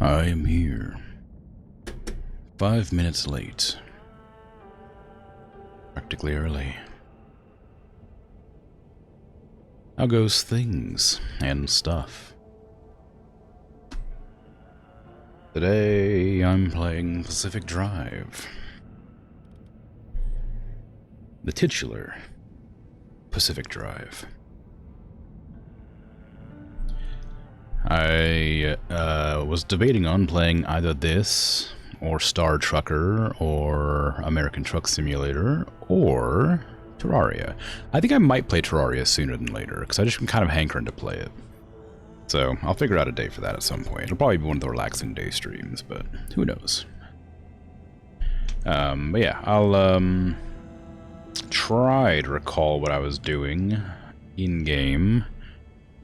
I am here. 5 minutes late. Practically early. How goes things and stuff? Today I'm playing Pacific Drive. The titular Pacific Drive. I was debating on playing either this, or Star Trucker, or American Truck Simulator, or Terraria. I think I might play Terraria sooner than later, because I just been kind of hankering to play it. So, I'll figure out a day for that at some point. It'll probably be one of the relaxing day streams, but who knows. But yeah, I'll try to recall what I was doing in-game,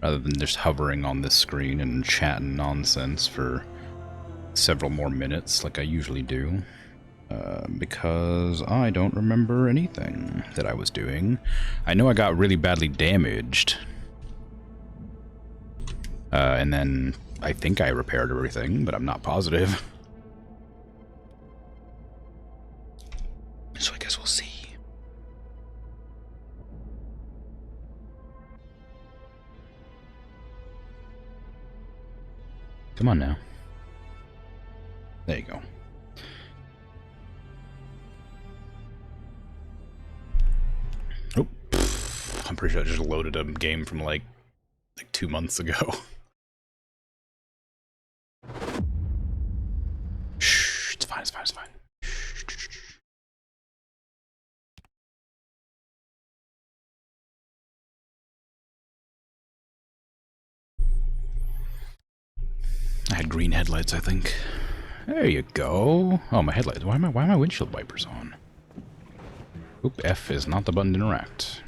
rather than just hovering on this screen and chatting nonsense for several more minutes like I usually do. Because I don't remember anything that I was doing. I know I got really badly damaged. And then I think I repaired everything, but I'm not positive. So I guess we'll see. Come on now. There you go. Oh, I'm pretty sure I just loaded a game from like 2 months ago. Shh, it's fine, it's fine, it's fine. I had green headlights, I think. There you go. Oh, my headlights. Why are my windshield wipers on? Oop, F is not the button to interact.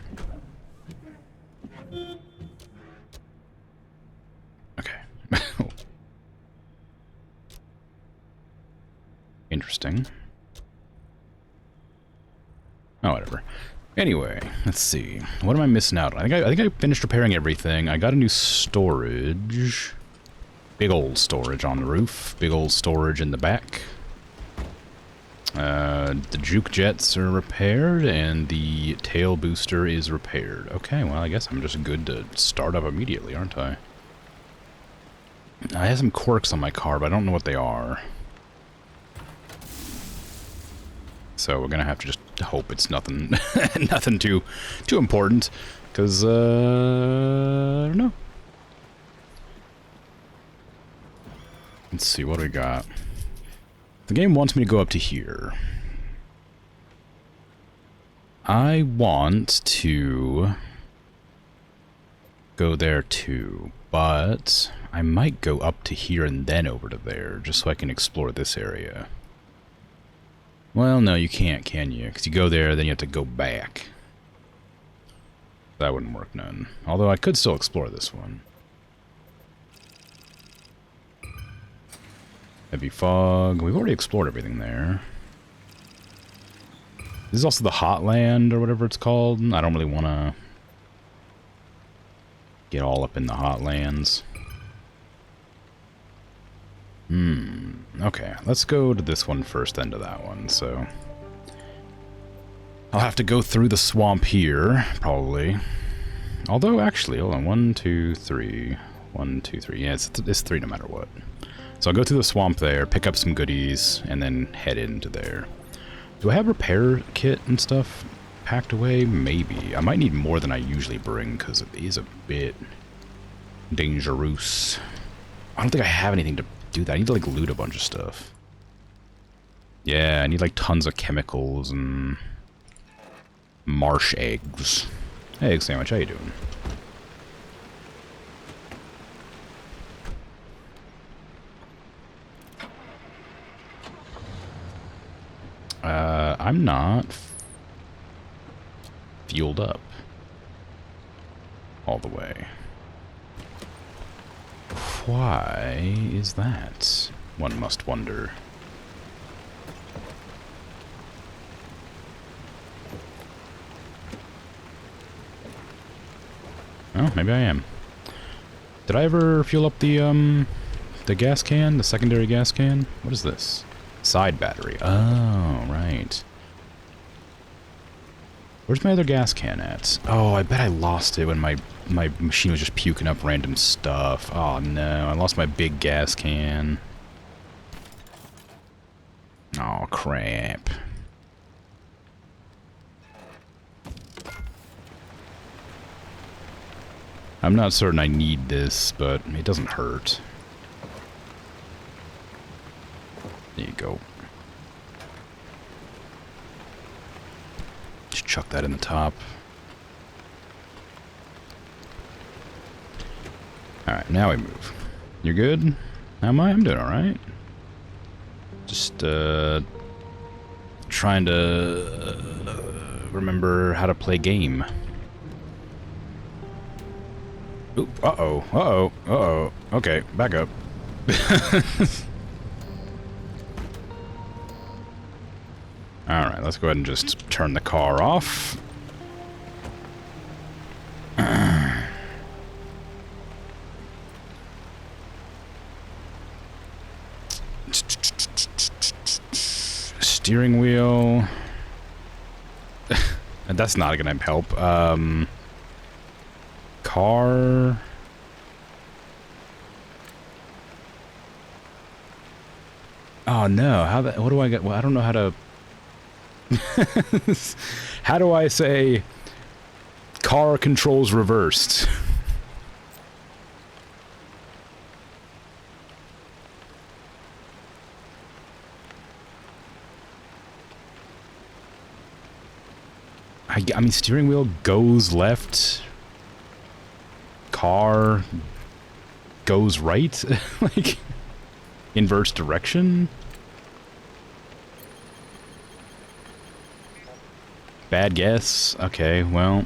Okay. Interesting. Oh, whatever. Anyway, let's see. What am I missing out on? I think I finished repairing everything. I got a new storage. Big old storage on the roof. Big old storage in the back. The juke jets are repaired, and the tail booster is repaired. Okay, well, I guess I'm just good to start up immediately, aren't I? I have some quirks on my car, but I don't know what they are. So we're gonna have to just hope it's nothing, nothing too important, because I don't know. Let's see, what do we got? The game wants me to go up to here. I want to go there too, but I might go up to here and then over to there, just so I can explore this area. Well, no, you can't, can you? Because you go there, then you have to go back. That wouldn't work none. Although I could still explore this one. Heavy fog. We've already explored everything there. This is also the Hotland, or whatever it's called. I don't really want to get all up in the Hotlands. Okay, let's go to this one first, then to that one, so... I'll have to go through the swamp here, probably. Although, actually, hold on. 1, 2, 3. 1, 2, 3. Yeah, it's 3 no matter what. So I'll go through the swamp there, pick up some goodies, and then head into there. Do I have repair kit and stuff packed away? Maybe. I might need more than I usually bring, because it is a bit dangerous. I don't think I have anything to do that. I need to, like, loot a bunch of stuff. Yeah, I need, like, tons of chemicals and marsh eggs. Hey, Egg Sandwich, how you doing? I'm not fueled up all the way. Why is that? One must wonder. Oh, maybe I am. Did I ever fuel up the the gas can? The secondary gas can? What is this? Side battery. Oh, right. Where's my other gas can at? Oh, I bet I lost it when my machine was just puking up random stuff. Oh no, I lost my big gas can. Oh crap. I'm not certain I need this, but it doesn't hurt. There you go. Just chuck that in the top. Alright, now we move. You're good? How am I? I'm doing alright. Just, trying to remember how to play game. Oop, uh-oh, uh-oh, uh-oh. Okay, back up. Alright, let's go ahead and just turn the car off. Steering wheel. That's not gonna help. Car. Oh no, how that, what do I get? Well, I don't know how to... How do I say car controls reversed? I mean, steering wheel goes left, car goes right, like inverse direction. Bad guess. Okay, well.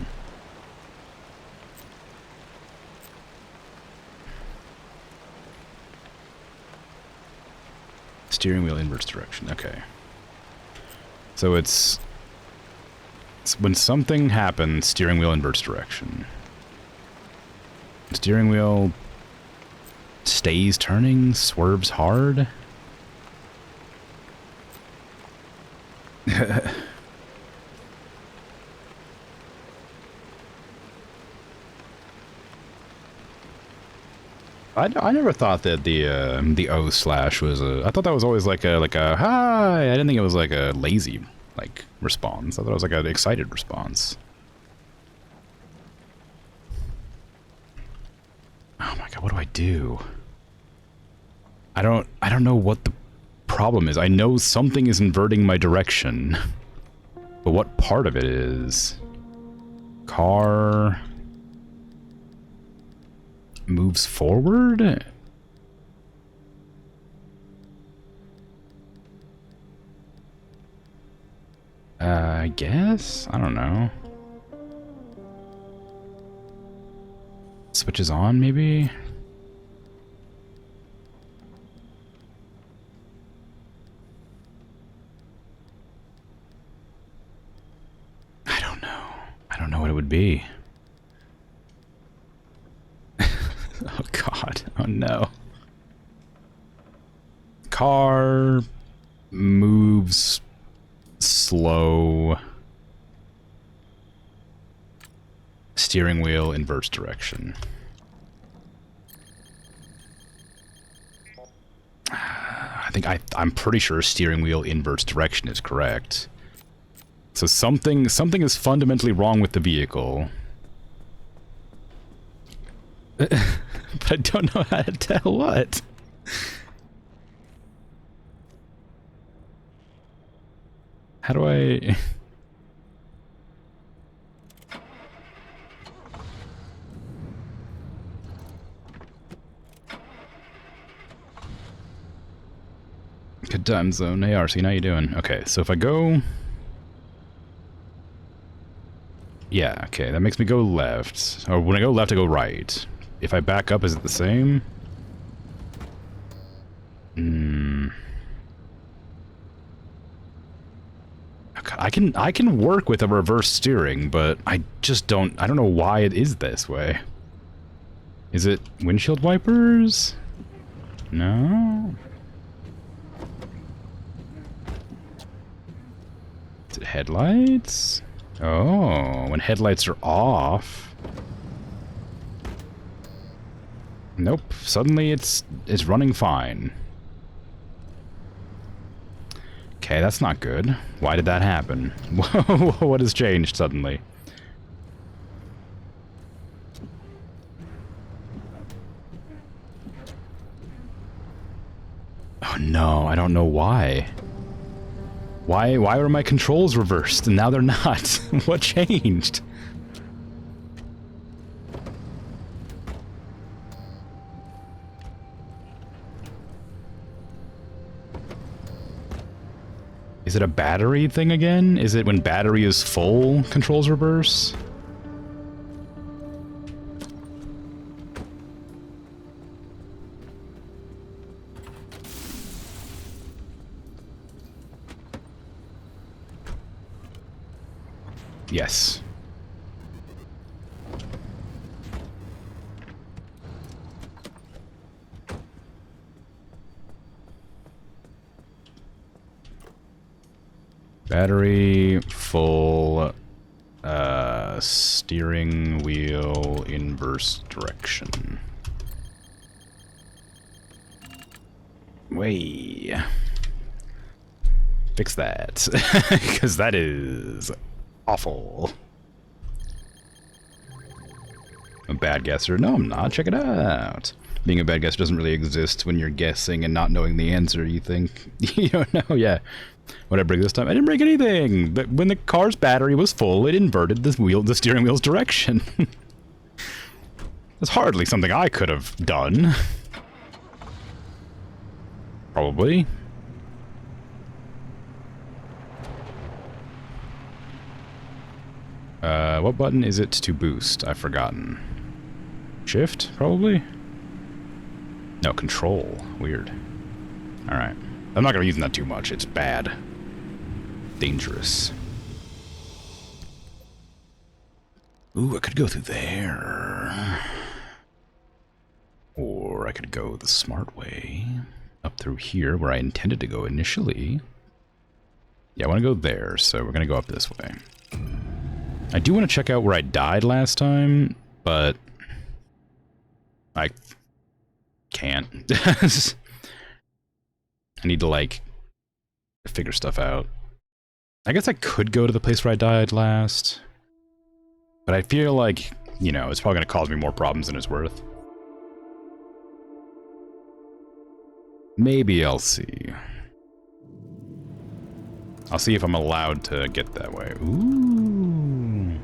Steering wheel inverse direction. Okay. So it's when something happens, steering wheel inverse direction. Steering wheel stays turning, swerves hard. I never thought that the O slash was a... I thought that was always like a hi. I didn't think it was like a lazy like response. I thought it was like an excited response. Oh my god, what do I do? I don't know what the problem is. I know something is inverting my direction, but what part of it is? Car moves forward? I guess? I don't know. Switches on, maybe? I don't know. I don't know what it would be. Oh god. Oh no. Car moves slow. Steering wheel inverse direction. I'm pretty sure steering wheel inverse direction is correct. So something is fundamentally wrong with the vehicle. But I don't know how to tell what. How do I... Good time zone. Hey, RC, how you doing? Okay, so if I go... Yeah, okay, that makes me go left. Or when I go left, I go right. If I back up, is it the same? I can work with a reverse steering, but I don't know why it is this way. Is it windshield wipers? No? Is it headlights? Oh, when headlights are off. Nope, suddenly it's running fine. Okay, that's not good. Why did that happen? What has changed suddenly? Oh no, I don't know why. Why were my controls reversed and now they're not? What changed? Is it a battery thing again? Is it when battery is full, controls reverse? Yes. Battery full, steering wheel inverse direction. Way. Fix that, because that is awful. I'm a bad guesser. No, I'm not. Check it out. Being a bad guesser doesn't really exist when you're guessing and not knowing the answer. You think you don't know. Yeah. What did I break this time? I didn't break anything. But when the car's battery was full, it inverted the steering wheel's direction. That's hardly something I could have done. Probably. What button is it to boost? I've forgotten. Shift, probably? No, control. Weird. Alright. I'm not gonna be using that too much. It's bad. Dangerous. Ooh, I could go through there. Or I could go the smart way. Up through here, where I intended to go initially. Yeah, I want to go there, so we're gonna go up this way. I do want to check out where I died last time, but I can't. I need to, like, figure stuff out. I guess I could go to the place where I died last, but I feel like, you know, it's probably going to cause me more problems than it's worth. Maybe I'll see. I'll see if I'm allowed to get that way. Ooh.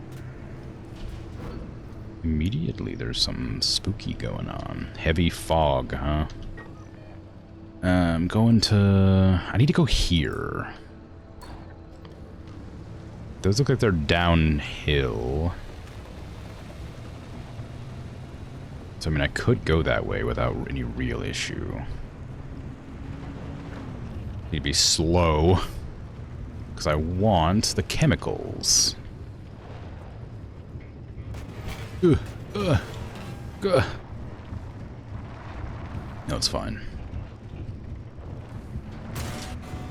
Immediately there's some spooky going on. Heavy fog, huh? I'm going to... I need to go here. Those look like they're downhill. So, I mean, I could go that way without any real issue. Need to be slow. Because I want the chemicals. No, it's fine.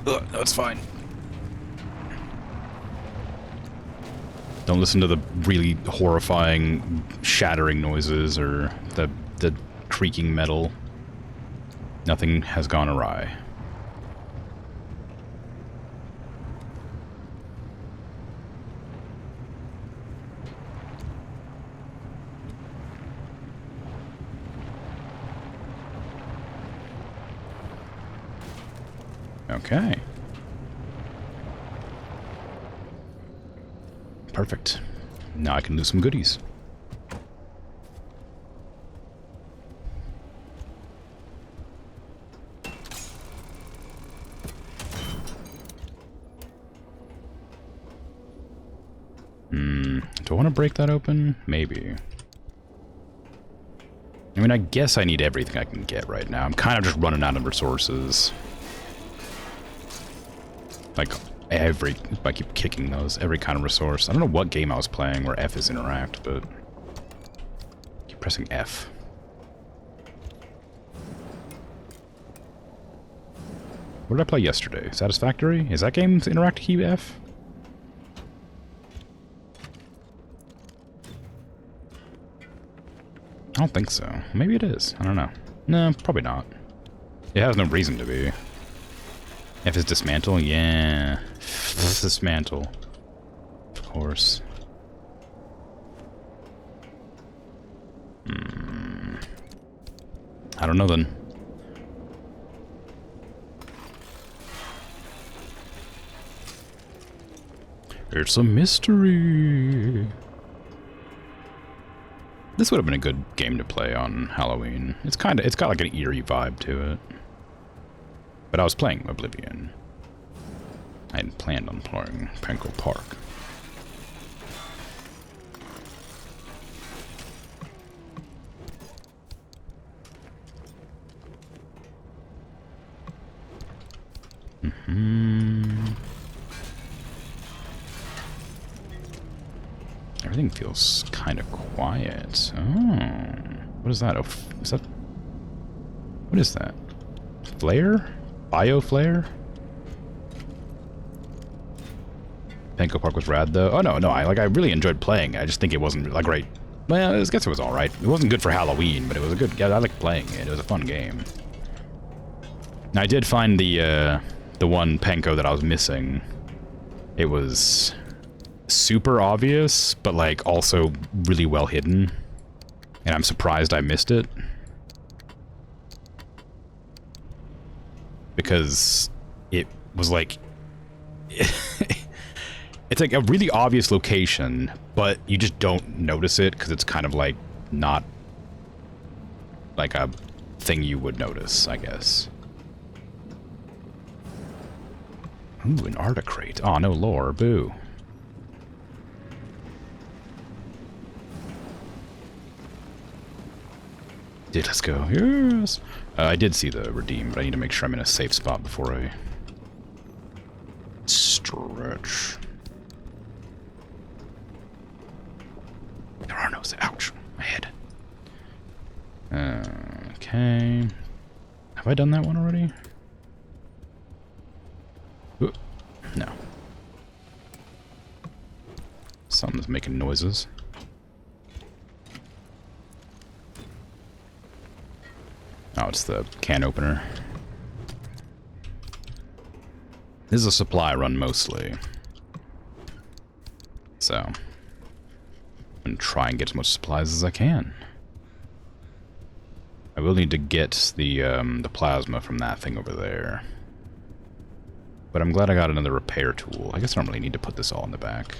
No, it's fine. Don't listen to the really horrifying shattering noises or the creaking metal. Nothing has gone awry. Okay. Perfect. Now I can do some goodies. Do I want to break that open? Maybe. I mean, I guess I need everything I can get right now. I'm kind of just running out of resources. Like, if I keep kicking those, every kind of resource. I don't know what game I was playing where F is interact, but... keep pressing F. What did I play yesterday? Satisfactory? Is that game interactive F? I don't think so. Maybe it is. I don't know. No, probably not. It has no reason to be. F is dismantle? Yeah. Dismantle. Of course. I don't know then. It's a mystery. This would have been a good game to play on Halloween. It's got like an eerie vibe to it. But I was playing Oblivion. I hadn't planned on playing Penco Park. Everything feels kind of quiet. Oh, what is that? Oh, is that? What is that? Flare? Bio flare? Penco Park was rad though. Oh no, I really enjoyed playing. I just think it wasn't like great. Well, I guess it was all right. It wasn't good for Halloween, but it was a good. Yeah, I liked playing it. It was a fun game. I did find the one Penco that I was missing. It was super obvious, but like also really well hidden. And I'm surprised I missed it. Because it was like... it's like a really obvious location, but you just don't notice it because it's kind of like not like a thing you would notice, I guess. Ooh, an Articrate. Oh, no lore. Boo. Dude, let's go. Yes! I did see the redeem, but I need to make sure I'm in a safe spot before I stretch. There are no... Ouch. My head. Okay. Have I done that one already? Ooh. No. Something's making noises. Oh, it's the can opener. This is a supply run mostly. So, I'm gonna try and get as much supplies as I can. I will need to get the plasma from that thing over there. But I'm glad I got another repair tool. I guess I don't really need to put this all in the back.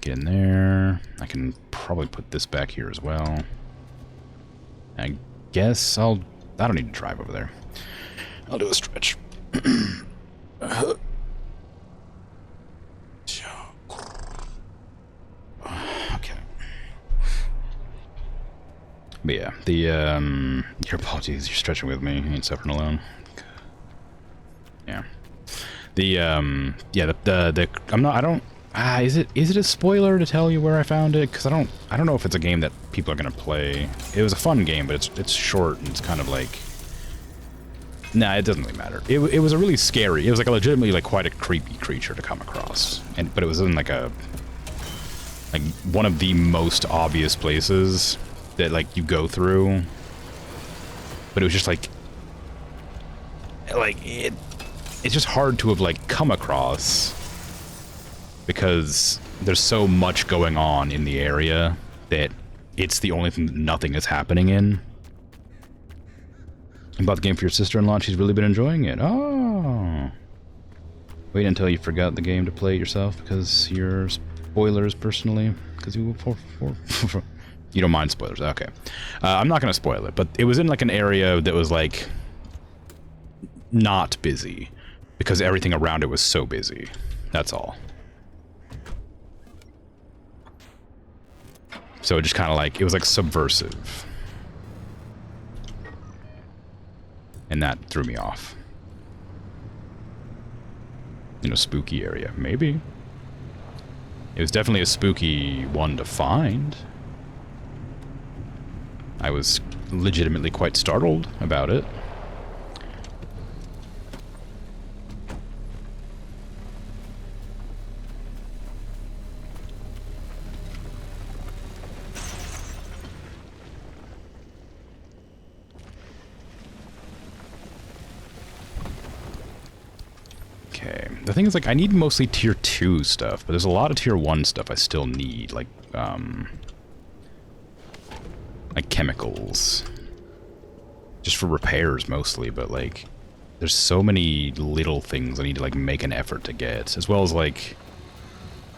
Get in there. I can probably put this back here as well. I guess I don't need to drive over there. I'll do a stretch. Okay. But yeah, your apologies, you're stretching with me. You ain't suffering alone. Yeah. Is it a spoiler to tell you where I found it? Because I don't know if it's a game that people are gonna play. It was a fun game, but it's short and it's kind of like... Nah, it doesn't really matter. It was a really scary... It was like a legitimately like quite a creepy creature to come across. But it was in like one of the most obvious places that like you go through. But it was just like it's just hard to have like come across because there's so much going on in the area that it's the only thing that nothing is happening in. You bought the game for your sister-in-law, she's really been enjoying it. Oh. Wait until you forgot the game to play it yourself because you're spoilers personally. Because you you don't mind spoilers. Okay. I'm not going to spoil it, but it was in like an area that was like not busy because everything around it was so busy. That's all. So it just kind of like, it was like subversive. And that threw me off. In a spooky area, maybe. It was definitely a spooky one to find. I was legitimately quite startled about it. Okay. The thing is, like, I need mostly tier 2 stuff, but there's a lot of tier 1 stuff I still need, like chemicals. Just for repairs, mostly, but, like, there's so many little things I need to, like, make an effort to get, as well as, like,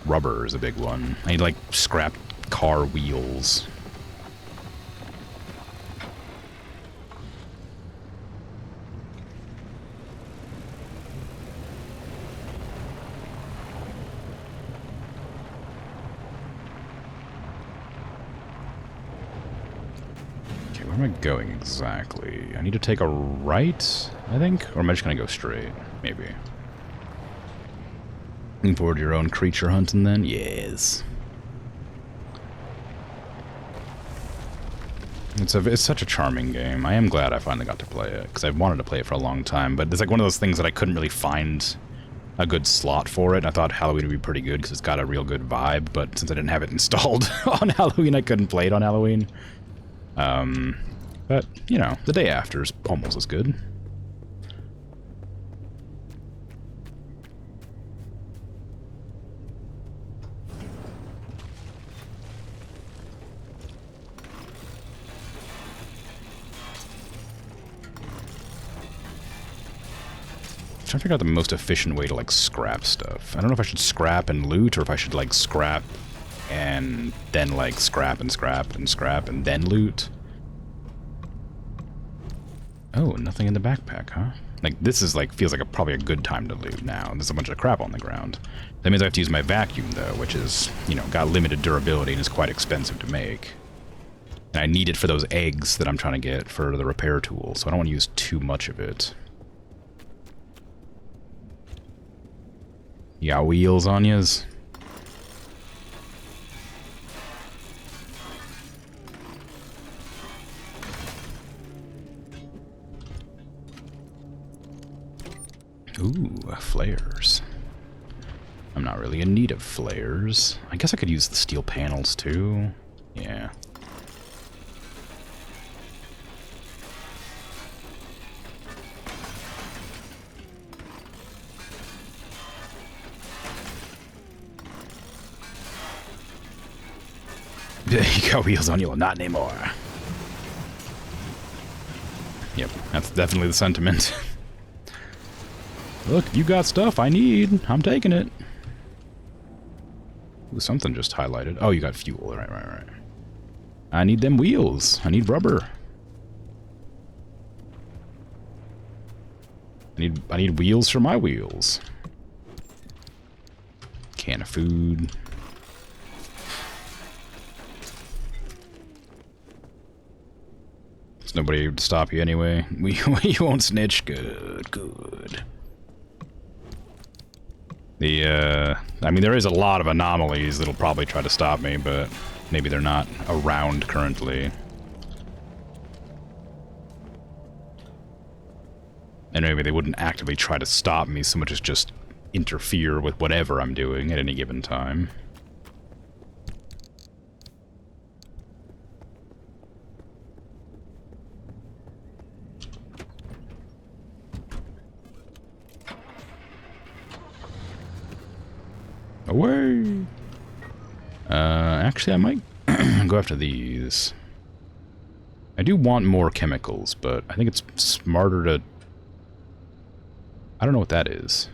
rubber is a big one. I need, like, scrap car wheels. Where am I going exactly? I need to take a right, I think? Or am I just gonna go straight? Maybe. Looking forward to your own creature hunting then? Yes. It's such a charming game. I am glad I finally got to play it, because I've wanted to play it for a long time, but it's like one of those things that I couldn't really find a good slot for it, and I thought Halloween would be pretty good, because it's got a real good vibe, but since I didn't have it installed on Halloween, I couldn't play it on Halloween. But, you know, the day after is almost as good. I'm trying to figure out the most efficient way to, like, scrap stuff. I don't know if I should scrap and loot, or if I should, like, scrap and then, like, scrap and scrap and scrap and then loot. Oh, nothing in the backpack, huh? Like, this is, like, feels like probably a good time to loot now. There's a bunch of crap on the ground. That means I have to use my vacuum, though, which is, you know, got limited durability and is quite expensive to make. And I need it for those eggs that I'm trying to get for the repair tool, so I don't want to use too much of it. You got wheels on yous? Ooh, flares. I'm not really in need of flares. I guess I could use the steel panels too. Yeah. You got wheels on you? Well, not anymore. Yep, that's definitely the sentiment. Look, you got stuff I need. I'm taking it. Ooh, something just highlighted. Oh, you got fuel. Right. I need them wheels. I need rubber. I need wheels for my wheels. Can of food. There's nobody to stop you anyway. We won't snitch. Good. I mean, there is a lot of anomalies that'll probably try to stop me, but maybe they're not around currently. And maybe they wouldn't actively try to stop me so much as just interfere with whatever I'm doing at any given time. Away! Actually, I might go after these. I do want more chemicals, but I think it's smarter to... I don't know what that is.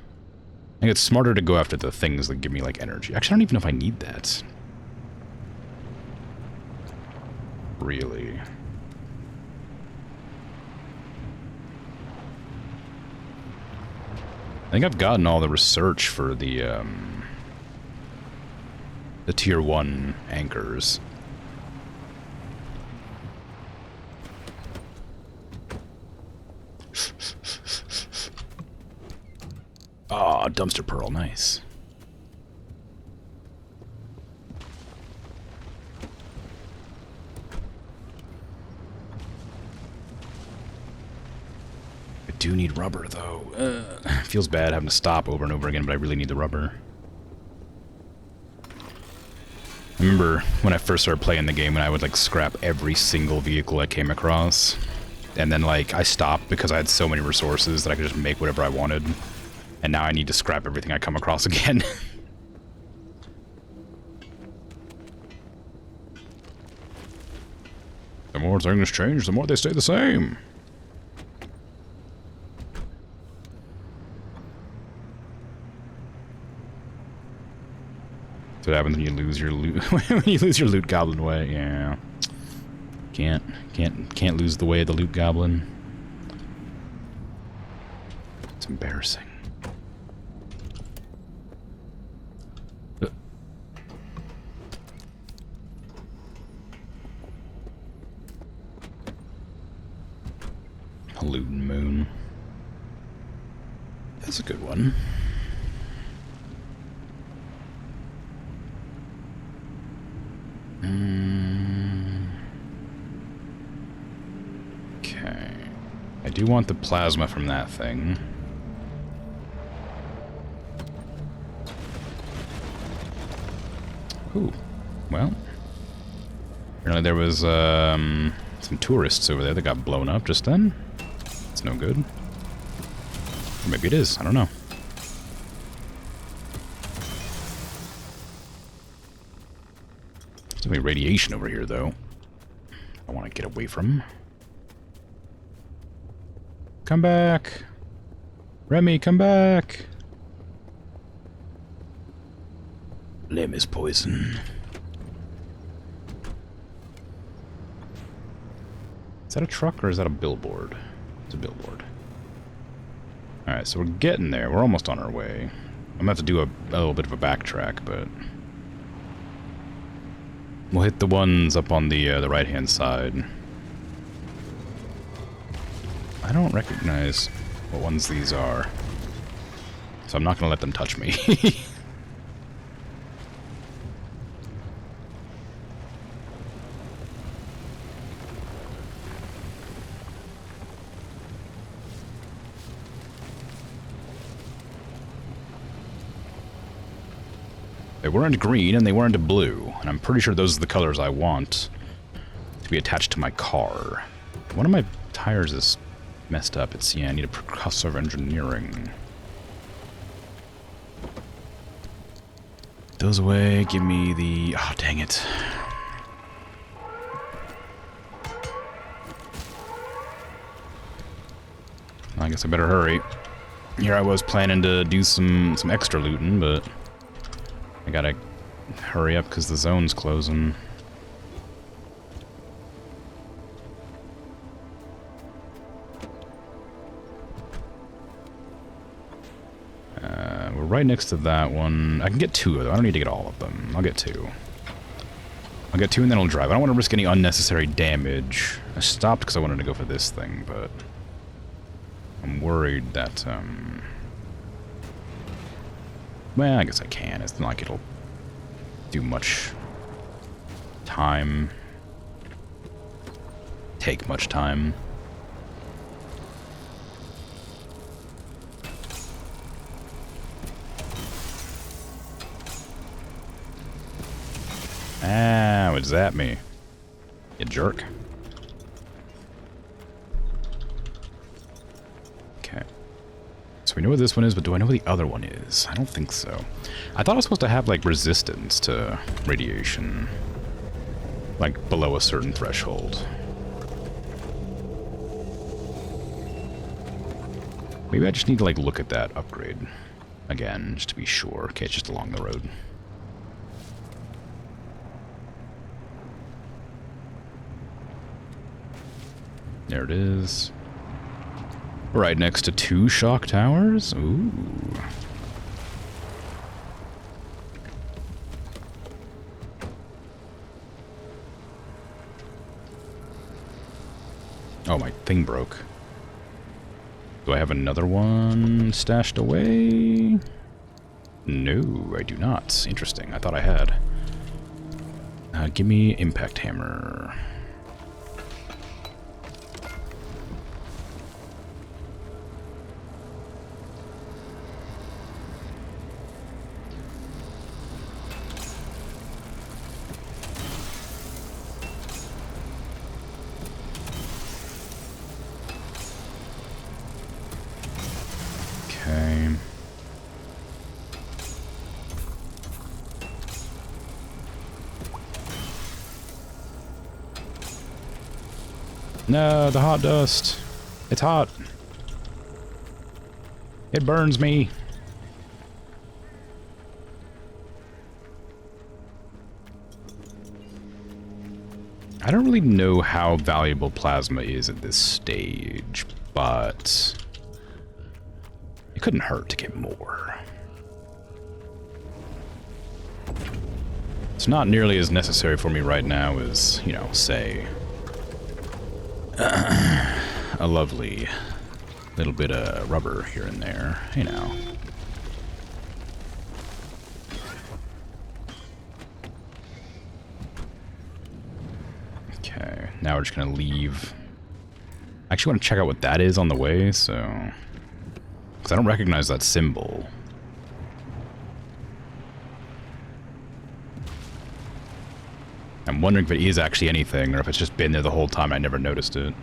I think it's smarter to go after the things that give me, like, energy. Actually, I don't even know if I need that. Really. I think I've gotten all the research for the tier 1 anchors. Ah, oh, dumpster pearl, nice. I do need rubber, though. Feels bad having to stop over and over again, but I really need the rubber. I remember when I first started playing the game, when I would, like, scrap every single vehicle I came across. And then, like, I stopped because I had so many resources that I could just make whatever I wanted. And now I need to scrap everything I come across again. The more things change, the more they stay the same. That's what happens when you lose your loot. When you lose your loot goblin way, yeah. Can't lose the way of the loot goblin. It's embarrassing. Moon. That's a good one. Okay. I do want the plasma from that thing. Ooh. Well. Apparently there was some tourists over there that got blown up just then. It's no good. Or maybe it is. I don't know. There's definitely radiation over here, though. I want to get away from. Come back! Remy, come back! Limb is poison. Is that a truck or is that a billboard? It's a billboard. Alright, so we're getting there. We're almost on our way. I'm gonna have to do a little bit of a backtrack, but we'll hit the ones up on the right-hand side. I don't recognize what ones these are, so I'm not gonna let them touch me. They weren't green and they weren't blue, and I'm pretty sure those are the colors I want to be attached to my car. One of my tires is messed up. It's, yeah, I need a percussive of engineering. Those away, give me the... oh, dang it. I guess I better hurry. Here I was planning to do some extra looting, but I gotta hurry up because the zone's closing. We're right next to that one. I can get two of them. I don't need to get all of them. I'll get two. I'll get two and then I'll drive. I don't want to risk any unnecessary damage. I stopped because I wanted to go for this thing, but I'm worried that, well, I guess I can. It's not like it'll do much time. Take much time. Ah, what zap me? You jerk. Okay. So we know what this one is, but do I know what the other one is? I don't think so. I thought I was supposed to have, like, resistance to radiation. Like, below a certain threshold. Maybe I just need to, like, look at that upgrade again, just to be sure. Okay, it's just along the road. There it is. Right next to two shock towers? Ooh. Oh, my thing broke. Do I have another one stashed away? No, I do not. Interesting. I thought I had. Give me impact hammer. No, the hot dust. It's hot. It burns me. I don't really know how valuable plasma is at this stage, but it couldn't hurt to get more. It's not nearly as necessary for me right now as, you know, say, a lovely little bit of rubber here and there, you know. Okay, now we're just gonna leave. I actually want to check out what that is on the way, so... because I don't recognize that symbol. I'm wondering if it is actually anything, or if it's just been there the whole time and I never noticed it.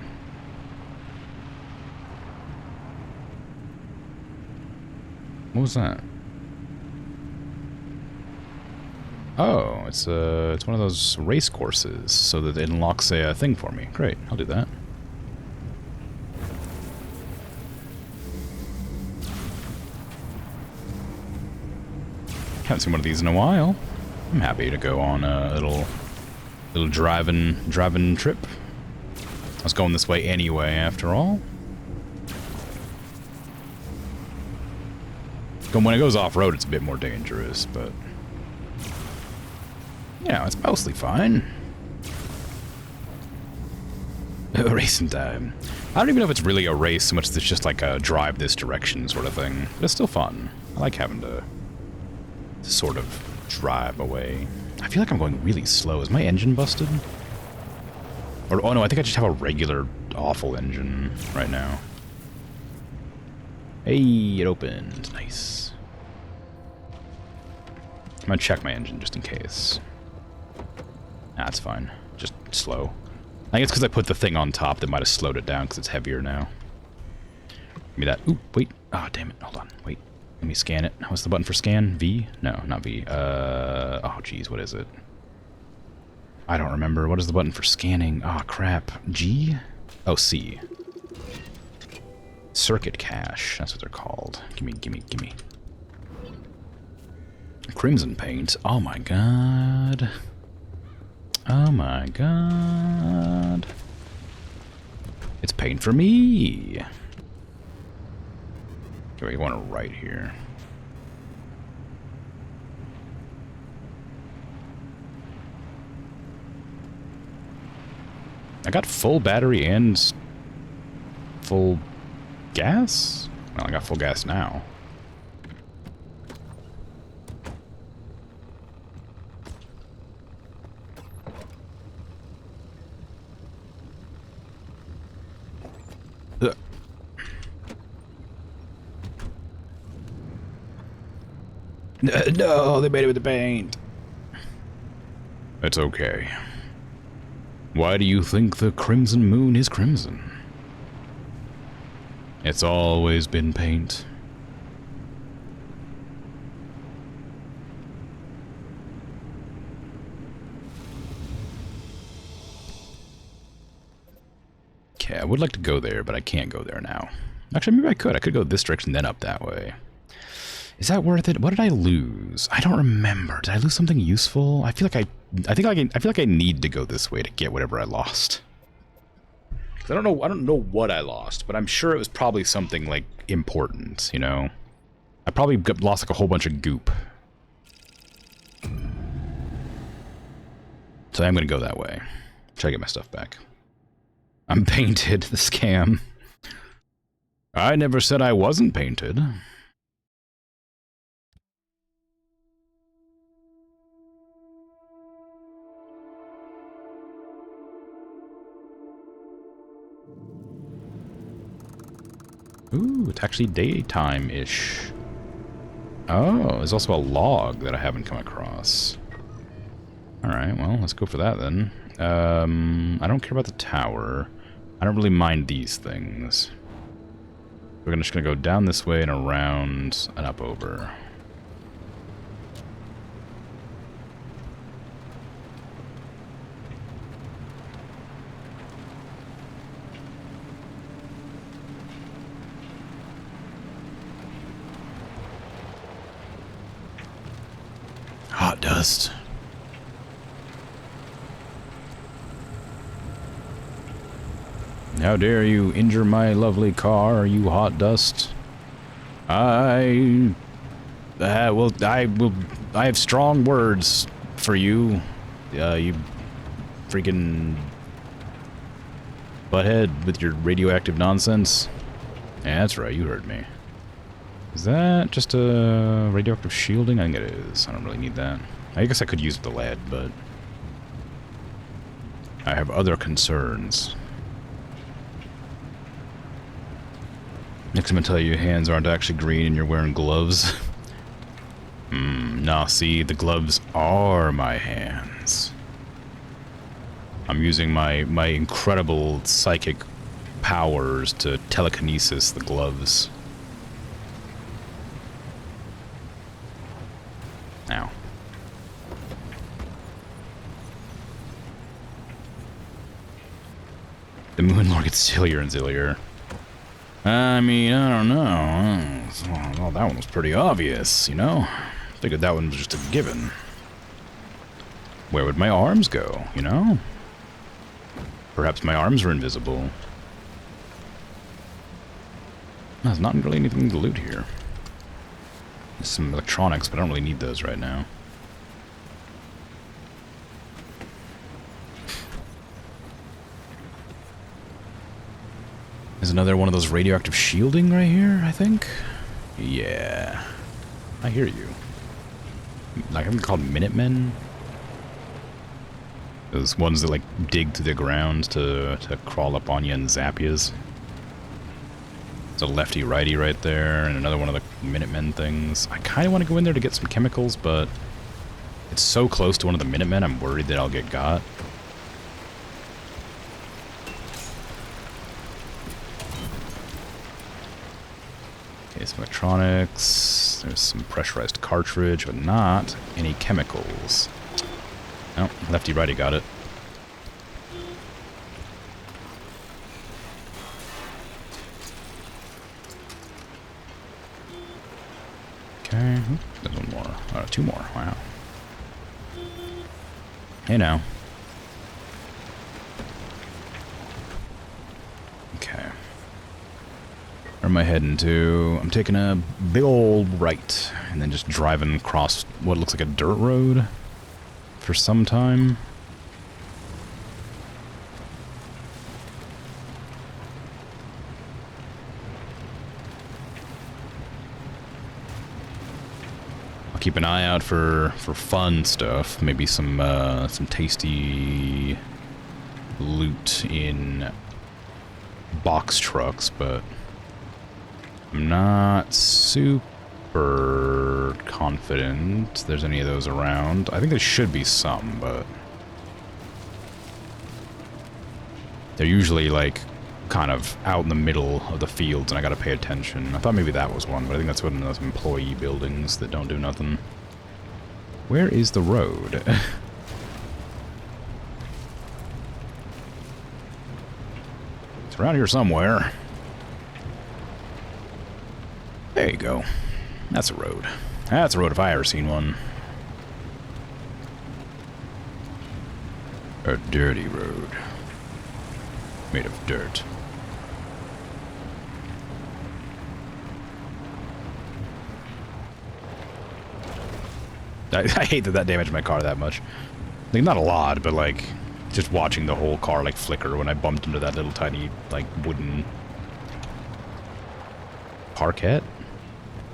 What was that? Oh, it's one of those race courses, so that it unlocks a thing for me. Great, I'll do that. Haven't seen one of these in a while. I'm happy to go on a little driving trip. I was going this way anyway, after all. When it goes off-road, it's a bit more dangerous, but... yeah, it's mostly fine. Racing time. I don't even know if it's really a race so much as it's just like a drive this direction sort of thing. But it's still fun. I like having to sort of drive away. I feel like I'm going really slow. Is my engine busted? Or, oh no, I think I just have a regular awful engine right now. Hey, it opened. Nice. I'm gonna check my engine just in case. Nah, it's fine. Just slow. I think it's because I put the thing on top that might have slowed it down because it's heavier now. Give me that. Ooh, wait. Oh, damn it. Hold on. Wait. Let me scan it. What's the button for scan? V? No, not V. Oh, geez. What is it? I don't remember. What is the button for scanning? Oh, crap. G? Oh, C. Circuit cache. That's what they're called. Gimme, gimme, gimme. Crimson paint. Oh my god. Oh my god. It's paint for me. Okay, you want to right here. I got full battery and full gas? Well, I got full gas now. Ugh. No, they made it with the paint. It's okay. Why do you think the Crimson Moon is crimson? It's always been paint. Okay, I would like to go there, but I can't go there now. Actually, maybe I could. I could go this direction, then up that way. Is that worth it? What did I lose? I don't remember. Did I lose something useful? I feel like I need to go this way to get whatever I lost. I don't know what I lost, but I'm sure it was probably something like important, you know. I probably lost like a whole bunch of goop. So I'm gonna go that way. Try to get my stuff back. I'm painted, the scam. I never said I wasn't painted. Ooh, it's actually daytime-ish. Oh, there's also a log that I haven't come across. Alright, well, let's go for that then. I don't care about the tower. I don't really mind these things. We're just gonna go down this way and around and up over. hot dust. How dare you injure my lovely car, you hot dust? I have strong words for you. You freaking butthead with your radioactive nonsense. Yeah, that's right, you heard me. Is that just a radioactive shielding? I think it is. I don't really need that. I guess I could use the lead, but I have other concerns. Next, I'm gonna tell you your hands aren't actually green and you're wearing gloves. Nah, see, the gloves are my hands. I'm using my incredible psychic powers to telekinesis the gloves. Ow. The Moon Lord gets sillier and sillier. I mean, I don't know. Well, that one was pretty obvious, you know? Figured that one was just a given. Where would my arms go, you know? Perhaps my arms are invisible. There's not really anything to loot here. There's some electronics, but I don't really need those right now. There's another one of those radioactive shielding right here, I think? Yeah. I hear you. Like, I think they're called Minutemen? Those ones that, like, dig through the ground to crawl up on you and zap yous. There's a lefty-righty right there, and another one of the Minutemen things. I kind of want to go in there to get some chemicals, but it's so close to one of the Minutemen, I'm worried that I'll get got. Okay, some electronics. There's some pressurized cartridge, but not any chemicals. Oh, lefty-righty got it. Okay, there's one more. Oh, two more. Wow. Hey now. Okay. Where am I heading to? I'm taking a big old right, and then just driving across what looks like a dirt road for some time. I'll keep an eye out for fun stuff. Maybe some tasty loot in box trucks, but I'm not super confident there's any of those around. I think there should be some, but they're usually like kind of out in the middle of the fields and I gotta pay attention. I thought maybe that was one, but I think that's one of those employee buildings that don't do nothing. Where is the road? It's around here somewhere. There you go. That's a road. That's a road if I ever seen one. A dirty road. Made of dirt. I hate that damaged my car that much. Like, not a lot, but like, just watching the whole car like flicker when I bumped into that little tiny, like, wooden parquet?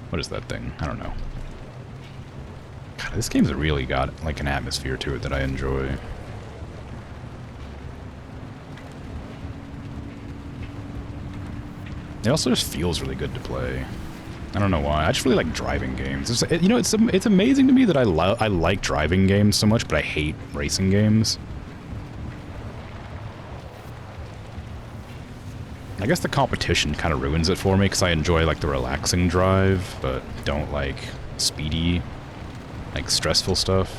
What is that thing? I don't know. God, this game's really got, like, an atmosphere to it that I enjoy. It also just feels really good to play. I don't know why. I just really like driving games. You know, it's amazing to me that I like driving games so much, but I hate racing games. I guess the competition kind of ruins it for me, because I enjoy, like, the relaxing drive, but don't like speedy, like, stressful stuff.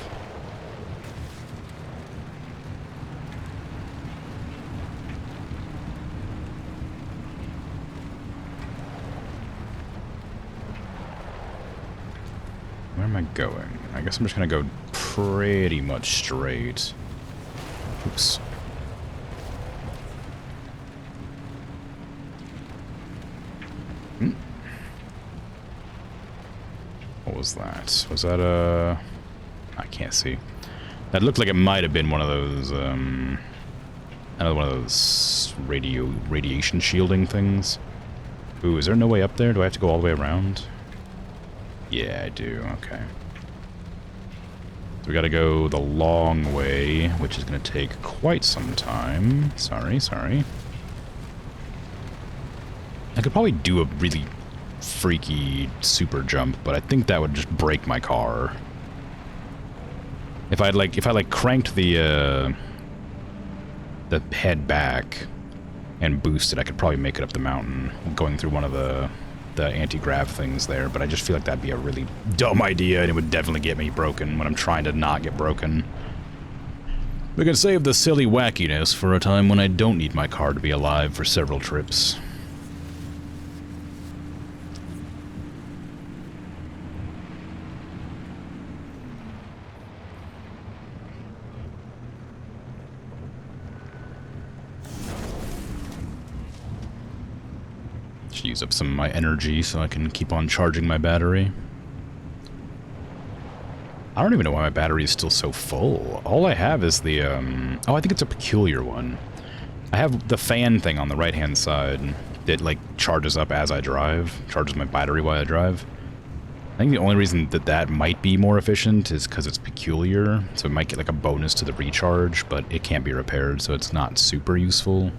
Where am I going? I guess I'm just gonna go pretty much straight. Oops. What was that? Was that a... I can't see. That looked like it might have been one of those, another one of those radiation shielding things. Ooh, is there no way up there? Do I have to go all the way around? Yeah, I do. Okay. So we gotta go the long way, which is gonna take quite some time. Sorry. I could probably do a really freaky super jump, but I think that would just break my car. If I cranked the head back and boosted, I could probably make it up the mountain, going through one of the anti-grav things there, but I just feel like that'd be a really dumb idea, and it would definitely get me broken when I'm trying to not get broken. We can save the silly wackiness for a time when I don't need my car to be alive for several trips. Use up some of my energy so I can keep on charging my battery. I don't even know why my battery is still so full. All I have is the, oh, I think it's a peculiar one. I have the fan thing on the right-hand side that, like, charges up as I drive, charges my battery while I drive. I think the only reason that that might be more efficient is because it's peculiar, so it might get, like, a bonus to the recharge, but it can't be repaired, so it's not super useful.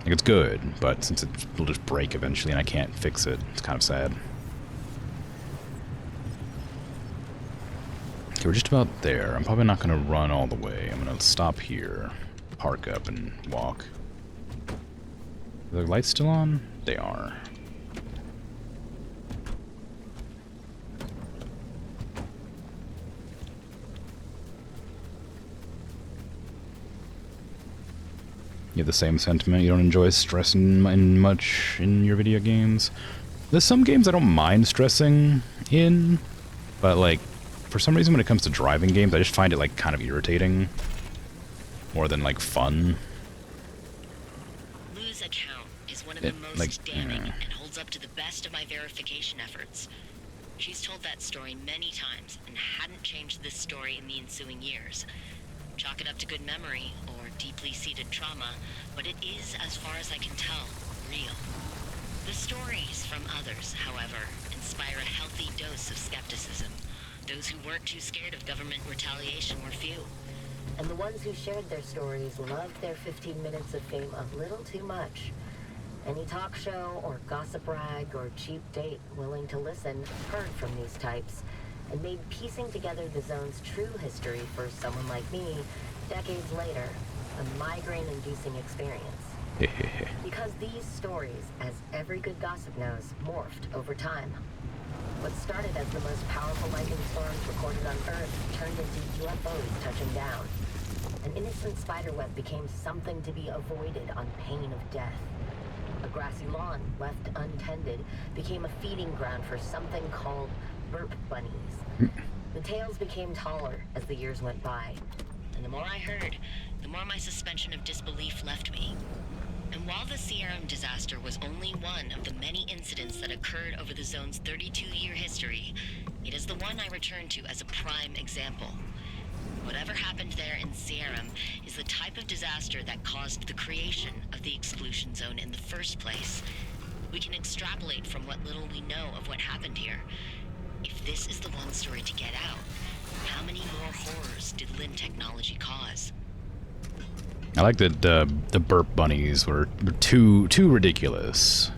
Like, it's good, but since it'll just break eventually and I can't fix it, it's kind of sad. Okay, we're just about there. I'm probably not going to run all the way. I'm going to stop here, park up, and walk. Are the lights still on? They are. You have the same sentiment? You don't enjoy stressing much in your video games? There's some games I don't mind stressing in, but, like, for some reason when it comes to driving games, I just find it, like, kind of irritating. More than, like, fun. Lou's account is one of the most damning and holds up to the best of my verification efforts. She's told that story many times and hadn't changed this story in the ensuing years. Chalk it up to good memory or deeply seated trauma, but it is, as far as I can tell, real. The stories from others, however, inspire a healthy dose of skepticism. Those who weren't too scared of government retaliation were few. And the ones who shared their stories loved their 15 minutes of fame a little too much. Any talk show or gossip rag or cheap date willing to listen heard from these types and made piecing together the zone's true history for someone like me, decades later, a migraine-inducing experience. Because these stories, as every good gossip knows, morphed over time. What started as the most powerful lightning storms recorded on Earth turned into UFOs touching down. An innocent spiderweb became something to be avoided on pain of death. A grassy lawn, left untended, became a feeding ground for something called burp bunnies. The tales became taller as the years went by. And the more I heard, the more my suspension of disbelief left me. And while the Sierra disaster was only one of the many incidents that occurred over the zone's 32-year history, it is the one I return to as a prime example. Whatever happened there in Sierra is the type of disaster that caused the creation of the exclusion zone in the first place. We can extrapolate from what little we know of what happened here. If this is the one story to get out, how many more horrors did Lin technology cause? I like that the burp bunnies were too ridiculous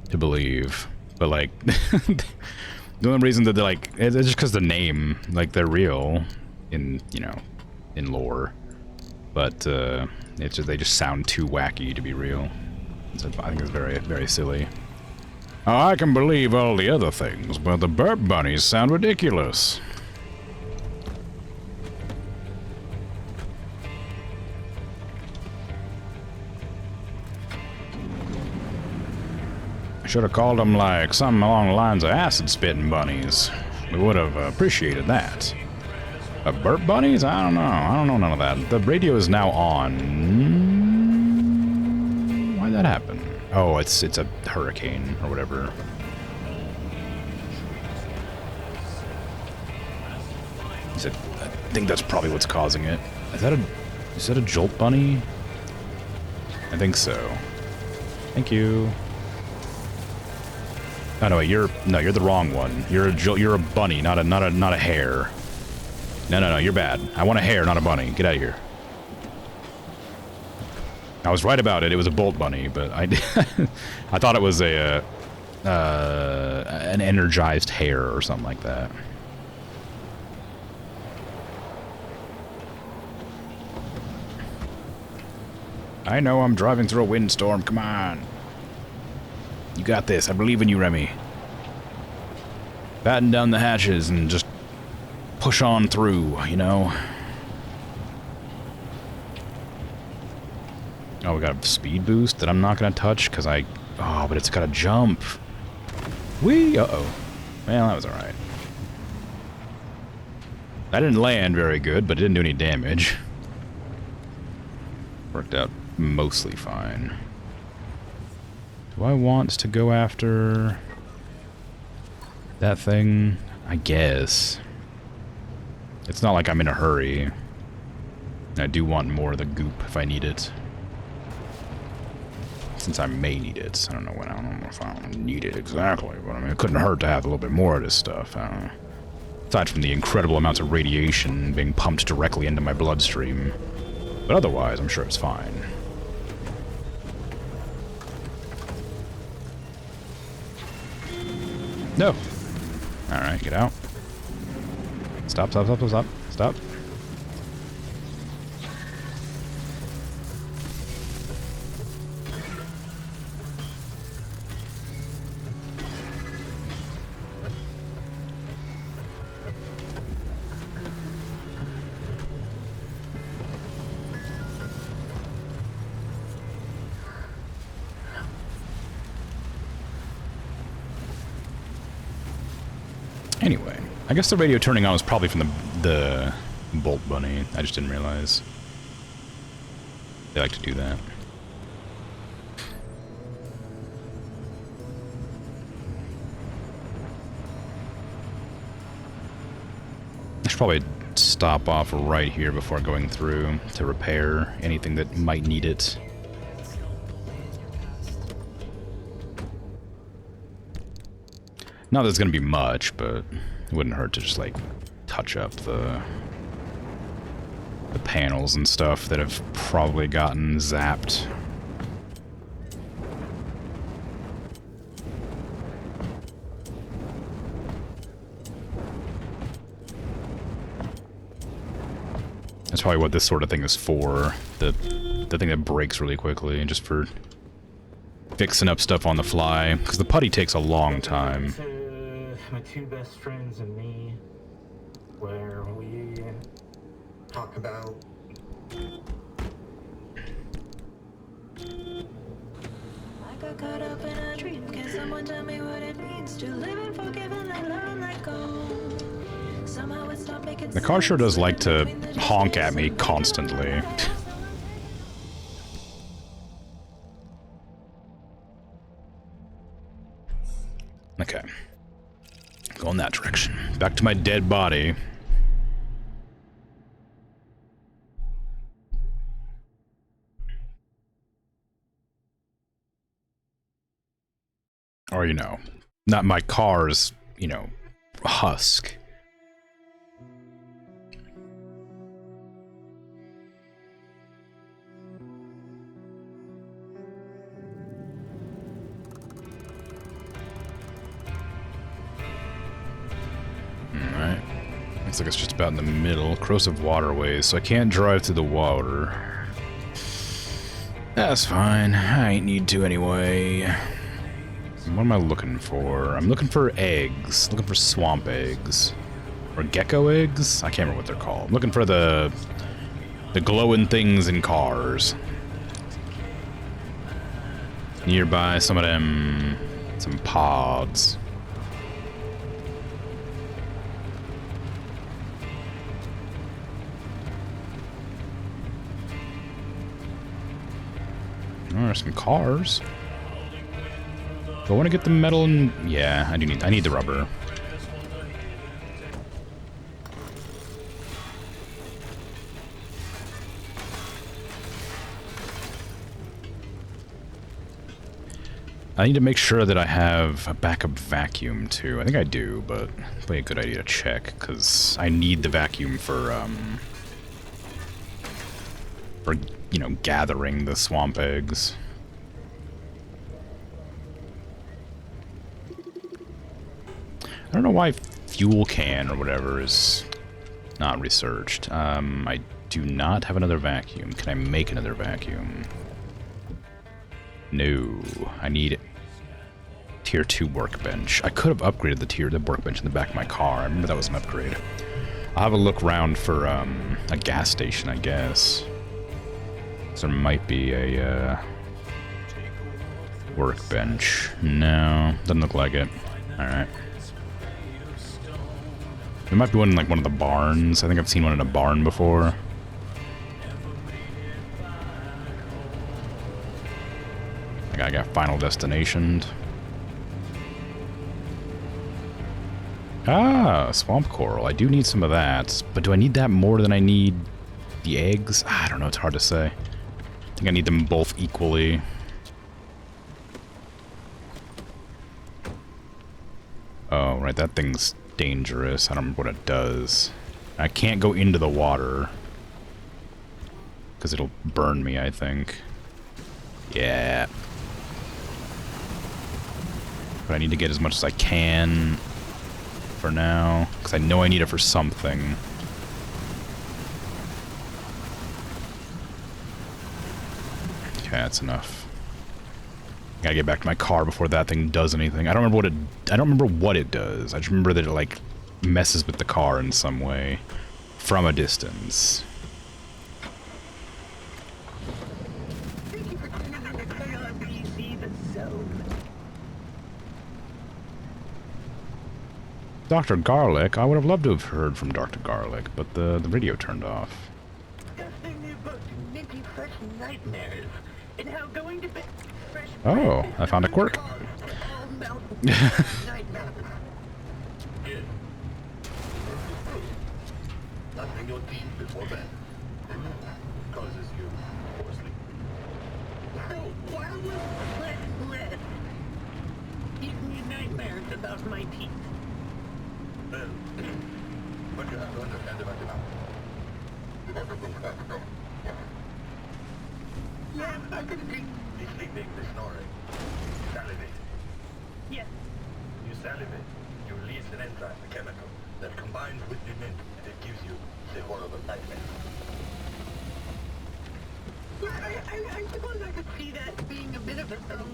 to believe, but like the only reason that they're like it's just because the name, like they're real in in lore, but it's just, they just sound too wacky to be real. So I think it's very silly. Oh, I can believe all the other things, but the burp bunnies sound ridiculous. Should have called them like something along the lines of acid-spitting bunnies. We would have appreciated that. Burp bunnies? I don't know. I don't know none of that. The radio is now on. Why'd that happen? Oh, it's a hurricane or whatever. I think that's probably what's causing it. Is that a jolt bunny? I think so. Thank you. Oh no, wait, you're the wrong one. You're a bunny, not a hare. No, you're bad. I want a hare, not a bunny. Get out of here. I was right about it. It was a bolt bunny, but I thought it was an energized hare or something like that. I know I'm driving through a windstorm. Come on. You got this. I believe in you, Remy. Batten down the hatches and just push on through, you know? Oh, we got a speed boost that I'm not going to touch because I... Oh, but it's got a jump. Whee! Uh-oh. Well, that was alright. I didn't land very good, but it didn't do any damage. Worked out mostly fine. Do I want to go after that thing? I guess. It's not like I'm in a hurry. I do want more of the goop if I need it. Since I may need it. I don't know if I need it exactly, but I mean, it couldn't hurt to have a little bit more of this stuff. I don't know. Aside from the incredible amounts of radiation being pumped directly into my bloodstream. But otherwise, I'm sure it's fine. No. Alright, get out. Stop. Stop. Anyway, I guess the radio turning on was probably from the Bolt Bunny. I just didn't realize. They like to do that. I should probably stop off right here before going through to repair anything that might need it. Not that it's going to be much, but it wouldn't hurt to just, like, touch up the panels and stuff that have probably gotten zapped. That's probably what this sort of thing is for. The thing that breaks really quickly, and just for fixing up stuff on the fly, because the putty takes a long time. My two best friends and me, where we talk about I got caught up in a dream. Can someone tell me what it means to live and forgive and let love and let go? Somehow it stopped making The car sure does like to honk at me constantly. Okay. Go in that direction. Back to my dead body. Or, you know, not my car's, you know, husk. Alright. Looks like it's just about in the middle. Corrosive waterways, so I can't drive through the water. That's fine. I ain't need to anyway. What am I looking for? I'm looking for eggs. Looking for swamp eggs. Or gecko eggs? I can't remember what they're called. I'm looking for the glowing things in cars. Nearby, some of them... some pods. There's some cars. Do I want to get the metal and... Yeah, I need the rubber. I need to make sure that I have a backup vacuum, too. I think I do, but it's probably a good idea to check, because I need the vacuum for, you know, gathering the swamp eggs. I don't know why fuel can or whatever is not researched. I do not have another vacuum. Can I make another vacuum? No, I need tier 2 workbench. I could have upgraded the workbench in the back of my car. I remember that was an upgrade. I'll have a look around for a gas station, I guess. So there might be a workbench. No, doesn't look like it. All right. There might be one in like one of the barns. I think I've seen one in a barn before. I got Final Destination. Ah, swamp coral. I do need some of that, but do I need that more than I need the eggs? I don't know, it's hard to say. I think I need them both equally. Oh, right, that thing's dangerous. I don't remember what it does. I can't go into the water, because it'll burn me, I think. Yeah. But I need to get as much as I can for now, because I know I need it for something. Okay, that's enough. Gotta get back to my car before that thing does anything. I don't remember what it does. I just remember that it like messes with the car in some way from a distance. Dr. Garlic? I would have loved to have heard from Dr. Garlic, but the radio turned off. Oh, I found a quirk. About my teeth. Well, what you have to understand about the yeah, I can drink the sleeping, the snoring. Salivate. Yes. You salivate. You release an enzyme, a chemical, that combines with the mint and it gives you the horrible nightmare. Well, I suppose I could see that being a bit of a problem.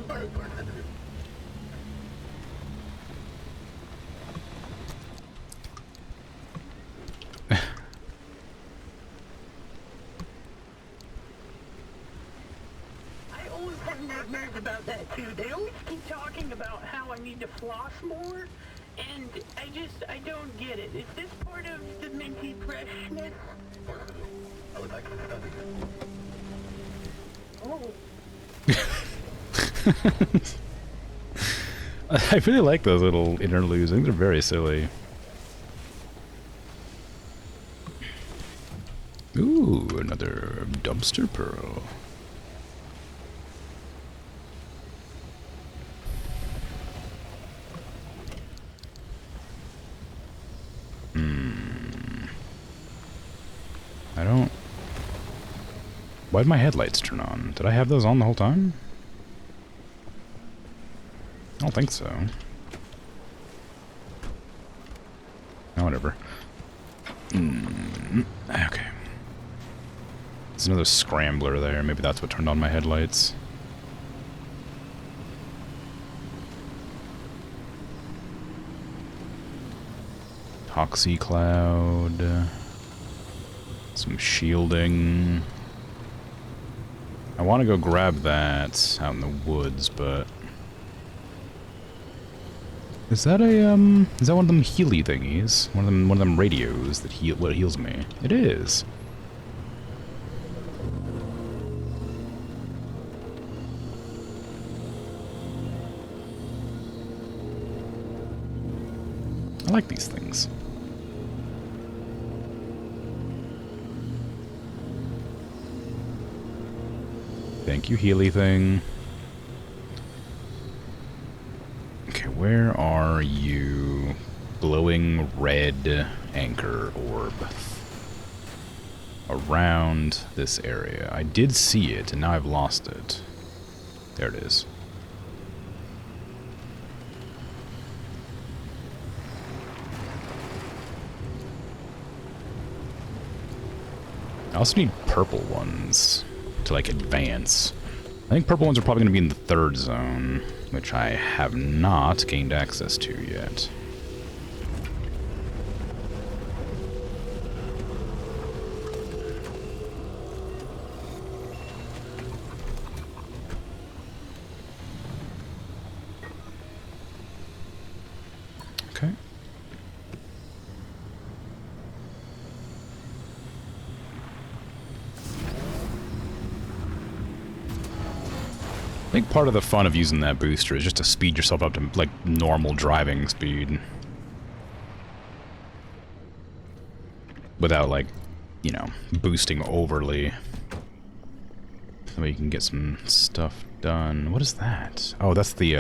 About that too. They always keep talking about how I need to floss more, and I don't get it. Is this part of the minty freshness? I would like to study it. Oh. I really like those little interludes. I think they're very silly. Ooh, another dumpster pearl. I don't... Why'd my headlights turn on? Did I have those on the whole time? I don't think so. Oh, whatever. Okay. There's another scrambler there. Maybe that's what turned on my headlights. Toxie cloud. Some shielding. I want to go grab that out in the woods, but... Is that one of them healy thingies? One of them radios that heals me? It is. I like these things. Thank you, Healy thing. Okay, where are you? Glowing red anchor orb. Around this area. I did see it, and now I've lost it. There it is. I also need purple ones to, like, advance. I think purple ones are probably going to be in the 3rd zone, which I have not gained access to yet. Okay. I think part of the fun of using that booster is just to speed yourself up to, like, normal driving speed. Without, like, you know, boosting overly. So you can get some stuff done. What is that? Oh, that's the,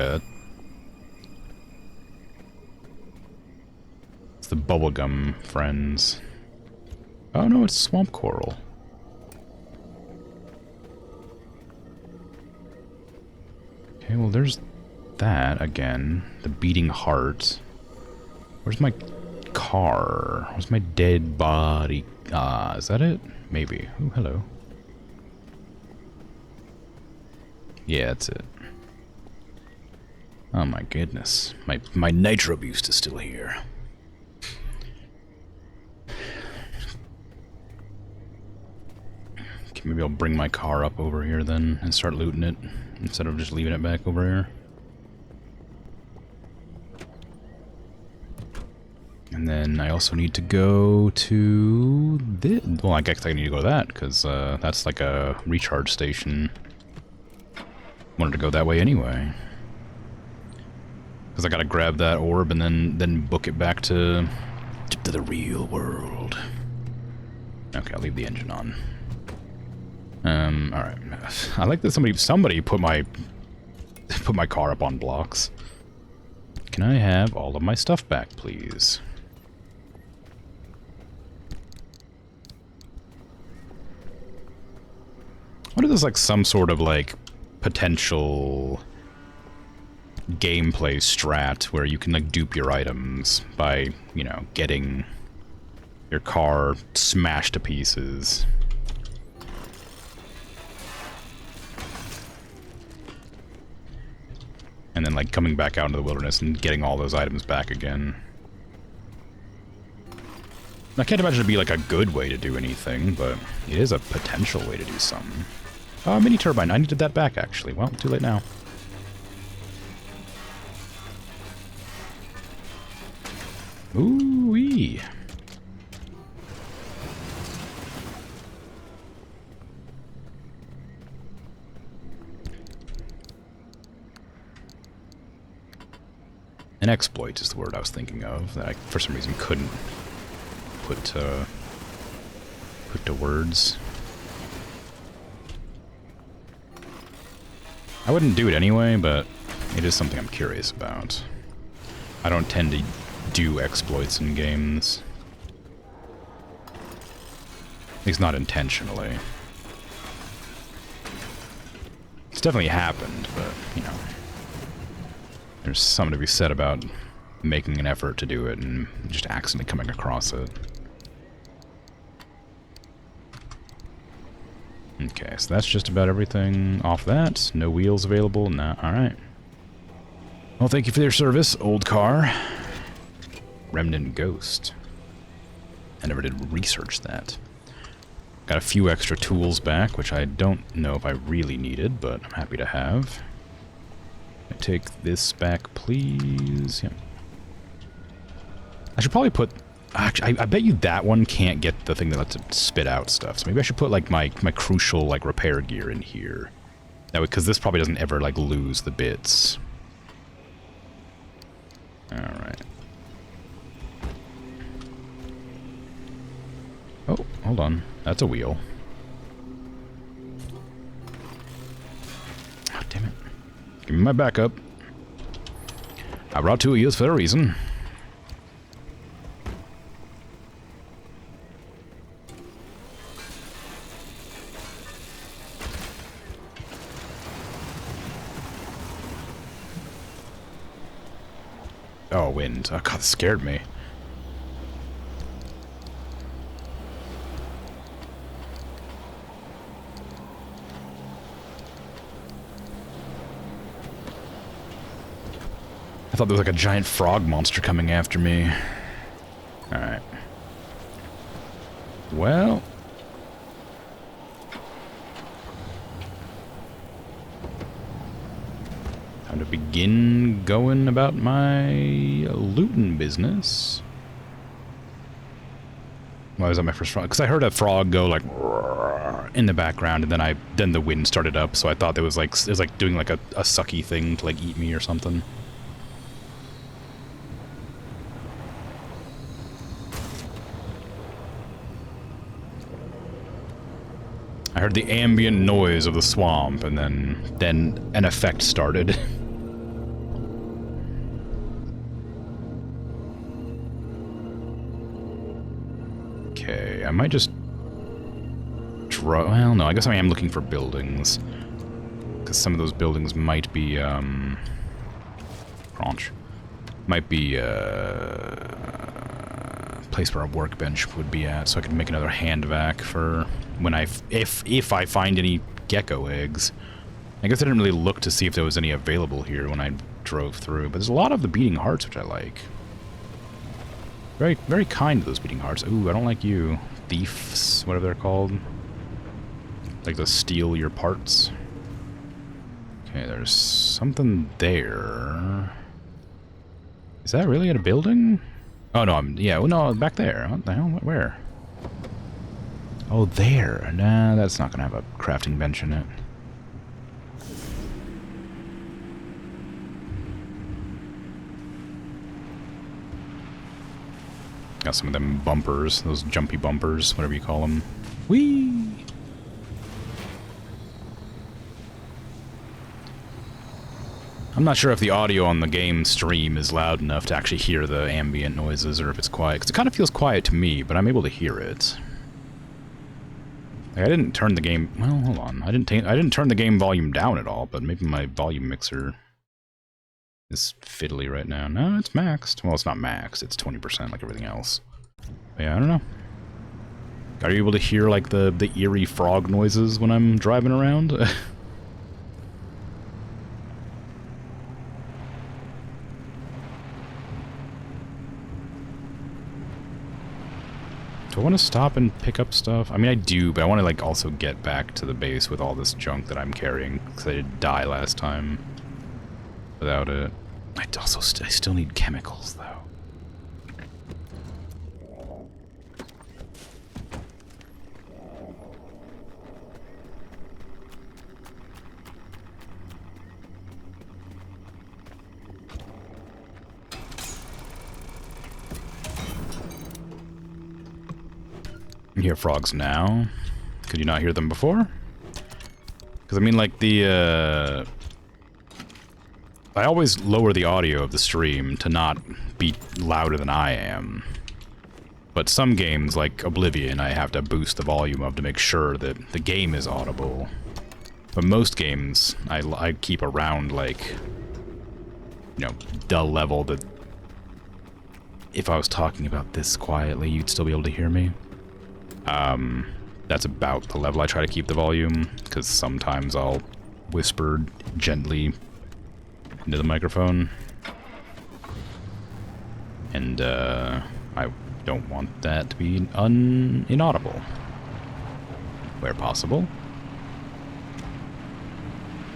it's the bubblegum friends. Oh, no, it's swamp coral. Okay, well, there's that again. The beating heart. Where's my car? Where's my dead body? Is that it? Maybe. Oh, hello. Yeah, that's it. Oh my goodness. My nitro boost is still here. Okay, maybe I'll bring my car up over here then and start looting it. Instead of just leaving it back over here. And then I also need to go to this. Well, I guess I need to go to that, because that's like a recharge station. Wanted to go that way anyway. Because I gotta grab that orb and then book it back to the real world. Okay, I'll leave the engine on. Alright. I like that somebody put my car up on blocks. Can I have all of my stuff back, please? What is this, like, some sort of, like, potential gameplay strat where you can, like, dupe your items by, you know, getting your car smashed to pieces? And then, like, coming back out into the wilderness and getting all those items back again. I can't imagine it'd be, like, a good way to do anything, but it is a potential way to do something. Mini turbine. I needed that back, actually. Well, too late now. Ooh-wee. An exploit is the word I was thinking of, that I, for some reason, couldn't put to words. I wouldn't do it anyway, but it is something I'm curious about. I don't tend to do exploits in games. At least not intentionally. It's definitely happened, but, you know. There's something to be said about making an effort to do it and just accidentally coming across it. Okay, so that's just about everything off that. No wheels available. Nah, alright. Well, thank you for your service, old car. Remnant Ghost. I never did research that. Got a few extra tools back, which I don't know if I really needed, but I'm happy to have. I take this back, please. Yep. I should probably put... Actually, I bet you that one can't get the thing that lets it spit out stuff. So maybe I should put, like, my crucial, like, repair gear in here. That way, because this probably doesn't ever, like, lose the bits. Alright. Oh, hold on. That's a wheel. Oh, damn it. Give me my backup. I brought 2 wheels for a reason. Oh, wind. Oh, God, that scared me. I thought there was like a giant frog monster coming after me. Alright. Well. Time to begin going about my looting business. Why was that my first frog? Because I heard a frog go like in the background, and then the wind started up, so I thought it was like doing like a sucky thing to like eat me or something. I heard the ambient noise of the swamp, and then an effect started. Okay, I might just well, no, I guess I am looking for buildings. Because some of those buildings might be, might be, a place where a workbench would be at, so I could make another hand vac for when if I find any gecko eggs. I guess I didn't really look to see if there was any available here when I drove through, but there's a lot of the beating hearts, which I like. Very, very kind to those beating hearts. Ooh, I don't like you. Thieves, whatever they're called. Like to steal your parts. Okay, there's something there. Is that really at a building? Oh no, yeah, well, no, back there. What the hell? Where? Oh, there. Nah, that's not gonna have a crafting bench in it. Got some of them bumpers, those jumpy bumpers, whatever you call them. Whee! I'm not sure if the audio on the game stream is loud enough to actually hear the ambient noises, or if it's quiet, because it kind of feels quiet to me, but I'm able to hear it. Like, I didn't turn the game... Well, hold on. I didn't turn the game volume down at all, but maybe my volume mixer is fiddly right now. No, it's maxed. Well, it's not maxed. It's 20% like everything else. But yeah, I don't know. Are you able to hear, like, the eerie frog noises when I'm driving around? Do I want to stop and pick up stuff? I mean, I do, but I want to, like, also get back to the base with all this junk that I'm carrying, because I did die last time without it. I still need chemicals, though. You hear frogs now. Could you not hear them before? Because, I mean, like, I always lower the audio of the stream to not be louder than I am. But some games, like Oblivion, I have to boost the volume of to make sure that the game is audible. But most games, I keep around, like, you know, the level that if I was talking about this quietly, you'd still be able to hear me. That's about the level I try to keep the volume, because sometimes I'll whisper gently into the microphone. And, I don't want that to be inaudible. Where possible.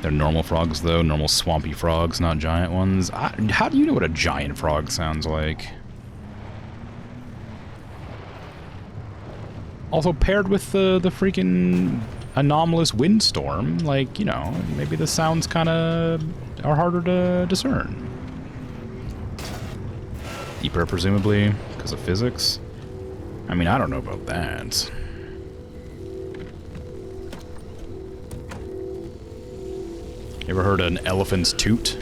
They're normal frogs, though. Normal swampy frogs, not giant ones. How do you know what a giant frog sounds like? Also paired with the freaking anomalous windstorm, like, you know, maybe the sounds kind of are harder to discern. Deeper, presumably, because of physics. I mean, I don't know about that. You ever heard of an elephant's toot?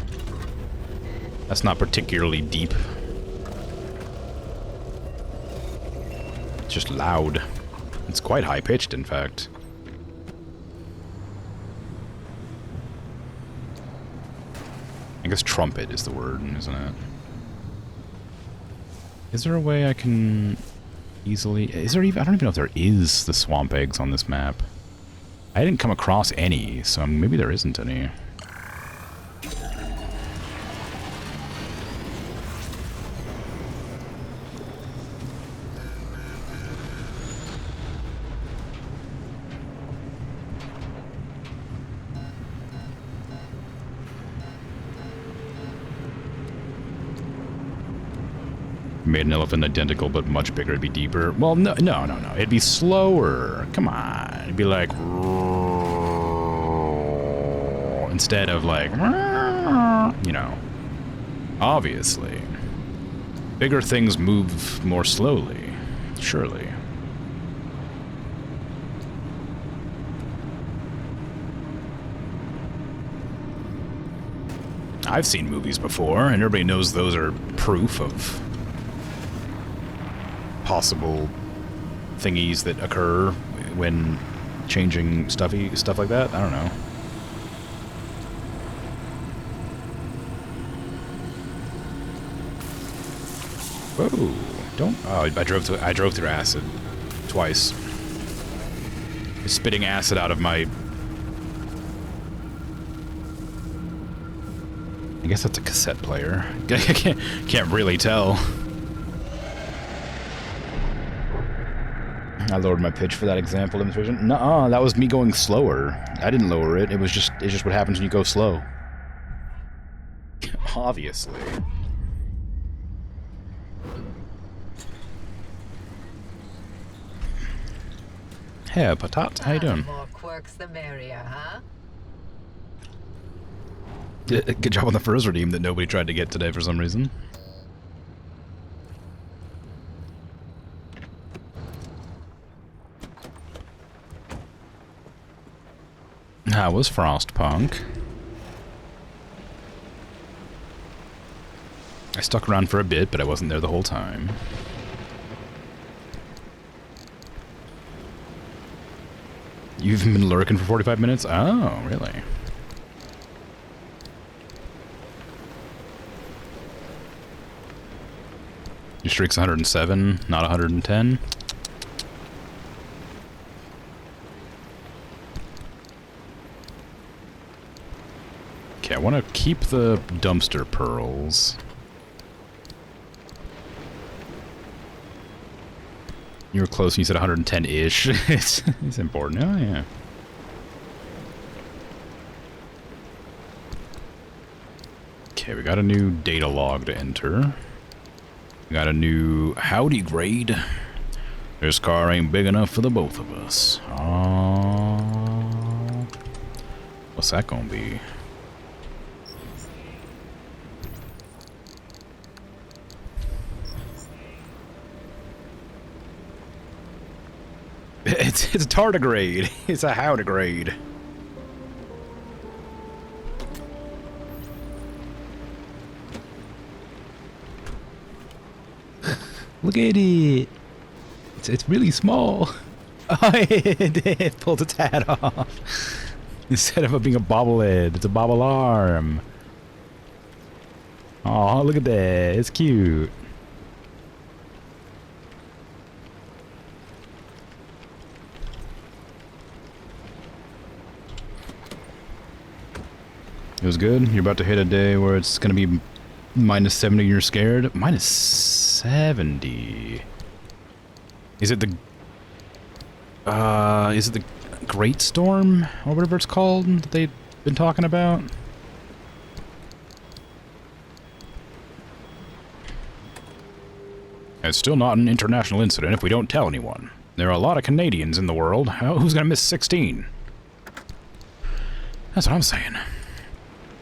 That's not particularly deep. It's just loud. It's quite high-pitched, in fact. I guess trumpet is the word, isn't it? Is there a way I can easily... Is there even... I don't even know if there is the swamp eggs on this map. I didn't come across any, so maybe there isn't any. Made an elephant identical, but much bigger. It'd be deeper. Well, no. It'd be slower. Come on. It'd be like... Instead of like... You know. Obviously. Bigger things move more slowly. Surely. I've seen movies before, and everybody knows those are proof of possible thingies that occur when changing stuff like that. I don't know. Whoa! Don't. Oh, I drove through acid twice. It's spitting acid out of my. I guess that's a cassette player. Can't really tell. I lowered my pitch for that example demonstration. Nuh-uh, that was me going slower. I didn't lower it. It's just what happens when you go slow. Obviously. Hey, Patat, how you doing? More quirks the merrier, huh? Good job on the first redeem that nobody tried to get today for some reason. That was Frostpunk. I stuck around for a bit, but I wasn't there the whole time. You've been lurking for 45 minutes? Oh, really? Your streak's 107, not 110? Okay, I want to keep the dumpster pearls. You were close and you said 110-ish. it's important. Oh, yeah. Okay, we got a new data log to enter. We got a new howdy grade. This car ain't big enough for the both of us. What's that gonna be? It's a tardigrade. It's a howdigrade. Look at it. It's really small. Oh, it pulled its hat off. Instead of it being a bobblehead, it's a bobble arm. Oh, look at that. It's cute. It was good. You're about to hit a day where it's going to be minus 70 and you're scared. Minus 70. Is it the Great Storm or whatever it's called that they've been talking about? It's still not an international incident if we don't tell anyone. There are a lot of Canadians in the world. Who's going to miss 16? That's what I'm saying.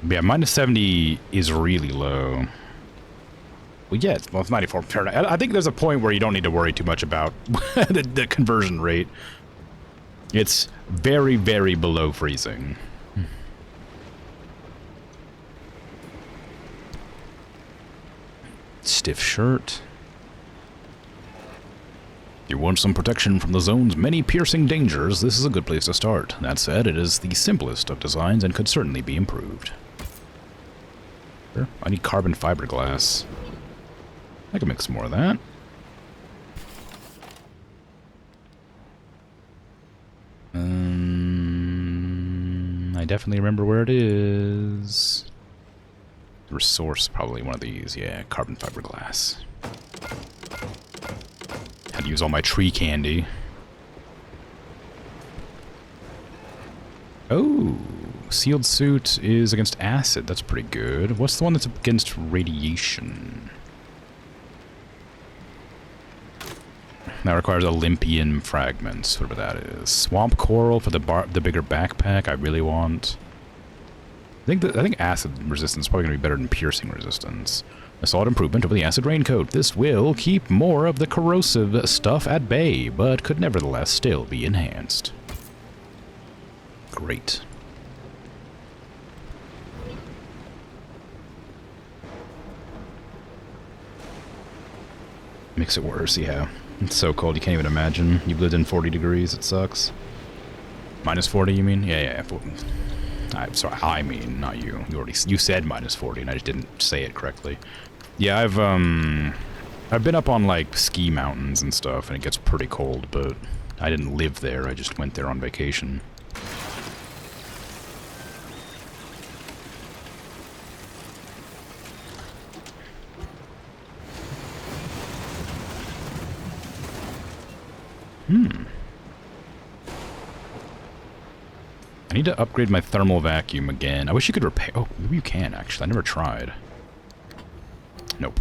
But yeah, minus 70 is really low. Well, yeah, it's 94 Fahrenheit. I think there's a point where you don't need to worry too much about the conversion rate. It's very, very below freezing. Stiff shirt. If you want some protection from the zone's many piercing dangers, this is a good place to start. That said, it is the simplest of designs and could certainly be improved. Sure. I need carbon fiberglass. I can make some more of that. I definitely remember where it is. Resource, probably one of these. Yeah, carbon fiberglass. Had to use all my tree candy. Oh, sealed suit is against acid. That's pretty good. What's the one that's against radiation? That requires Olympian fragments, whatever that is. Swamp coral for the bigger backpack. I really want. I think acid resistance is probably going to be better than piercing resistance. A solid improvement over the acid raincoat. This will keep more of the corrosive stuff at bay, but could nevertheless still be enhanced. Great. Makes it worse, yeah. It's so cold you can't even imagine. You've lived in 40 degrees, it sucks. Minus 40, you mean? Yeah. I'm sorry, I mean, not you. You said minus 40, and I just didn't say it correctly. Yeah, I've been up on, like, ski mountains and stuff, and it gets pretty cold, but I didn't live there. I just went there on vacation. I need to upgrade my thermal vacuum again. I wish you could repair... Oh, maybe you can, actually. I never tried. Nope.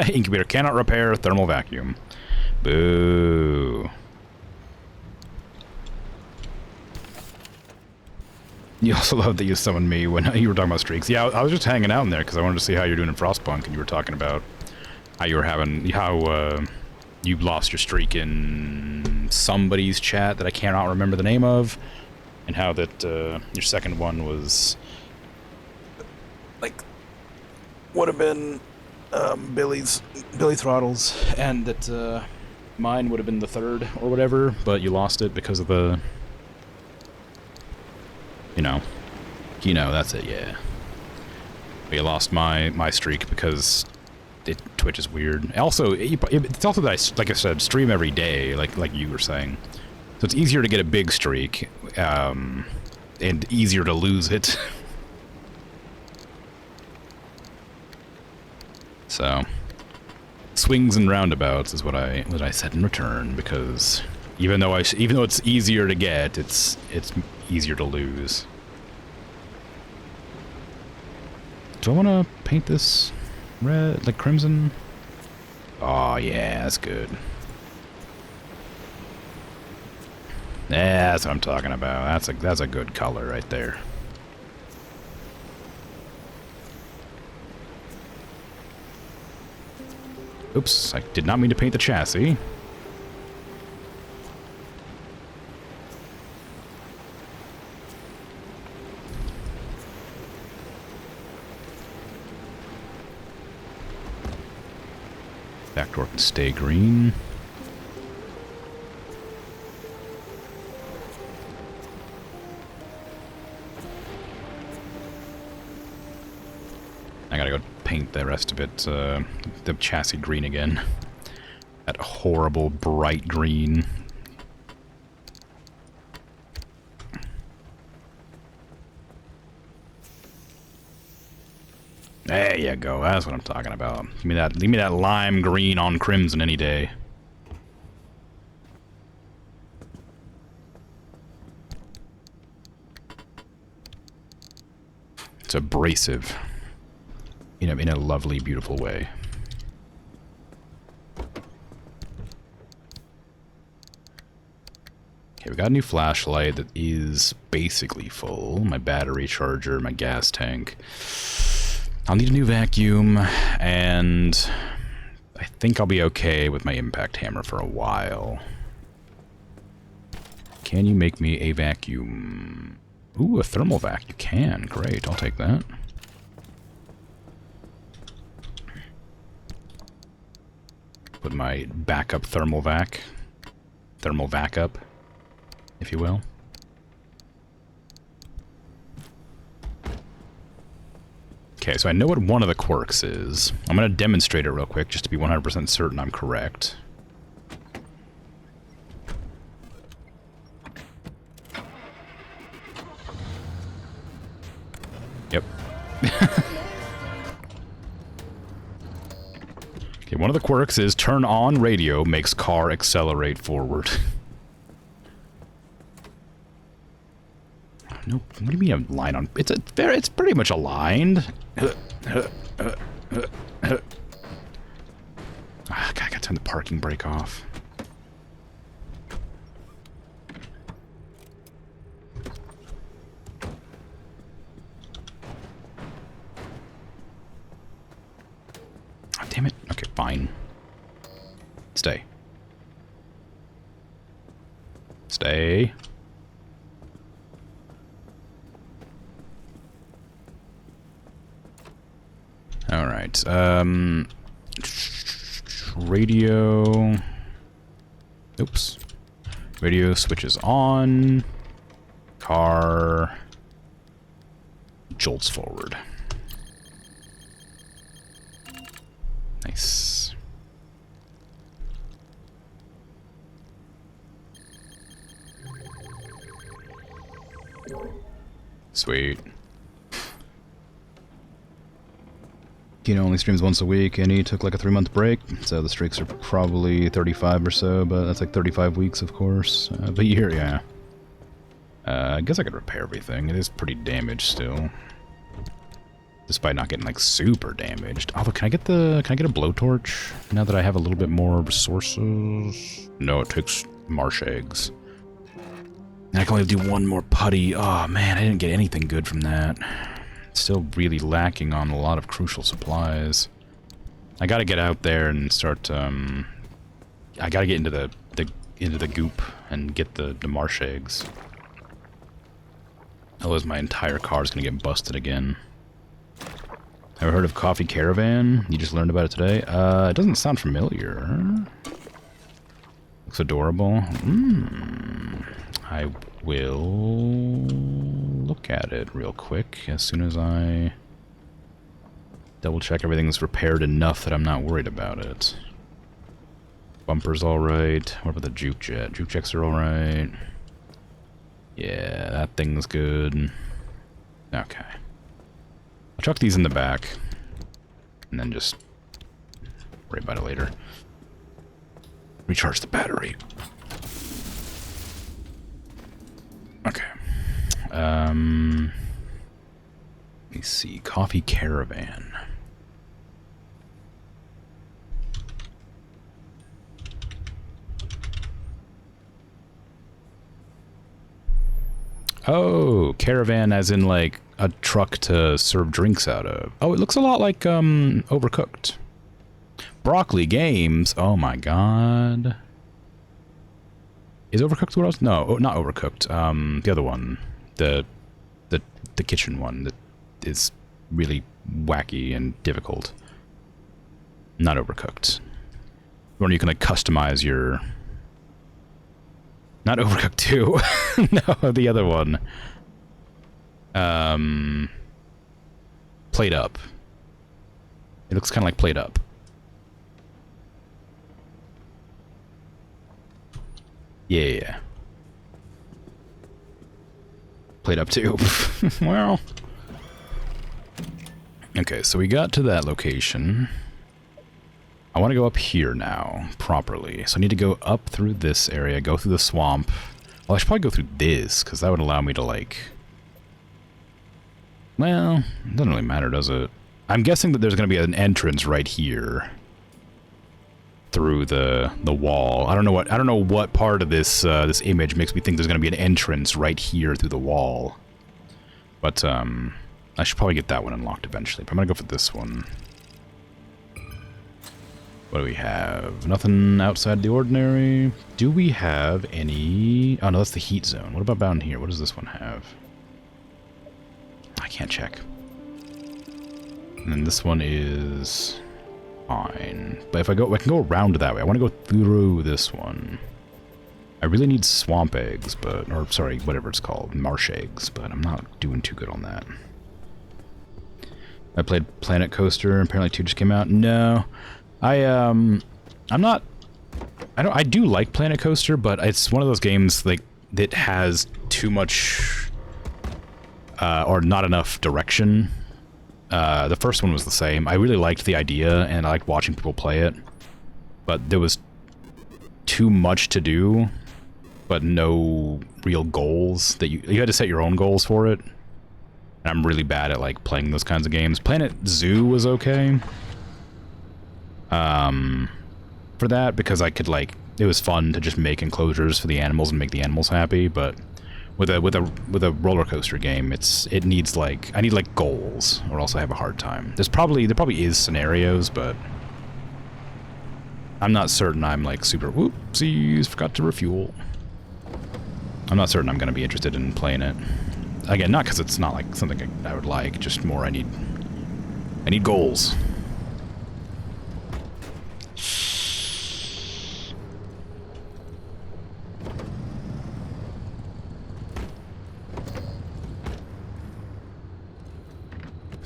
Incubator cannot repair thermal vacuum. Boo. You also love that you summoned me when you were talking about streaks. Yeah, I was just hanging out in there because I wanted to see how you're doing in Frostpunk, and you were talking about how you were having... you lost your streak in somebody's chat that I cannot remember the name of. And how that your second one was like would have been Billy Throttles, and that mine would have been the third or whatever, but you lost it because of the you know that's it, yeah. But you lost my streak because Twitch is weird. Also, it's also that I, like I said, stream every day, like you were saying. So it's easier to get a big streak, and easier to lose it. So, swings and roundabouts is what I said in return, because even though it's easier to get, it's easier to lose. Do I want to paint this red, like crimson? Oh yeah, that's good. Yeah, that's what I'm talking about. That's a good color right there. Oops, I did not mean to paint the chassis. Back door can stay green. I gotta go paint the rest of it, the chassis green again. That horrible bright green. There you go, that's what I'm talking about. Give me that lime green on crimson any day. It's abrasive. In a lovely, beautiful way. Okay, we got a new flashlight that is basically full. My battery charger, my gas tank. I'll need a new vacuum, and think I'll be okay with my impact hammer for a while. Can you make me a vacuum? Ooh, a thermal vac. You can. Great, I'll take that. Put my backup thermal vac. Thermal vac up, if you will. Okay, so I know what one of the quirks is. I'm going to demonstrate it real quick, just to be 100% certain I'm correct. Yep. Okay, one of the quirks is turn on radio makes car accelerate forward. No, what do you mean a line on? It's pretty much aligned. Ah, God, I gotta turn the parking brake off. Oh, damn it. Okay, fine. Stay. Stay. Alright, radio... Oops. Radio switches on. Car... jolts forward. Nice. Sweet. Kino only streams once a week, and he took like a 3-month break, so the streaks are probably 35 or so, but that's like 35 weeks, of course. But year, yeah. I guess I could repair everything. It is pretty damaged still. Despite not getting like super damaged. Although, can I get a blowtorch now that I have a little bit more resources? No, it takes marsh eggs. And I can only do one more putty. Oh man, I didn't get anything good from that. Still really lacking on a lot of crucial supplies. I gotta get out there and start, I gotta get into the goop and get the marsh eggs. Otherwise my entire car is gonna get busted again. Ever heard of Coffee Caravan? You just learned about it today? It doesn't sound familiar. Looks adorable. I will look at it real quick as soon as I double check everything's repaired enough that I'm not worried about it. Bumper's alright. What about the juke jet? Juke jets are alright. Yeah, that thing's good. Okay. I'll chuck these in the back and then just worry about it later. Recharge the battery. Okay. Let me see. Coffee Caravan. Oh, caravan as in like a truck to serve drinks out of. Oh, it looks a lot like Overcooked. Broccoli Games. Oh my god. Is Overcooked what else? No, not Overcooked. The other one. The kitchen one that is really wacky and difficult. Not Overcooked. Where you can like customize your... Not Overcooked 2. No, the other one. Plate Up. It looks kind of like Plate Up. Yeah. Plate Up 2. Well. Okay, so we got to that location. I want to go up here now, properly. So I need to go up through this area, go through the swamp. Well, I should probably go through this, because that would allow me to, like... Well, it doesn't really matter, does it? I'm guessing that there's going to be an entrance right here. Through the wall. I don't know what part of this this image makes me think there's going to be an entrance right here through the wall. But, I should probably get that one unlocked eventually. But I'm going to go for this one. What do we have? Nothing outside the ordinary. Do we have any... Oh, no, that's the heat zone. What about down here? What does this one have? I can't check. And then this one is... fine. But if I go... I can go around that way. I want to go through this one. I really need swamp eggs, but... Or, sorry, whatever it's called. Marsh eggs, but I'm not doing too good on that. I played Planet Coaster. Apparently 2 just came out. No. I'm not... I do like Planet Coaster, but it's one of those games like that has too much or not enough direction. The first one was the same. I really liked the idea and I liked watching people play it, but there was too much to do, but no real goals that you had to set your own goals for it. And I'm really bad at like playing those kinds of games. Planet Zoo was okay. For that, because I could like, it was fun to just make enclosures for the animals and make the animals happy, but with a roller coaster game, it needs like, I need like goals or else I have a hard time. There probably is scenarios, but I'm not certain I'm like super, whoopsies, forgot to refuel. I'm not certain I'm going to be interested in playing it. Again, not because it's not like something I would like, just more I need goals.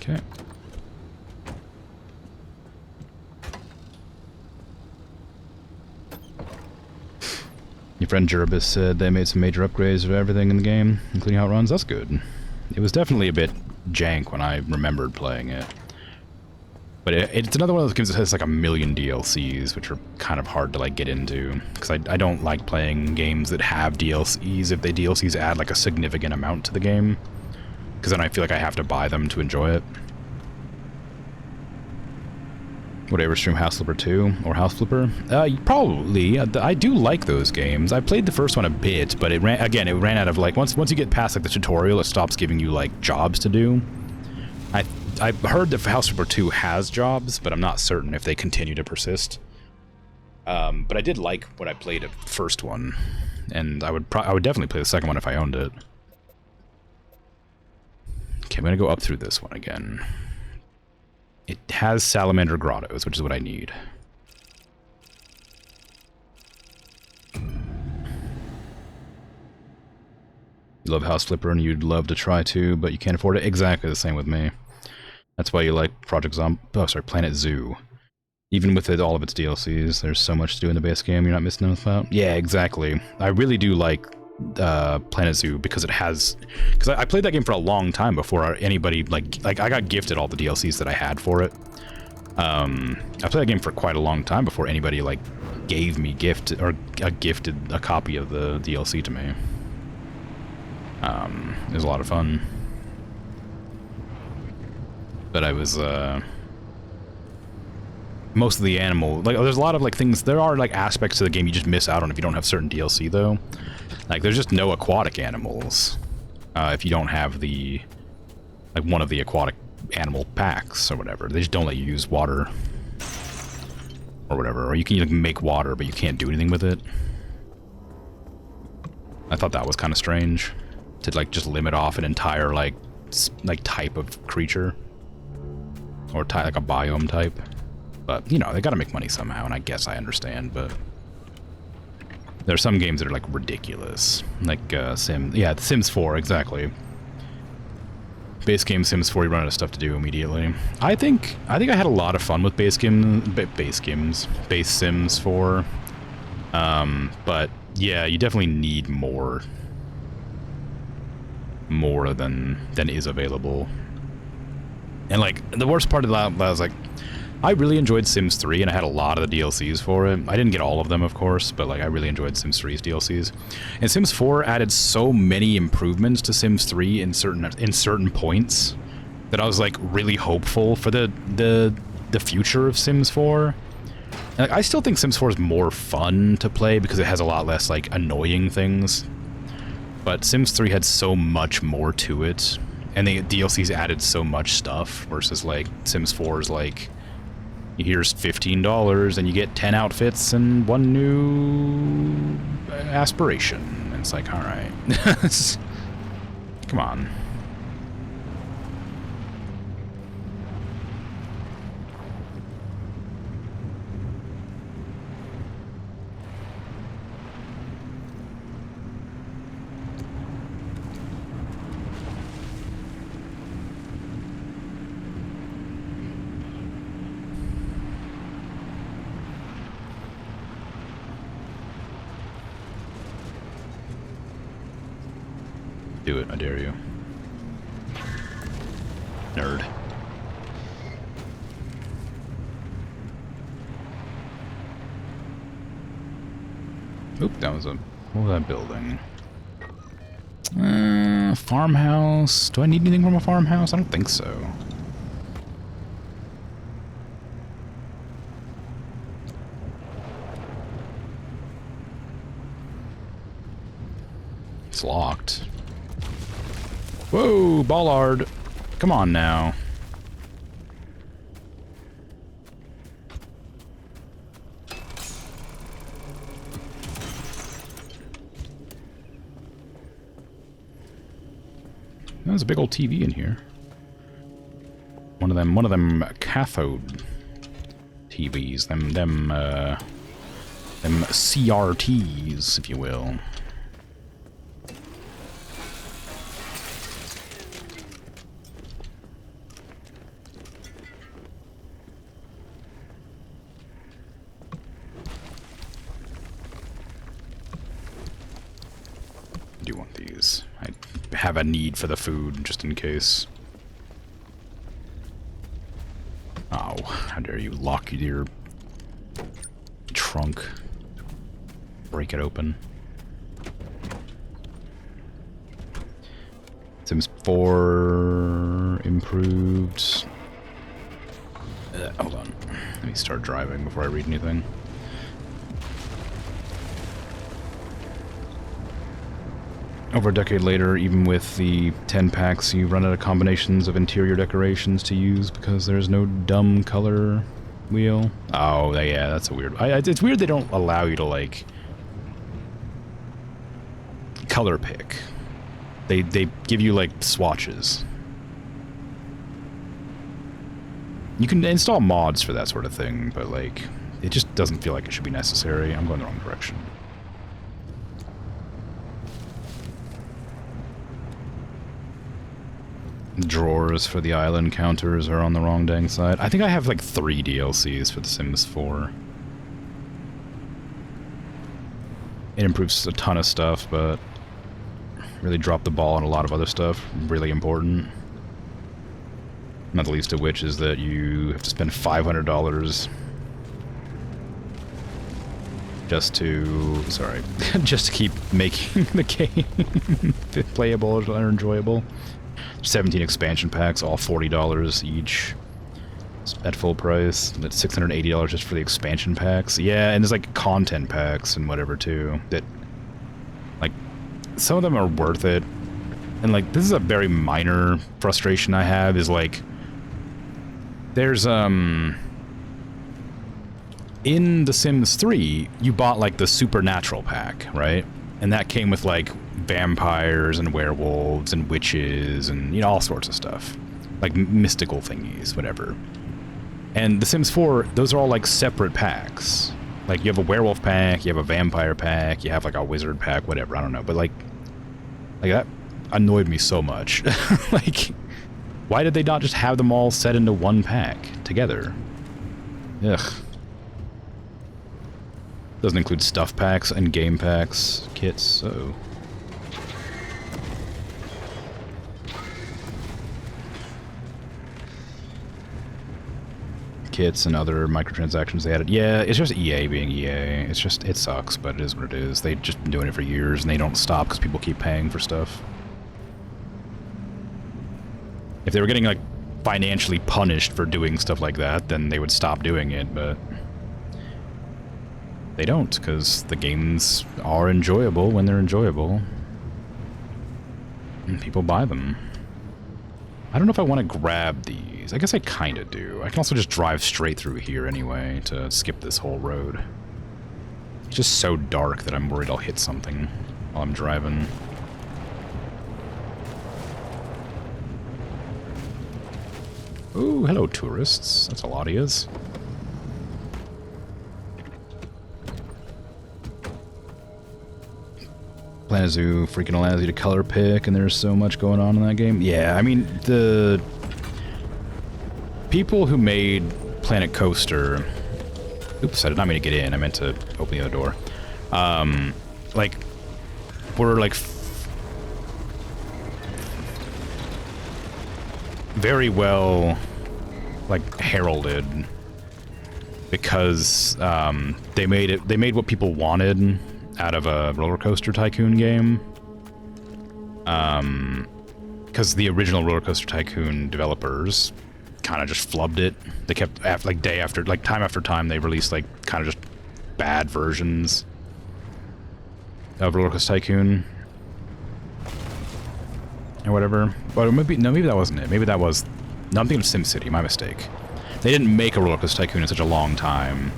Okay. Your friend Jervis said they made some major upgrades of everything in the game, including how it runs. That's good. It was definitely a bit jank when I remembered playing it. But it's another one of those games that has like a million DLCs, which are kind of hard to like get into. Because I don't like playing games that have DLCs if the DLCs add like a significant amount to the game. Because then I feel like I have to buy them to enjoy it. Would I ever stream House Flipper 2 or House Flipper? Probably. I do like those games. I played the first one a bit, but it ran out of like once you get past like the tutorial, it stops giving you like jobs to do. I've heard that House Flipper 2 has jobs, but I'm not certain if they continue to persist. But I did like what I played at the first one, and I would definitely play the second one if I owned it. Okay, I'm gonna go up through this one again. It has salamander grottos, which is what I need. You love House Flipper and you'd love to try to, but you can't afford it. Exactly the same with me. That's why you like Planet Zoo. Even with all of its DLCs, there's so much to do in the base game you're not missing enough about. Yeah, exactly. I really do like Planet Zoo because it has, because I played that game for a long time before anybody like I got gifted all the DLCs that I had for it. I played that game for quite a long time before anybody like gave me gifted a copy of the DLC to me. It was a lot of fun, but I was most of the animal, like there's a lot of like things, there are like aspects to the game you just miss out on if you don't have certain DLC though. Like there's just no aquatic animals if you don't have the like one of the aquatic animal packs or whatever. They just don't let you use water or whatever, or you can like, make water but you can't do anything with it. I thought that was kind of strange to like just limit off an entire like type of creature or like a biome type. But, you know, they gotta make money somehow, and I guess I understand, but... There are some games that are, like, ridiculous. Like, Sims 4, exactly. Base game Sims 4, you run out of stuff to do immediately. I think I had a lot of fun with base Sims 4. But, yeah, you definitely need more than is available. And, like, the worst part of that was, like... I really enjoyed Sims 3, and I had a lot of the DLCs for it. I didn't get all of them, of course, but like I really enjoyed Sims 3's DLCs. And Sims 4 added so many improvements to Sims 3 in certain points that I was like really hopeful for the future of Sims 4. And, like, I still think Sims 4 is more fun to play because it has a lot less like annoying things. But Sims 3 had so much more to it, and the DLCs added so much stuff versus like Sims 4's like Here's $15, and you get 10 outfits and 1 new aspiration. And it's like, all right. Come on. Do it, I dare you. Nerd. Oop, that was a... What was that building? Farmhouse. Do I need anything from a farmhouse? I don't think so. It's locked. Whoa, Ballard. Come on now. There's a big old TV in here. One of them cathode TVs. Them CRTs, if you will. Do want these. I have a need for the food, just in case. Oh, how dare you lock your trunk. Break it open. Sims 4 improved. Hold on. Let me start driving before I read anything. Over a decade later, even with the 10 packs, you run out of combinations of interior decorations to use because there's no dumb color wheel. Oh, yeah, that's a weird... it's weird they don't allow you to, like, color pick. They give you, like, swatches. You can install mods for that sort of thing, but, like, it just doesn't feel like it should be necessary. I'm going the wrong direction. Drawers for the island counters are on the wrong dang side. I think I have like 3 DLCs for The Sims 4. It improves a ton of stuff, but really dropped the ball on a lot of other stuff. Really important. Not the least of which is that you have to spend $500 just to... Sorry. just to keep making the game playable or enjoyable. 17 expansion packs, all $40 each. At full price. That's $680 just for the expansion packs. Yeah, and there's like content packs and whatever too. That, like, some of them are worth it. And like, this is a very minor frustration I have, is like, there's, in The Sims 3, you bought like the Supernatural pack, right? And that came with like vampires and werewolves and witches and, you know, all sorts of stuff. Like mystical thingies, whatever. And The Sims 4, those are all like separate packs. Like you have a werewolf pack, you have a vampire pack, you have like a wizard pack, whatever, I don't know. But like that annoyed me so much. Like, why did they not just have them all set into one pack together? Ugh. Doesn't include stuff packs and game packs, kits, so... Kits and other microtransactions they added. Yeah, it's just EA being EA. It's just, it sucks, but it is what it is. They've just been doing it for years, and they don't stop because people keep paying for stuff. If they were getting, like, financially punished for doing stuff like that, then they would stop doing it, but... they don't, because the games are enjoyable when they're enjoyable. And people buy them. I don't know if I want to grab these. these. I guess I kind of do. I can also just drive straight through here anyway to skip this whole road. It's just so dark that I'm worried I'll hit something while I'm driving. Ooh, hello tourists. That's a lot of yous. Planet Zoo freaking allows you to color pick, and there's so much going on in that game. Yeah, I mean, the people who made Planet Coaster... Oops, I did not mean to get in. I meant to open the other door. Like, were, like, very well, like, heralded because they made what people wanted out of a roller coaster tycoon game. Because the original Roller Coaster Tycoon developers kind of just flubbed it. They kept, time after time, they released, like, kind of just bad versions of Roller Coaster Tycoon. Or whatever. But maybe that wasn't it. Maybe that was... No, I'm thinking of SimCity, my mistake. They didn't make a Roller Coaster Tycoon in such a long time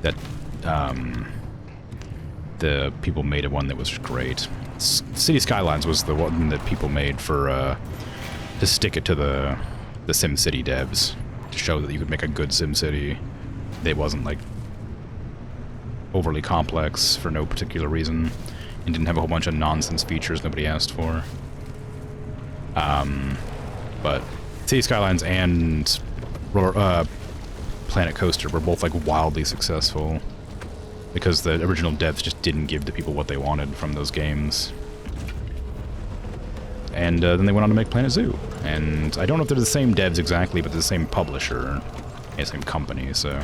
that, the people made one that was great. City Skylines was the one that people made for, to stick it to the SimCity devs, to show that you could make a good SimCity. It wasn't, like, overly complex for no particular reason, and didn't have a whole bunch of nonsense features nobody asked for. But City Skylines and Planet Coaster were both, like, wildly successful, because the original devs just didn't give the people what they wanted from those games. And then they went on to make Planet Zoo. And I don't know if they're the same devs exactly, but they're the same publisher, the same company, so...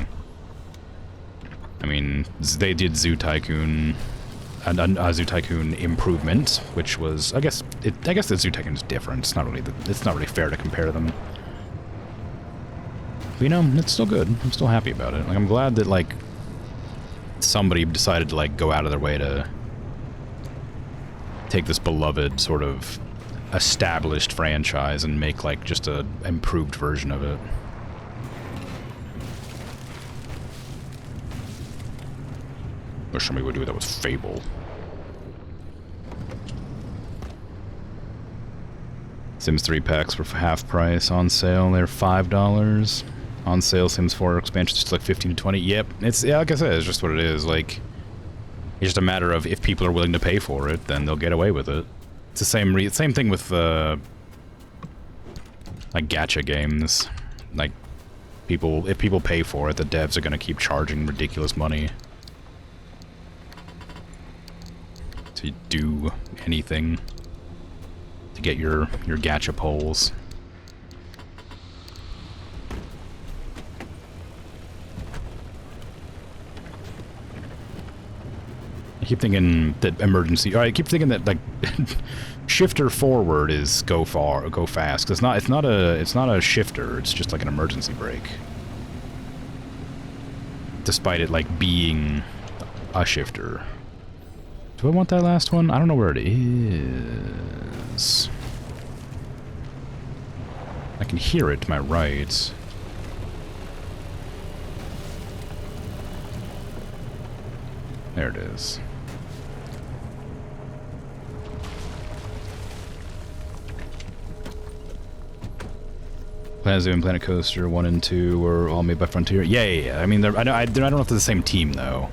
I mean, they did Zoo Tycoon, and Zoo Tycoon Improvement, which was, I guess the Zoo Tycoon is different. It's not really fair to compare them. But, you know, it's still good. I'm still happy about it. Like, I'm glad that, like, somebody decided to, like, go out of their way to take this beloved sort of established franchise and make, like, just a improved version of it. Wish somebody would do that with Fable. Sims 3 packs were half price on sale. They're $5. On sale, Sims 4 expansions just like 15 to 20. Yep, it's, yeah, like I said, it's just what it is. Like, it's just a matter of if people are willing to pay for it, then they'll get away with it. It's the same thing with like gacha games. Like, if people pay for it, the devs are gonna keep charging ridiculous money to do anything to get your gacha polls. I keep thinking that emergency. I keep thinking that, like, shifter forward is go fast. 'Cause it's not a shifter. It's just like an emergency brake. Despite it, like, being a shifter. Do I want that last one? I don't know where it is. I can hear it to my right. There it is. Planet Zoo and Planet Coaster 1 and 2 were all made by Frontier. Yeah. I mean, I don't know if they're the same team, though.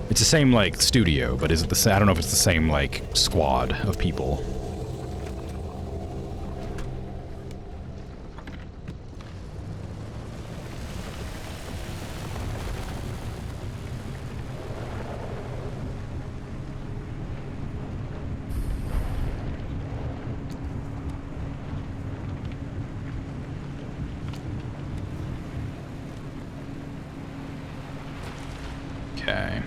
It's the same, like, studio, but is it the same? I don't know if it's the same, like, squad of people. Okay.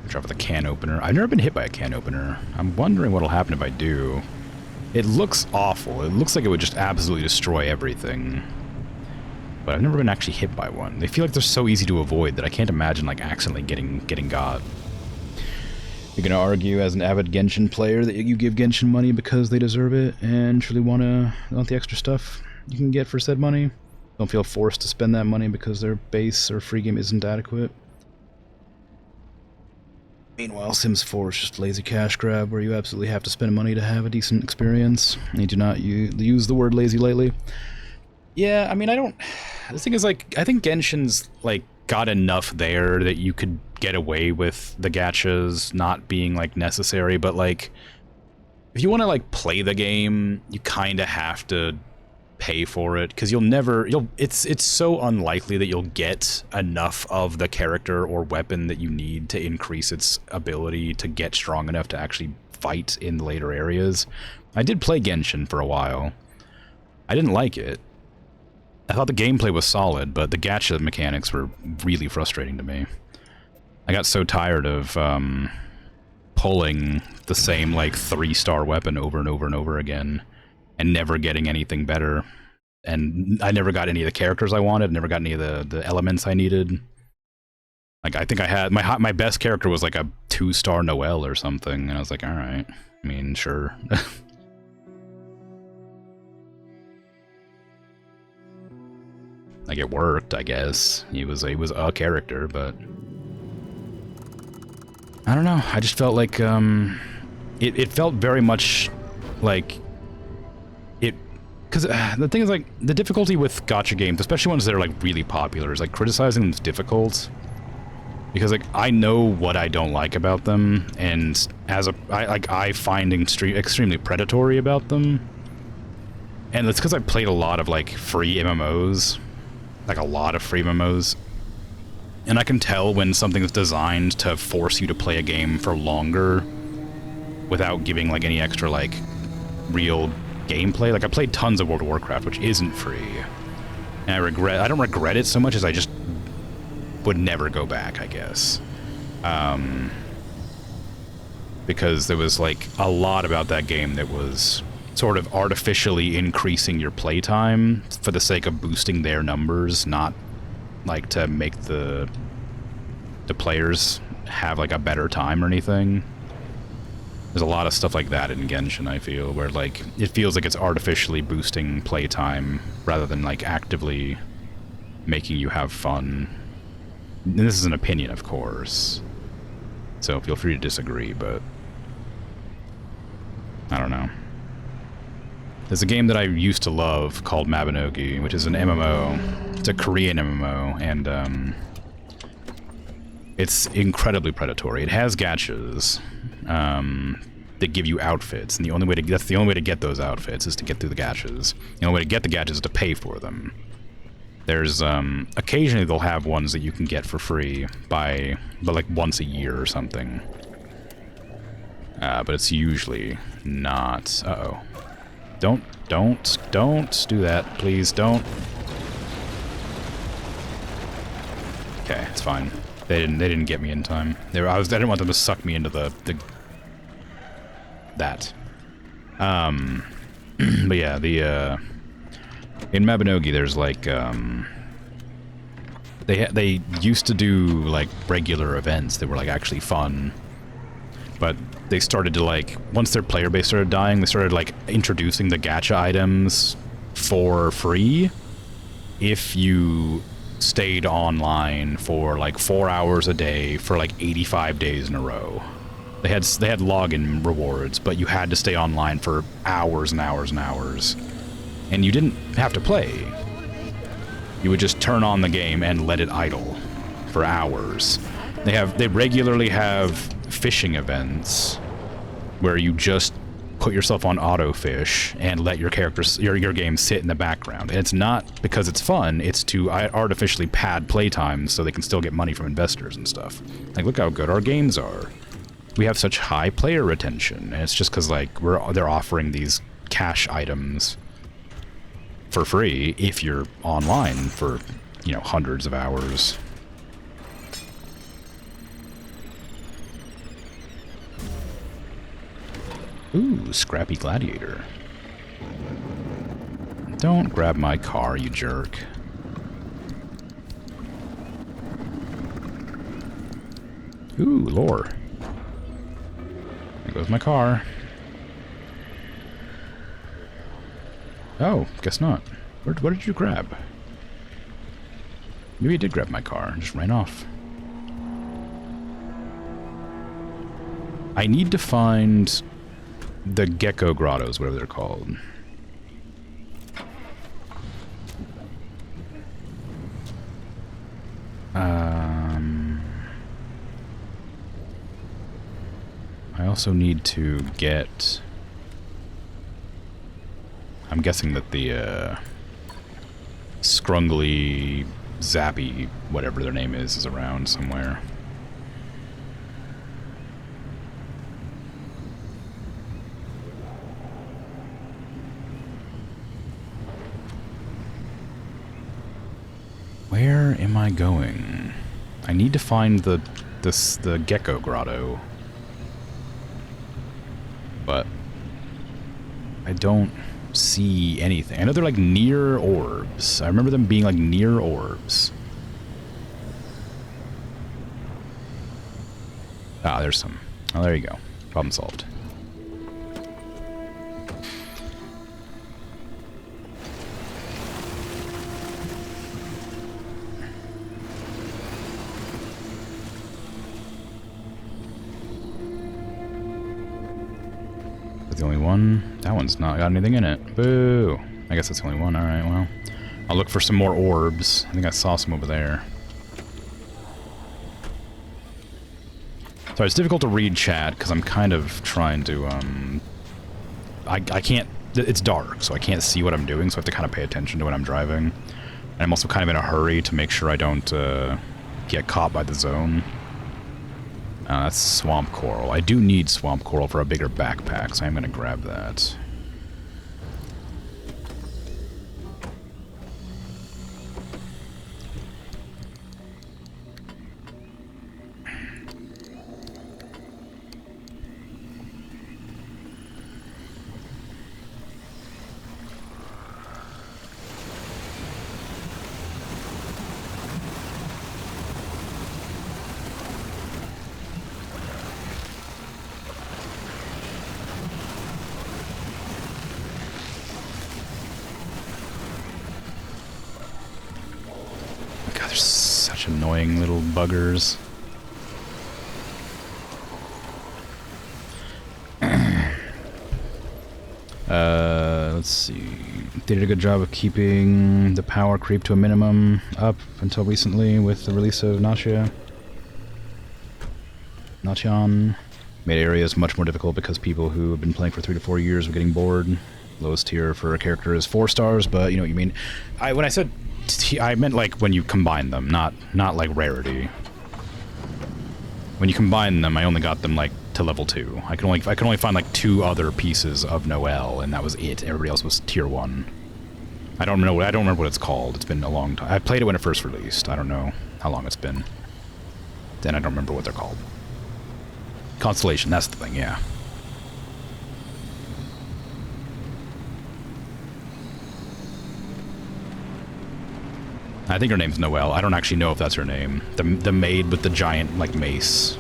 Drop with a can opener. I've never been hit by a can opener. I'm wondering what'll happen if I do. It looks awful. It looks like it would just absolutely destroy everything. But I've never been actually hit by one. They feel like they're so easy to avoid that I can't imagine, like, accidentally getting got. You're gonna argue as an avid Genshin player that you give Genshin money because they deserve it and truly want the extra stuff? you can get for said money. Don't feel forced to spend that money because their base or free game isn't adequate. Meanwhile, Sims 4 is just lazy cash grab where you absolutely have to spend money to have a decent experience. I do not use the word lazy lightly. Yeah, I mean, I don't... The thing is, like, I think Genshin's, like, got enough there that you could get away with the gachas not being, like, necessary, but, like, if you want to, like, play the game, you kind of have to pay for it, because it's so unlikely that you'll get enough of the character or weapon that you need to increase its ability to get strong enough to actually fight in the later areas. I did play Genshin for a while. I didn't like it. I thought the gameplay was solid, but the gacha mechanics were really frustrating to me. I got so tired of pulling the same, like, 3-star weapon over and over and over again, and never getting anything better. And I never got any of the characters I wanted, never got any of the elements I needed. Like, I think I had... My best character was, like, a 2-star Noelle or something, and I was like, alright. I mean, sure. Like, it worked, I guess. He was a character, but... I don't know, I just felt like, it felt very much like... Because the thing is, like, the difficulty with gacha games, especially ones that are, like, really popular, is, like, criticizing them is difficult. Because, like, I know what I don't like about them, and I find extremely predatory about them. And it's because I played a lot of, like, free MMOs. Like, a lot of free MMOs. And I can tell when something's designed to force you to play a game for longer without giving, like, any extra, like, real gameplay. Like, I played tons of World of Warcraft, which isn't free. And I don't regret it so much as I just would never go back, I guess. Because there was, like, a lot about that game that was sort of artificially increasing your playtime for the sake of boosting their numbers, not, like, to make the players have, like, a better time or anything. There's a lot of stuff like that in Genshin, I feel, where, like, it feels like it's artificially boosting playtime rather than, like, actively making you have fun. And this is an opinion, of course, so feel free to disagree, but I don't know. There's a game that I used to love called Mabinogi, which is an MMO. It's a Korean MMO, and it's incredibly predatory. It has gachas that give you outfits, and that's the only way to get those outfits is to get through the gachas. The only way to get the gachas is to pay for them. There's occasionally they'll have ones that you can get for free but like once a year or something. But it's usually not. Uh-oh. Don't do that, please, don't. Okay, it's fine. They didn't get me in time. I didn't want them to suck me into that. But yeah, in Mabinogi there's like they used to do like regular events that were like actually fun. But they started to, like, once their player base started dying, they started, like, introducing the gacha items for free if you stayed online for, like, 4 hours a day for, like, 85 days in a row. They had login rewards, but you had to stay online for hours and hours and hours. And you didn't have to play. You would just turn on the game and let it idle for hours. They regularly have fishing events where you just put yourself on autofish and let your game sit in the background. And it's not because it's fun, it's to artificially pad playtime so they can still get money from investors and stuff. Like, look how good our games are. We have such high player retention, and it's just because, like, they're offering these cash items for free if you're online for, you know, hundreds of hours. Ooh, scrappy gladiator. Don't grab my car, you jerk. Ooh, lore. There goes my car. Oh, guess not. What did you grab? Maybe you did grab my car and just ran off. I need to find the gecko grottos, whatever they're called. I also need to get... I'm guessing that the, Scrungly, Zappy, whatever their name is around somewhere. Where am I going? I need to find the gecko grotto. But I don't see anything. I know they're like near orbs. I remember them being like near orbs. Ah, there's some. Oh, there you go. Problem solved. The only one? That one's not got anything in it. Boo! I guess that's the only one. Alright, well. I'll look for some more orbs. I think I saw some over there. Sorry, it's difficult to read chat, because I'm kind of trying to, I can't... It's dark, so I can't see what I'm doing, so I have to kind of pay attention to when I'm driving. And I'm also kind of in a hurry to make sure I don't, get caught by the zone. That's swamp coral. I do need swamp coral for a bigger backpack, so I'm gonna grab that. Annoying little buggers. Let's see. They did a good job of keeping the power creep to a minimum up until recently with the release of Nachian. Made areas much more difficult because people who have been playing for 3 to 4 years were getting bored. Lowest tier for a character is 4 stars, but you know what you mean. When I said I meant like when you combine them, not like rarity. When you combine them, I only got them like to level 2. I can only find like 2 other pieces of Noel, and that was it. Everybody else was tier 1. I don't remember what it's called. It's been a long time. I played it when it first released. I don't know how long it's been. Then I don't remember what they're called. Constellation, that's the thing, yeah. I think her name's Noelle. I don't actually know if that's her name. The maid with the giant like mace,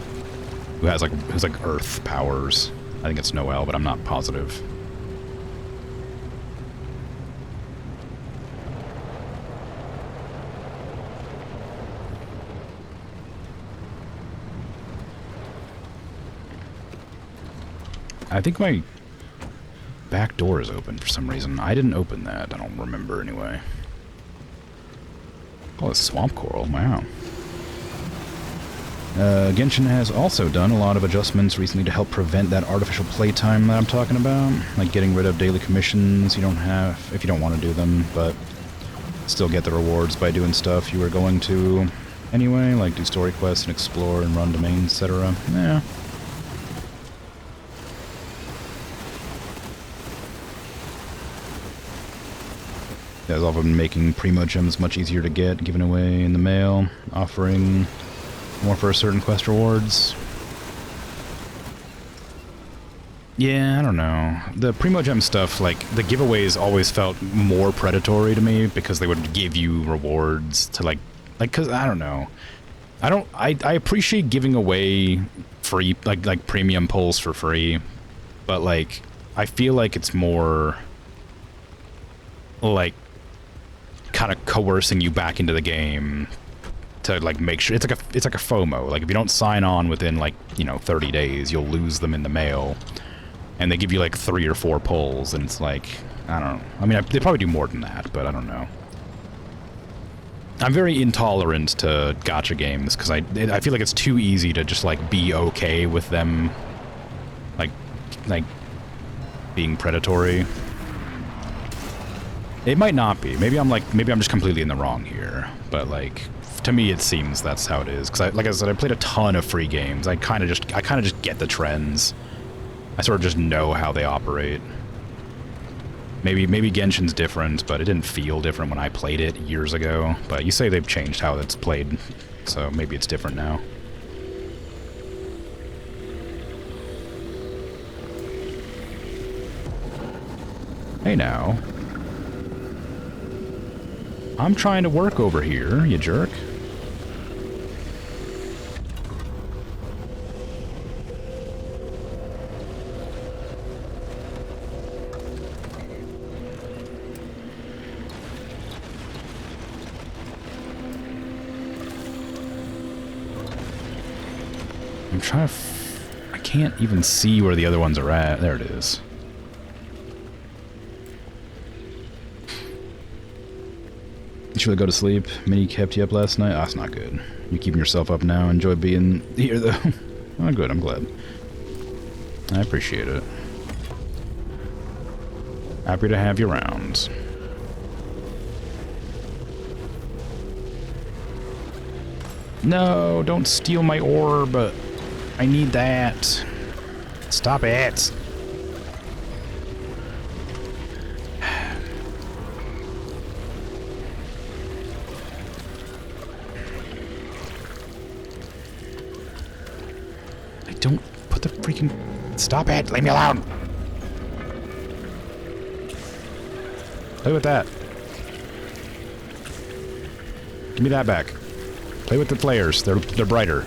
who has like earth powers. I think it's Noelle, but I'm not positive. I think my back door is open for some reason. I didn't open that. I don't remember anyway. Oh, it's swamp coral. Wow. Genshin has also done a lot of adjustments recently to help prevent that artificial playtime that I'm talking about. Like getting rid of daily commissions you don't have if you don't want to do them, but still get the rewards by doing stuff you were going to anyway, like do story quests and explore and run domains, etc. Yeah. Has also been making Primo Gems much easier to get, given away in the mail, offering more for certain quest rewards. Yeah, I don't know. The Primo Gem stuff, like, the giveaways always felt more predatory to me, because they would give you rewards to, like, cause, I don't know. I appreciate giving away free, like premium pulls for free, but, like, I feel like it's more, like, kind of coercing you back into the game to like make sure it's like a FOMO. Like if you don't sign on within like, you know, 30 days, you'll lose them in the mail. And they give you like 3 or 4 pulls, and it's like, I don't know. I mean, they probably do more than that, but I don't know. I'm very intolerant to gacha games because I feel like it's too easy to just like be okay with them, like being predatory. It might not be. Maybe I'm just completely in the wrong here. But like, to me, it seems that's how it is. Because like I said, I played a ton of free games. I kind of just get the trends. I sort of just know how they operate. Maybe Genshin's different, but it didn't feel different when I played it years ago. But you say they've changed how it's played, so maybe it's different now. Hey now. I'm trying to work over here, you jerk. I'm trying to... I can't even see where the other ones are at. There it is. You should go to sleep. Minnie kept you up last night? Oh, that's not good. You keeping yourself up now? Enjoy being here, though? Oh, good. I'm glad. I appreciate it. Happy to have you around. No, don't steal my orb. I need that. Stop it. I don't put the freaking... Stop it. Leave me alone. Play with that. Give me that back. Play with the flares. They're brighter.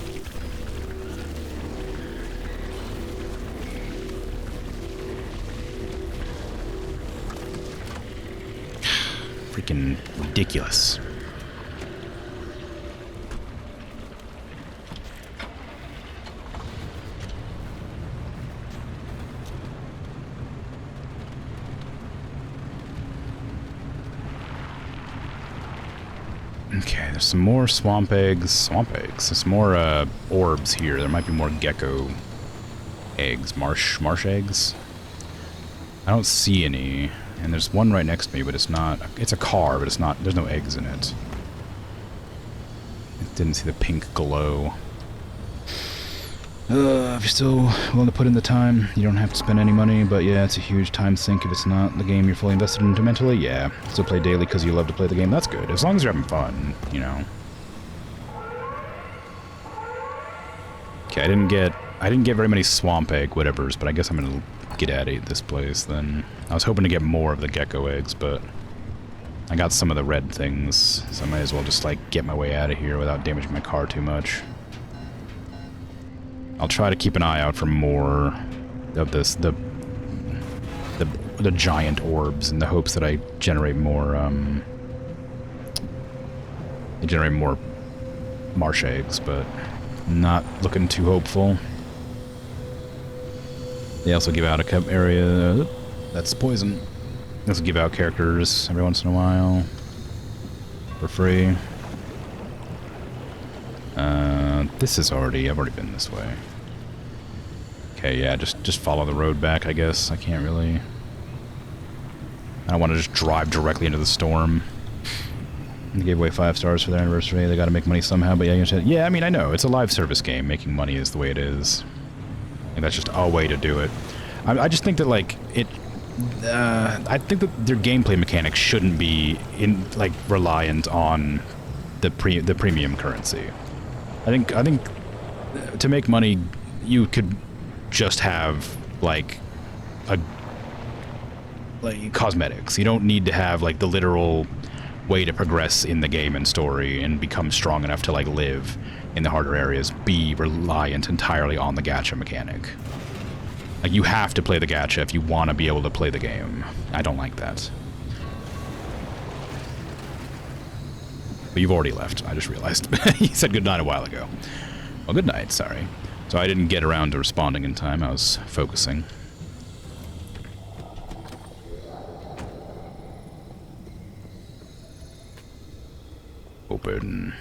Freaking ridiculous. Okay, there's some more swamp eggs. There's more orbs here. There might be more gecko eggs, marsh eggs. I don't see any, and there's one right next to me, but it's not. It's a car, but it's not. There's no eggs in it. I didn't see the pink glow. If you're still willing to put in the time, you don't have to spend any money, but yeah, it's a huge time sink if it's not the game you're fully invested into mentally. Yeah, still play daily because you love to play the game. That's good, as long as you're having fun, you know. Okay, I didn't get very many swamp egg whatevers, but I guess I'm gonna get at this place then. I was hoping to get more of the gecko eggs, but I got some of the red things, so I might as well just like get my way out of here without damaging my car too much. I'll try to keep an eye out for more of this, the giant orbs, in the hopes that I generate more marsh eggs, but not looking too hopeful. They also give out a area that's poison. They also give out characters every once in a while for free. I've already been this way. Okay, yeah, just follow the road back, I guess. I can't really... I don't want to just drive directly into the storm. They gave away 5 stars for their anniversary. They gotta make money somehow, but yeah, I mean, I know. It's a live service game. Making money is the way it is. And that's just a way to do it. I just think that, like, I think that their gameplay mechanics shouldn't be, reliant on the premium currency. I think to make money, you could just have like cosmetics. You don't need to have like the literal way to progress in the game and story and become strong enough to like live in the harder areas. Be reliant entirely on the gacha mechanic. Like, you have to play the gacha if you want to be able to play the game. I don't like that. But you've already left, I just realized. You said goodnight a while ago. Well, good night, sorry. So I didn't get around to responding in time, I was focusing. Open.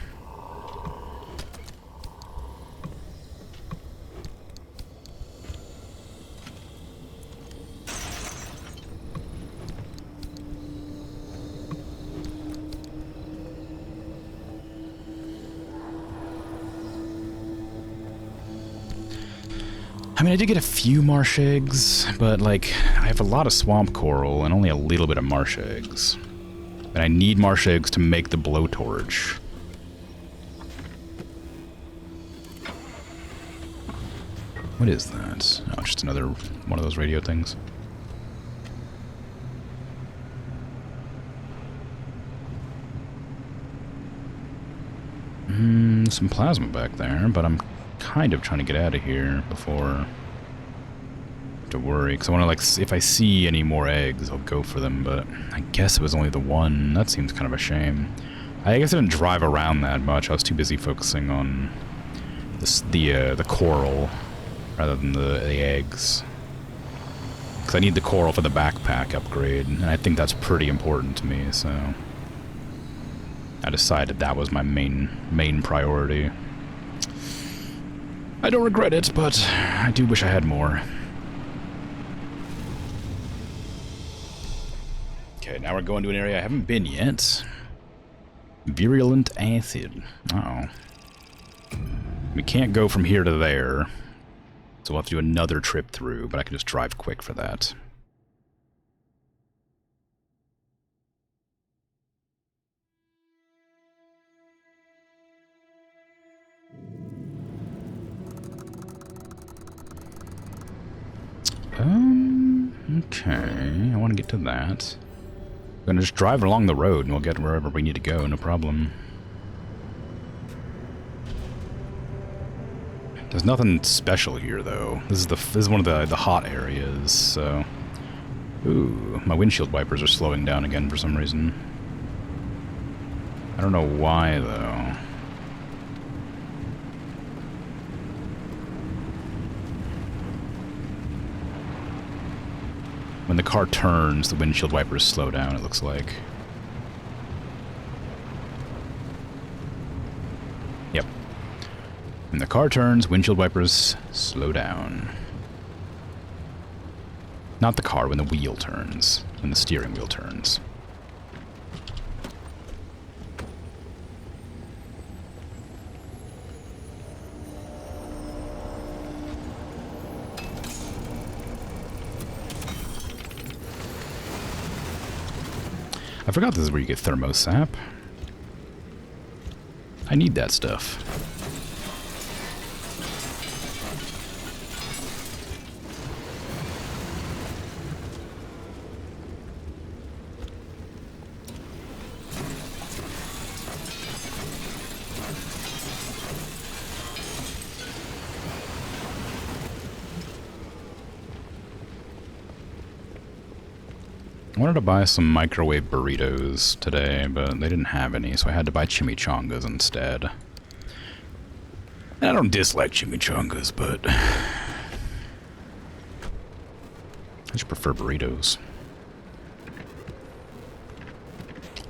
I mean, I did get a few marsh eggs, but, like, I have a lot of swamp coral and only a little bit of marsh eggs. And I need marsh eggs to make the blowtorch. What is that? Oh, just another one of those radio things. Some plasma back there, but I'm kind of trying to get out of here before I have to worry, because I want to, like, if I see any more eggs, I'll go for them, but I guess it was only the one. That seems kind of a shame. I guess I didn't drive around that much. I was too busy focusing on the coral rather than the eggs. Because I need the coral for the backpack upgrade, and I think that's pretty important to me, so I decided that was my main priority. I don't regret it, but I do wish I had more. Okay, now we're going to an area I haven't been yet. Virulent acid. Uh-oh. We can't go from here to there, so we'll have to do another trip through, but I can just drive quick for that. Okay, I want to get to that. I'm gonna just drive along the road and we'll get wherever we need to go, no problem. There's nothing special here, though. This is one of the hot areas, so... Ooh, my windshield wipers are slowing down again for some reason. I don't know why, though. When the car turns, the windshield wipers slow down, it looks like. Yep. When the car turns, windshield wipers slow down. Not the car, when the wheel turns. When the steering wheel turns. I forgot this is where you get thermosap. I need that stuff. I wanted to buy some microwave burritos today, but they didn't have any, so I had to buy chimichangas instead. And I don't dislike chimichangas, but I just prefer burritos.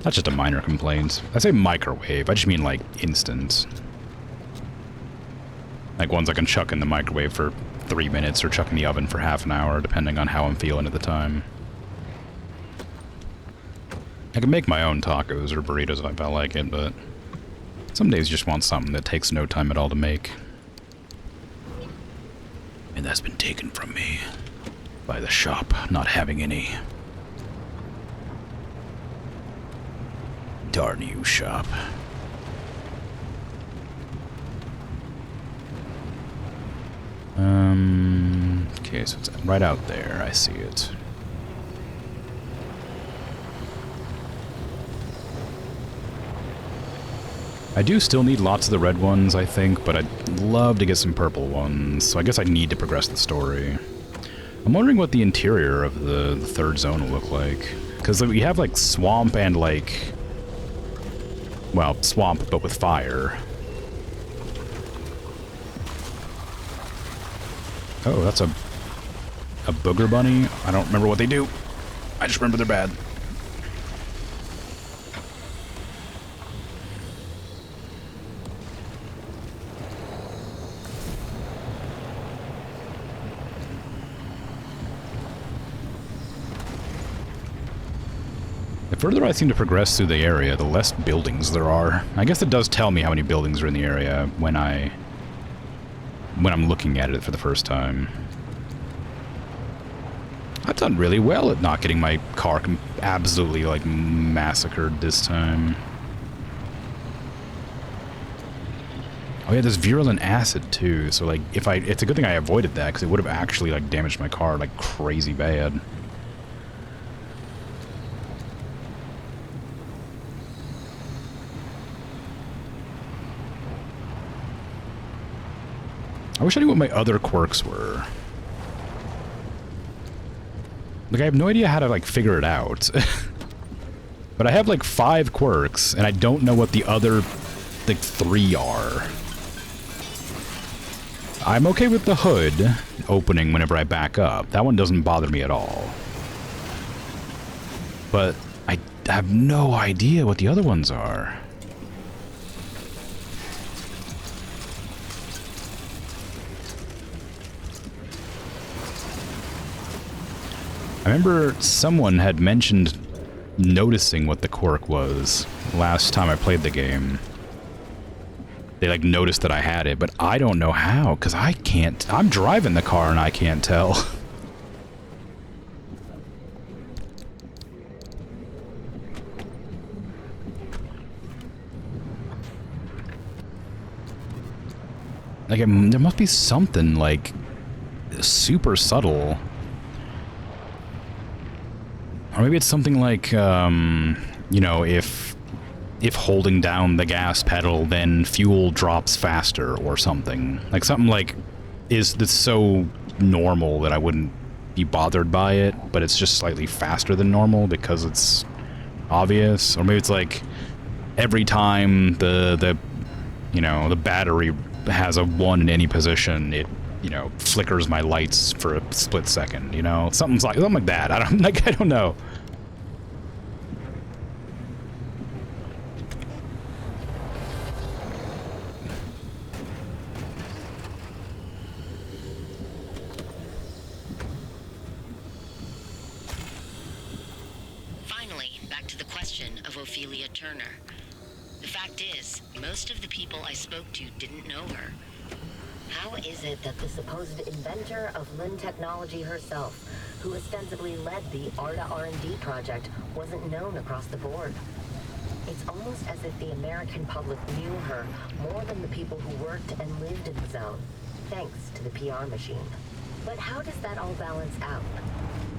That's just a minor complaint. I say microwave, I just mean like instant. Like ones I can chuck in the microwave for 3 minutes or chuck in the oven for half an hour, depending on how I'm feeling at the time. I can make my own tacos or burritos if I felt like it, but some days you just want something that takes no time at all to make. And that's been taken from me by the shop not having any. Darn you, shop. Okay, so it's right out there, I see it. I do still need lots of the red ones, I think, but I'd love to get some purple ones, so I guess I need to progress the story. I'm wondering what the interior of the third zone will look like. Because we have, like, swamp and, like... Well, swamp, but with fire. Oh, that's a booger bunny? I don't remember what they do. I just remember they're bad. The further I seem to progress through the area, the less buildings there are. I guess it does tell me how many buildings are in the area when I'm looking at it for the first time. I've done really well at not getting my car absolutely, like, massacred this time. Oh yeah, there's virulent acid too, so like, it's a good thing I avoided that, because it would have actually, like, damaged my car, like, crazy bad. I wish I knew what my other quirks were. Like, I have no idea how to, like, figure it out. But I have, like, 5 quirks, and I don't know what the other, like, 3 are. I'm okay with the hood opening whenever I back up. That one doesn't bother me at all. But I have no idea what the other ones are. I remember someone had mentioned noticing what the quirk was last time I played the game. They, like, noticed that I had it, but I don't know how, because I can't... I'm driving the car and I can't tell. Like, there must be something, like, super subtle. Or maybe it's something like, you know, if holding down the gas pedal, then fuel drops faster or something. Like, something like, that's so normal that I wouldn't be bothered by it, but it's just slightly faster than normal because it's obvious. Or maybe it's like, every time the you know, the battery has a 1 in any position, it, you know, flickers my lights for a split second, you know? Something like that. I don't know. Finally, back to the question of Ophelia Turner. The fact is, most of the people I spoke to didn't know her. How is it that the supposed inventor of Lin technology herself, who ostensibly led the ARDA R&D project, wasn't known across the board? It's almost as if the American public knew her more than the people who worked and lived in the zone, thanks to the PR machine. But how does that all balance out?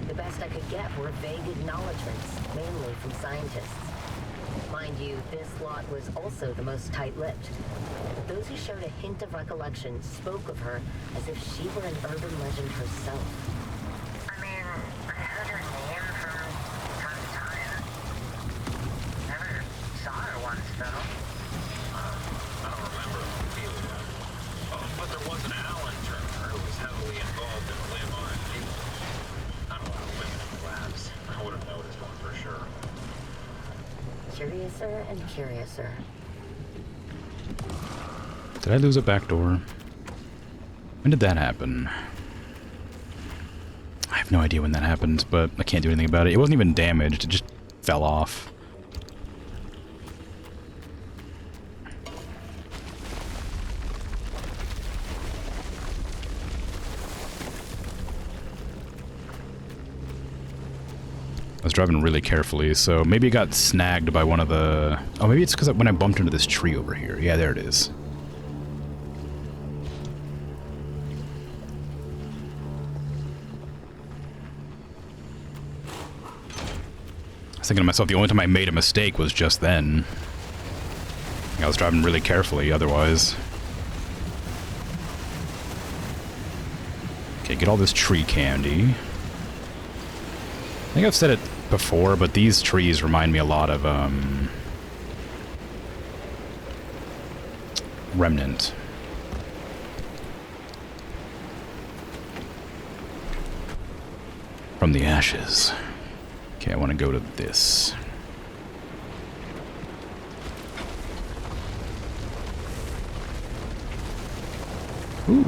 The best I could get were vague acknowledgments, mainly from scientists. Mind you, this lot was also the most tight-lipped. But those who showed a hint of recollection spoke of her as if she were an urban legend herself. I mean, I heard her name from time to time. Never saw her once, though. I don't remember Ophelia. Oh, but there was an Alan Turner who was heavily involved in Lim R&D. Not a lot of women in the labs. I would have noticed one for sure. Curiouser and curiouser. Did I lose a back door? When did that happen? I have no idea when that happened, but I can't do anything about it. It wasn't even damaged, it just fell off. I was driving really carefully, so maybe it got snagged by one of the... Oh, maybe it's because when I bumped into this tree over here. Yeah, there it is. I was thinking to myself, the only time I made a mistake was just then. I was driving really carefully, otherwise. Okay, get all this tree candy. I think I've said it before, but these trees remind me a lot of, remnant. From the ashes. Okay, I want to go to this. Ooh.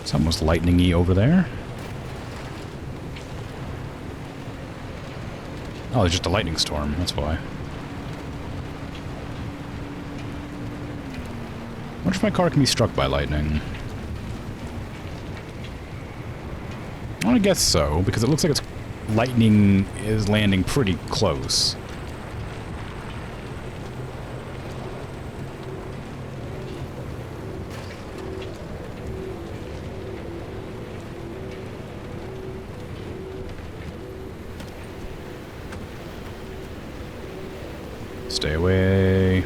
Something was lightning-y over there. Oh, it's just a lightning storm, that's why. I wonder if my car can be struck by lightning. I guess so, because it looks like lightning is landing pretty close. Stay away.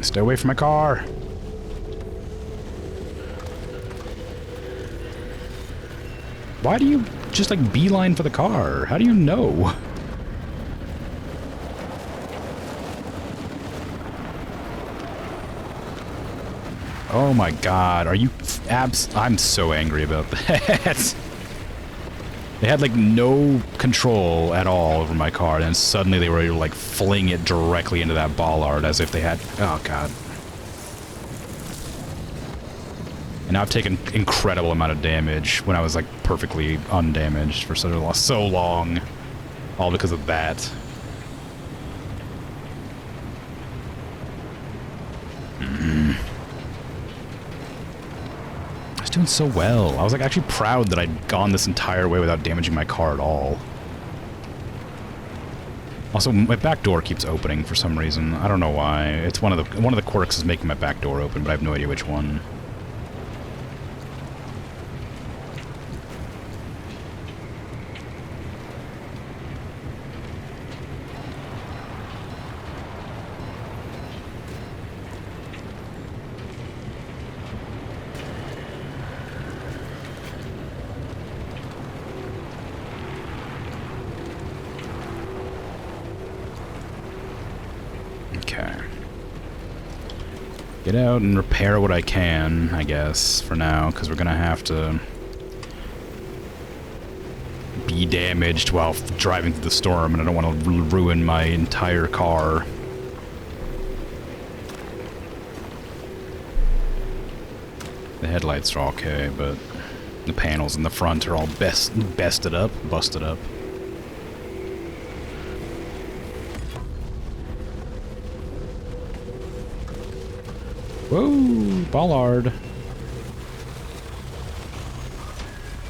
Stay away from my car. Why do you just like beeline for the car? How do you know? Oh my god, are you I'm so angry about that. They had like no control at all over my car, and then suddenly they were able to like fling it directly into that bollard as if they had... Oh god. And now I've taken incredible amount of damage when I was like perfectly undamaged for so long. All because of that. I was doing so well. I was like actually proud that I'd gone this entire way without damaging my car at all. Also, my back door keeps opening for some reason. I don't know why. It's one of the quirks is making my back door open, but I have no idea which one. Get out and repair what I can, I guess, for now, because we're gonna have to be damaged while driving through the storm, and I don't want to ruin my entire car. The headlights are okay, but the panels in the front are all busted up. Whoa, bollard.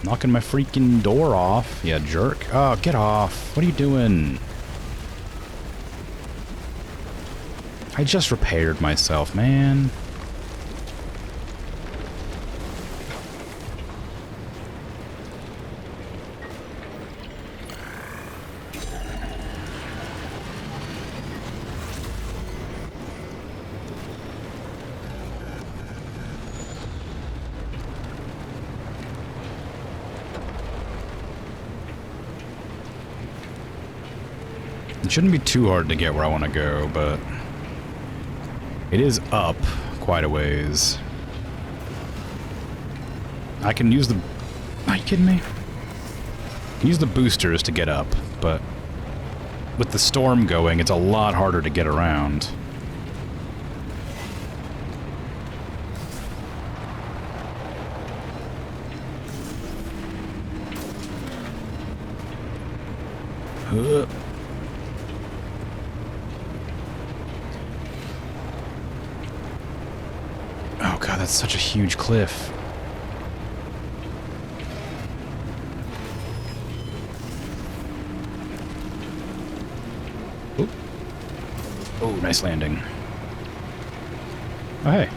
Knocking my freaking door off. Yeah, jerk. Oh, get off. What are you doing? I just repaired myself, man. It shouldn't be too hard to get where I want to go, but it is up quite a ways. I can use the... Are you kidding me? I can use the boosters to get up, but with the storm going, it's a lot harder to get around. Oh god, that's such a huge cliff. Oop. Oh, nice landing. Oh, hey.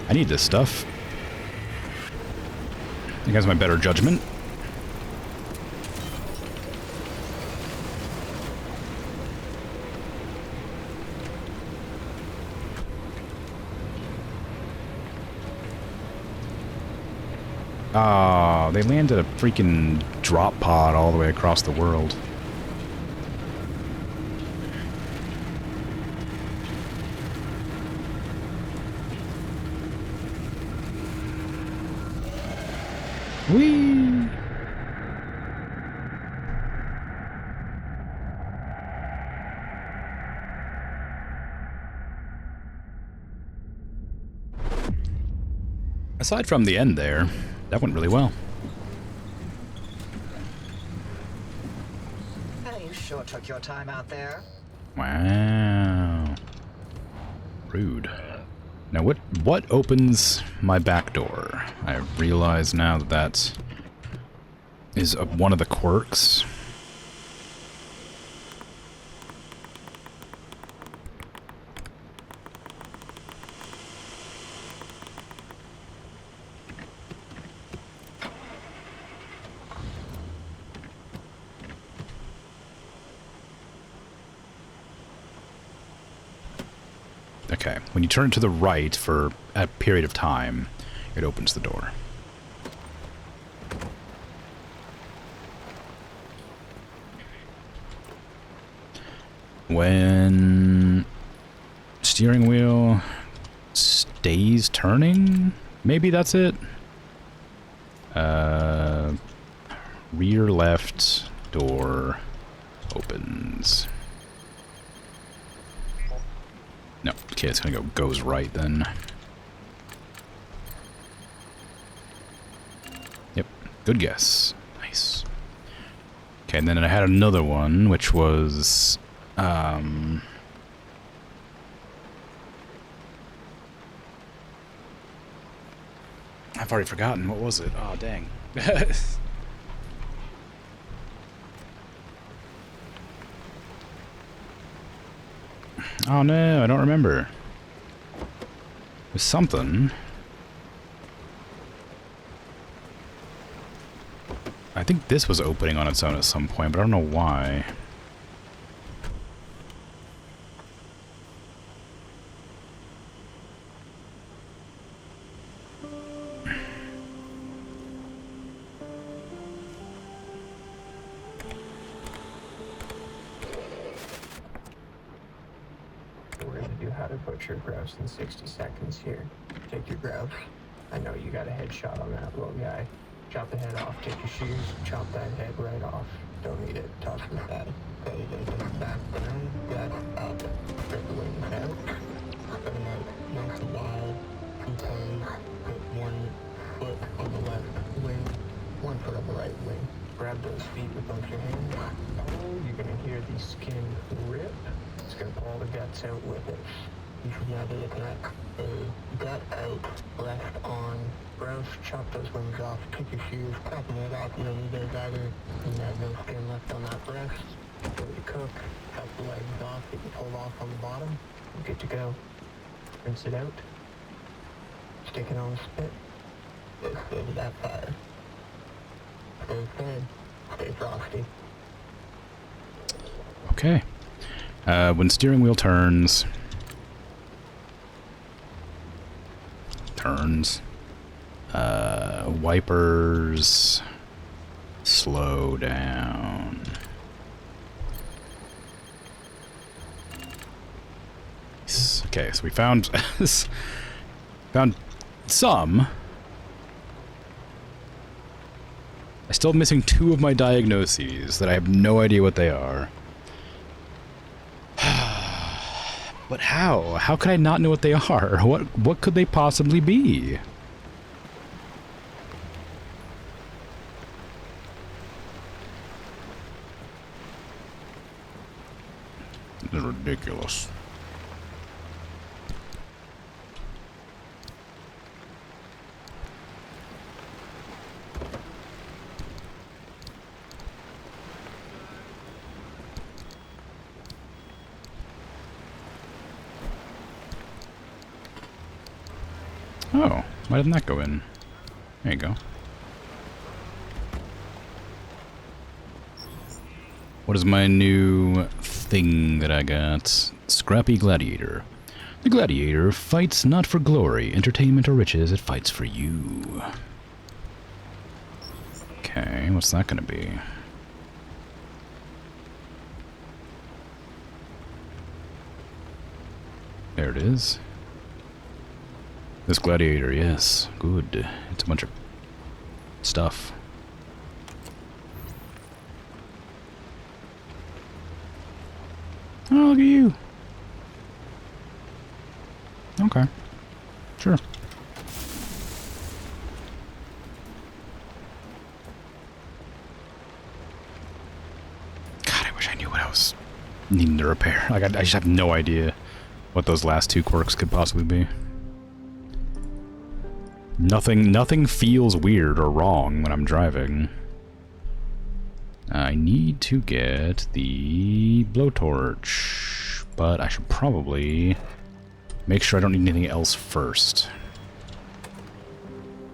I need this stuff. I think that's my better judgment. Oh, they landed a freaking drop pod all the way across the world. Whee! Aside from the end there, that went really well. Hey, you sure took your time out there. Wow. Rude. Now what opens my back door? I realize now that that is one of the quirks. Okay, when you turn to the right for a period of time, it opens the door. When steering wheel stays turning, maybe that's it. Rear left door opens. No, okay, it's gonna goes right then. Yep, good guess. Nice. Okay, and then I had another one, which was I've already forgotten. What was it? Oh, dang. Oh no, I don't remember. It was something. I think this was opening on its own at some point, but I don't know why. We're gonna do how to butcher grouse in 60 seconds here. Take your grouse. I know you got a headshot on that little guy. Chop the head off, take your shoes, chop that head right off. Don't need it, toss it back. Okay, there's the back down, back up. Get the wings out. Put them out once in a while. 2 toes, put 1 foot on the left wing, 1 foot on the right wing. Grab those feet with both your hands. Oh, you're gonna hear the skin rip. It's gonna pull all the guts out with it. You should now be looking at a gut out, left on. Grouse, chop those wings off, take your shoes, crop them right off, you don't need those either. You have no skin left on that breast. Go to cook, chop the legs off, get you pulled off on the bottom. You're good to go. Rinse it out. Stick it on the spit. Just go to that fire. Stay fed. Stay frosty. Okay. When steering wheel turns, wipers slow down. Okay, so we found found some. I'm still missing 2 of my diagnoses that I have no idea what they are. But how? How could I not know what they are? What could they possibly be? This is ridiculous. Oh, why didn't that go in? There you go. What is my new thing that I got? Scrappy Gladiator. The Gladiator fights not for glory, entertainment, or riches, it fights for you. Okay, what's that gonna be? There it is. This gladiator, yes, good. It's a bunch of stuff. Oh, look at you. Okay. Sure. God, I wish I knew what I was needing to repair. Like, I just have no idea what those last two quirks could possibly be. Nothing feels weird or wrong when I'm driving. I need to get the blowtorch, but I should probably make sure I don't need anything else first.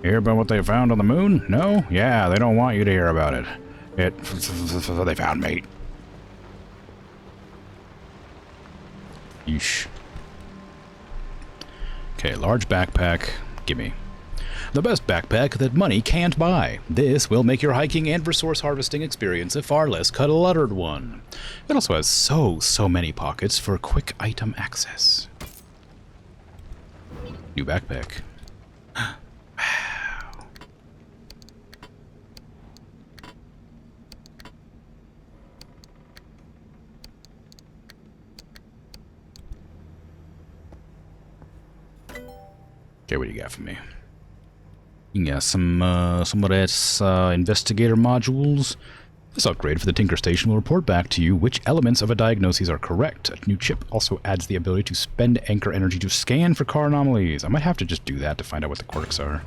Hear about what they found on the moon? No? Yeah, they don't want you to hear about it. They found mate. Yeesh. Okay, large backpack. Gimme. The best backpack that money can't buy. This will make your hiking and resource harvesting experience a far less cluttered one. It also has so many pockets for quick item access. New backpack. Wow. Okay, what do you got for me? Yeah, some of that's investigator modules. This upgrade for the Tinker Station will report back to you which elements of a diagnosis are correct. A new chip also adds the ability to spend anchor energy to scan for car anomalies. I might have to just do that to find out what the quirks are.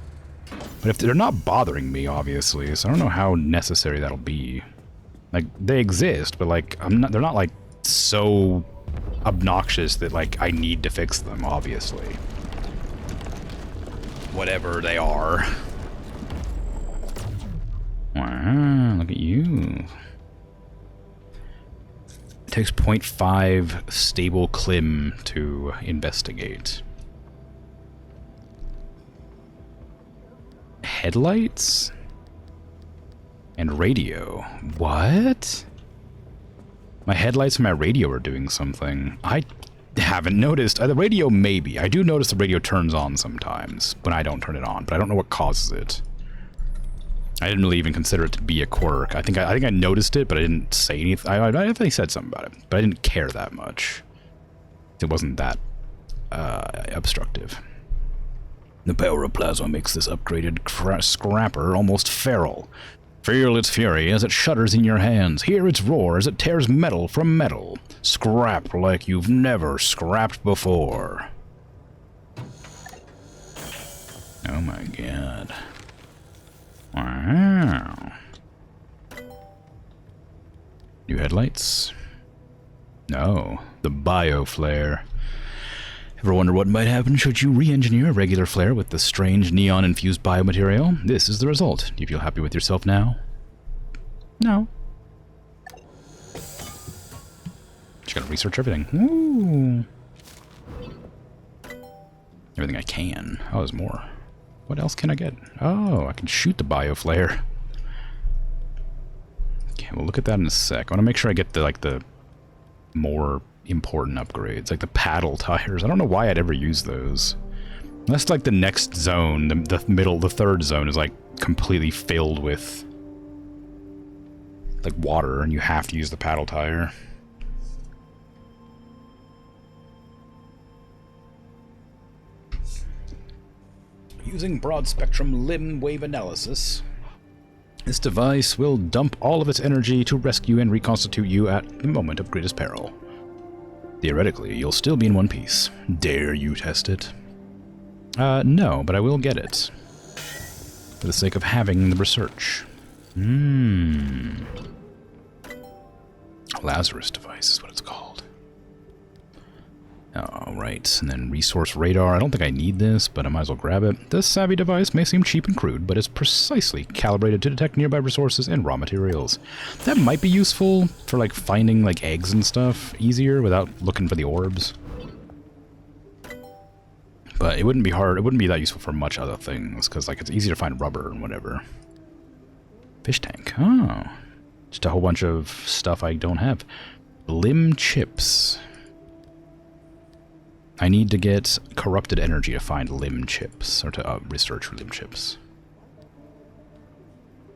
But if they're not bothering me, obviously, so I don't know how necessary that'll be. Like, they exist, but like, they're not like so obnoxious that like I need to fix them, obviously. Whatever they are. Wow, look at you. It takes 0.5 stable clim to investigate. Headlights? And radio. What? My headlights and my radio are doing something. I haven't noticed. The radio, maybe. I do notice the radio turns on sometimes when I don't turn it on, but I don't know what causes it. I didn't really even consider it to be a quirk. I think I noticed it, but I didn't say anything. I definitely said something about it, but I didn't care that much. It wasn't that obstructive. The power of plasma makes this upgraded scrapper almost feral. Feel its fury as it shudders in your hands. Hear its roar as it tears metal from metal. Scrap like you've never scrapped before. Oh my god. Wow. New headlights? No, the bioflare. Ever wonder what might happen should you re-engineer a regular flare with the strange neon-infused biomaterial? This is the result. Do you feel happy with yourself now? No. Just gotta research everything. Ooh. Everything I can. Oh, there's more. What else can I get? Oh, I can shoot the bioflare. Okay, we'll look at that in a sec. I want to make sure I get the more important upgrades, like the paddle tires. I don't know why I'd ever use those. Unless like the next zone, the third zone is like completely filled with like water and you have to use the paddle tire. Using broad spectrum limb wave analysis, this device will dump all of its energy to rescue and reconstitute you at the moment of greatest peril. Theoretically, you'll still be in one piece. Dare you test it? No, but I will get it. For the sake of having the research. Lazarus device is what it's called. Alright, and then resource radar. I don't think I need this, but I might as well grab it. This savvy device may seem cheap and crude, but is precisely calibrated to detect nearby resources and raw materials. That might be useful for like finding like eggs and stuff easier without looking for the orbs. But it wouldn't be hard, it wouldn't be that useful for much other things, because like it's easy to find rubber and whatever. Fish tank. Oh. Just a whole bunch of stuff I don't have. Limb chips. I need to get corrupted energy to find limb chips, or to research limb chips.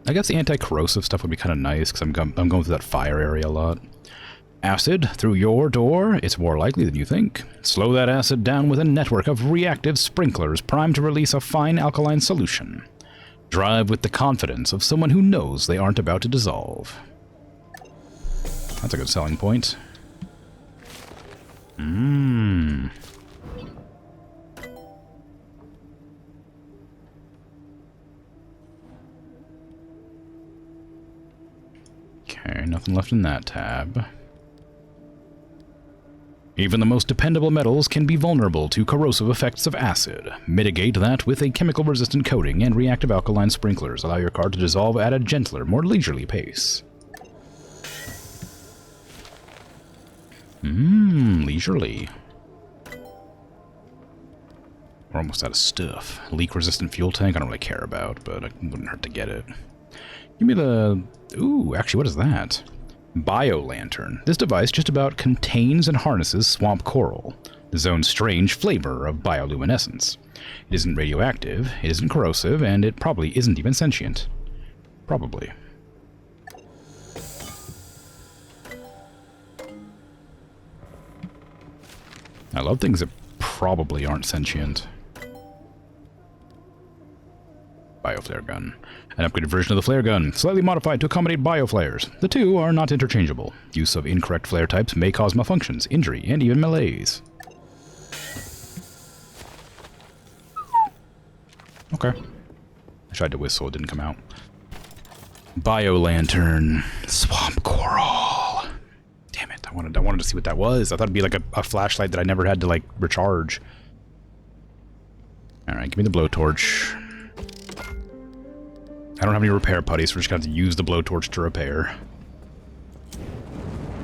I guess the anti-corrosive stuff would be kind of nice, because I'm going through that fire area a lot. Acid through your door? It's more likely than you think. Slow that acid down with a network of reactive sprinklers primed to release a fine alkaline solution. Drive with the confidence of someone who knows they aren't about to dissolve. That's a good selling point. Okay, nothing left in that tab. Even the most dependable metals can be vulnerable to corrosive effects of acid. Mitigate that with a chemical-resistant coating and reactive alkaline sprinklers. Allow your car to dissolve at a gentler, more leisurely pace. Leisurely. We're almost out of stuff. Leak-resistant fuel tank, I don't really care about, but it wouldn't hurt to get it. Give me the... Ooh, actually, what is that? Bio-lantern. This device just about contains and harnesses swamp coral, the zone's strange flavor of bioluminescence. It isn't radioactive, it isn't corrosive, and it probably isn't even sentient. Probably. I love things that probably aren't sentient. Bioflare gun. An upgraded version of the flare gun, slightly modified to accommodate bioflares. The two are not interchangeable. Use of incorrect flare types may cause malfunctions, injury, and even malaise. Okay. I tried to whistle, it didn't come out. Bio-lantern. Swamp coral. Damn it, I wanted to see what that was. I thought it'd be like a flashlight that I never had to, like, recharge. Alright, give me the blowtorch. I don't have any repair putties, so we're just going to have to use the blowtorch to repair.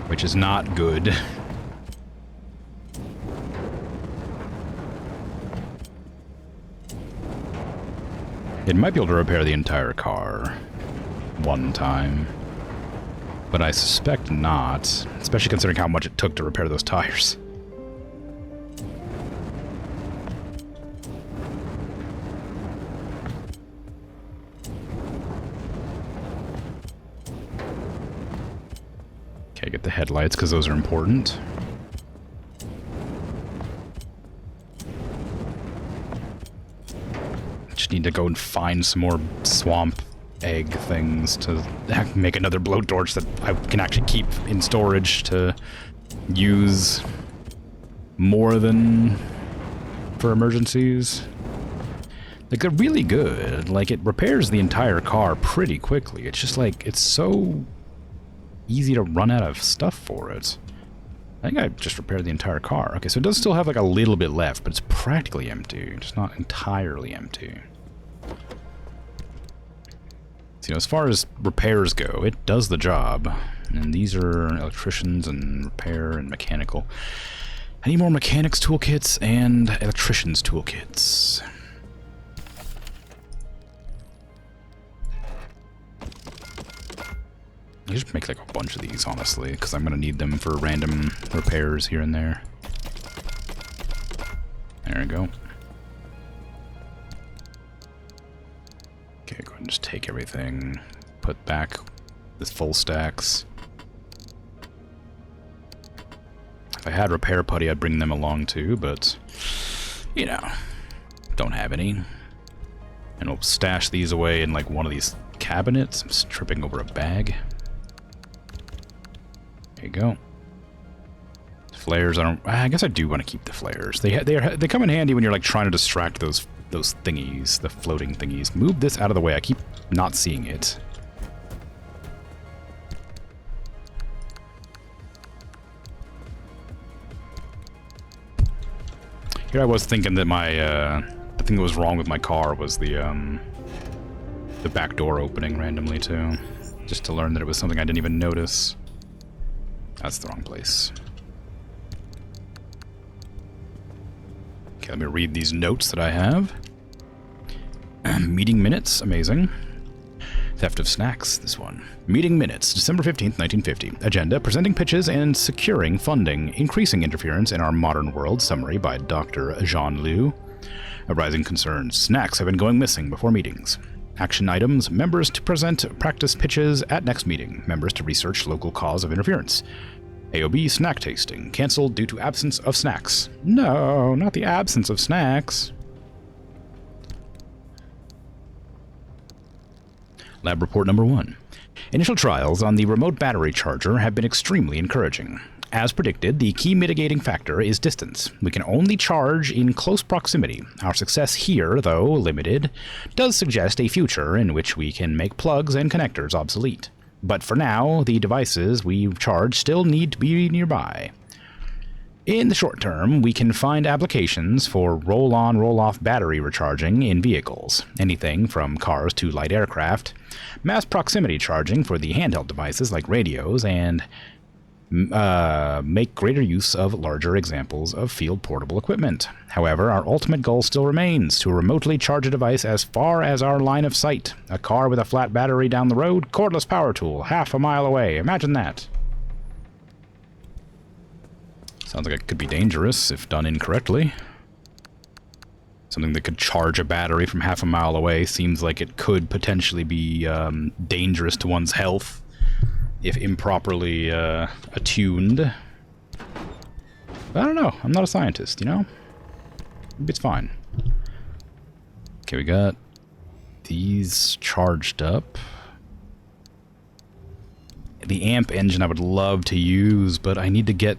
Which is not good. It might be able to repair the entire car one time. But I suspect not, especially considering how much it took to repair those tires. Okay, get the headlights, because those are important. Just need to go and find some more swamp egg things to make another blowtorch that I can actually keep in storage to use more than for emergencies. Like, they're really good. Like, it repairs the entire car pretty quickly. It's just like, it's so easy to run out of stuff for it. I think I just repaired the entire car. Okay, so it does still have like a little bit left, but it's practically empty. It's not entirely empty. So, you know, as far as repairs go, it does the job. And these are electricians and repair and mechanical. I need more mechanics toolkits and electricians toolkits. I should make like a bunch of these, honestly, because I'm going to need them for random repairs here and there. There we go. Okay, go ahead and just take everything, put back the full stacks. If I had repair putty, I'd bring them along too, but, you know, don't have any. And we'll stash these away in like one of these cabinets. I'm just tripping over a bag. There you go. Flares, I guess I do want to keep the flares. They come in handy when you're like trying to distract those thingies, the floating thingies. Move this out of the way. I keep not seeing it. Here I was thinking that my the thing that was wrong with my car was the back door opening randomly too. Just to learn that it was something I didn't even notice. That's the wrong place. Okay, let me read these notes that I have. Meeting minutes, amazing. Theft of snacks, this one. Meeting minutes, December 15th, 1950. Agenda, presenting pitches and securing funding. Increasing interference in our modern world. Summary by Dr. Jean Liu. Arising concerns. Snacks have been going missing before meetings. Action items. Members to present practice pitches at next meeting. Members to research local cause of interference. AOB snack tasting. Cancelled due to absence of snacks. No, not the absence of snacks. Lab report number 1. Initial trials on the remote battery charger have been extremely encouraging. As predicted, the key mitigating factor is distance. We can only charge in close proximity. Our success here, though limited, does suggest a future in which we can make plugs and connectors obsolete. But for now, the devices we charge still need to be nearby. In the short term, we can find applications for roll-on, roll-off battery recharging in vehicles, anything from cars to light aircraft, mass proximity charging for the handheld devices like radios, and make greater use of larger examples of field portable equipment. However, our ultimate goal still remains to remotely charge a device as far as our line of sight. A car with a flat battery down the road, cordless power tool, half a mile away. Imagine that. Sounds like it could be dangerous if done incorrectly. Something that could charge a battery from half a mile away seems like it could potentially be dangerous to one's health if improperly attuned. But I don't know. I'm not a scientist, you know? Maybe it's fine. Okay, we got these charged up. The amp engine I would love to use, but I need to get,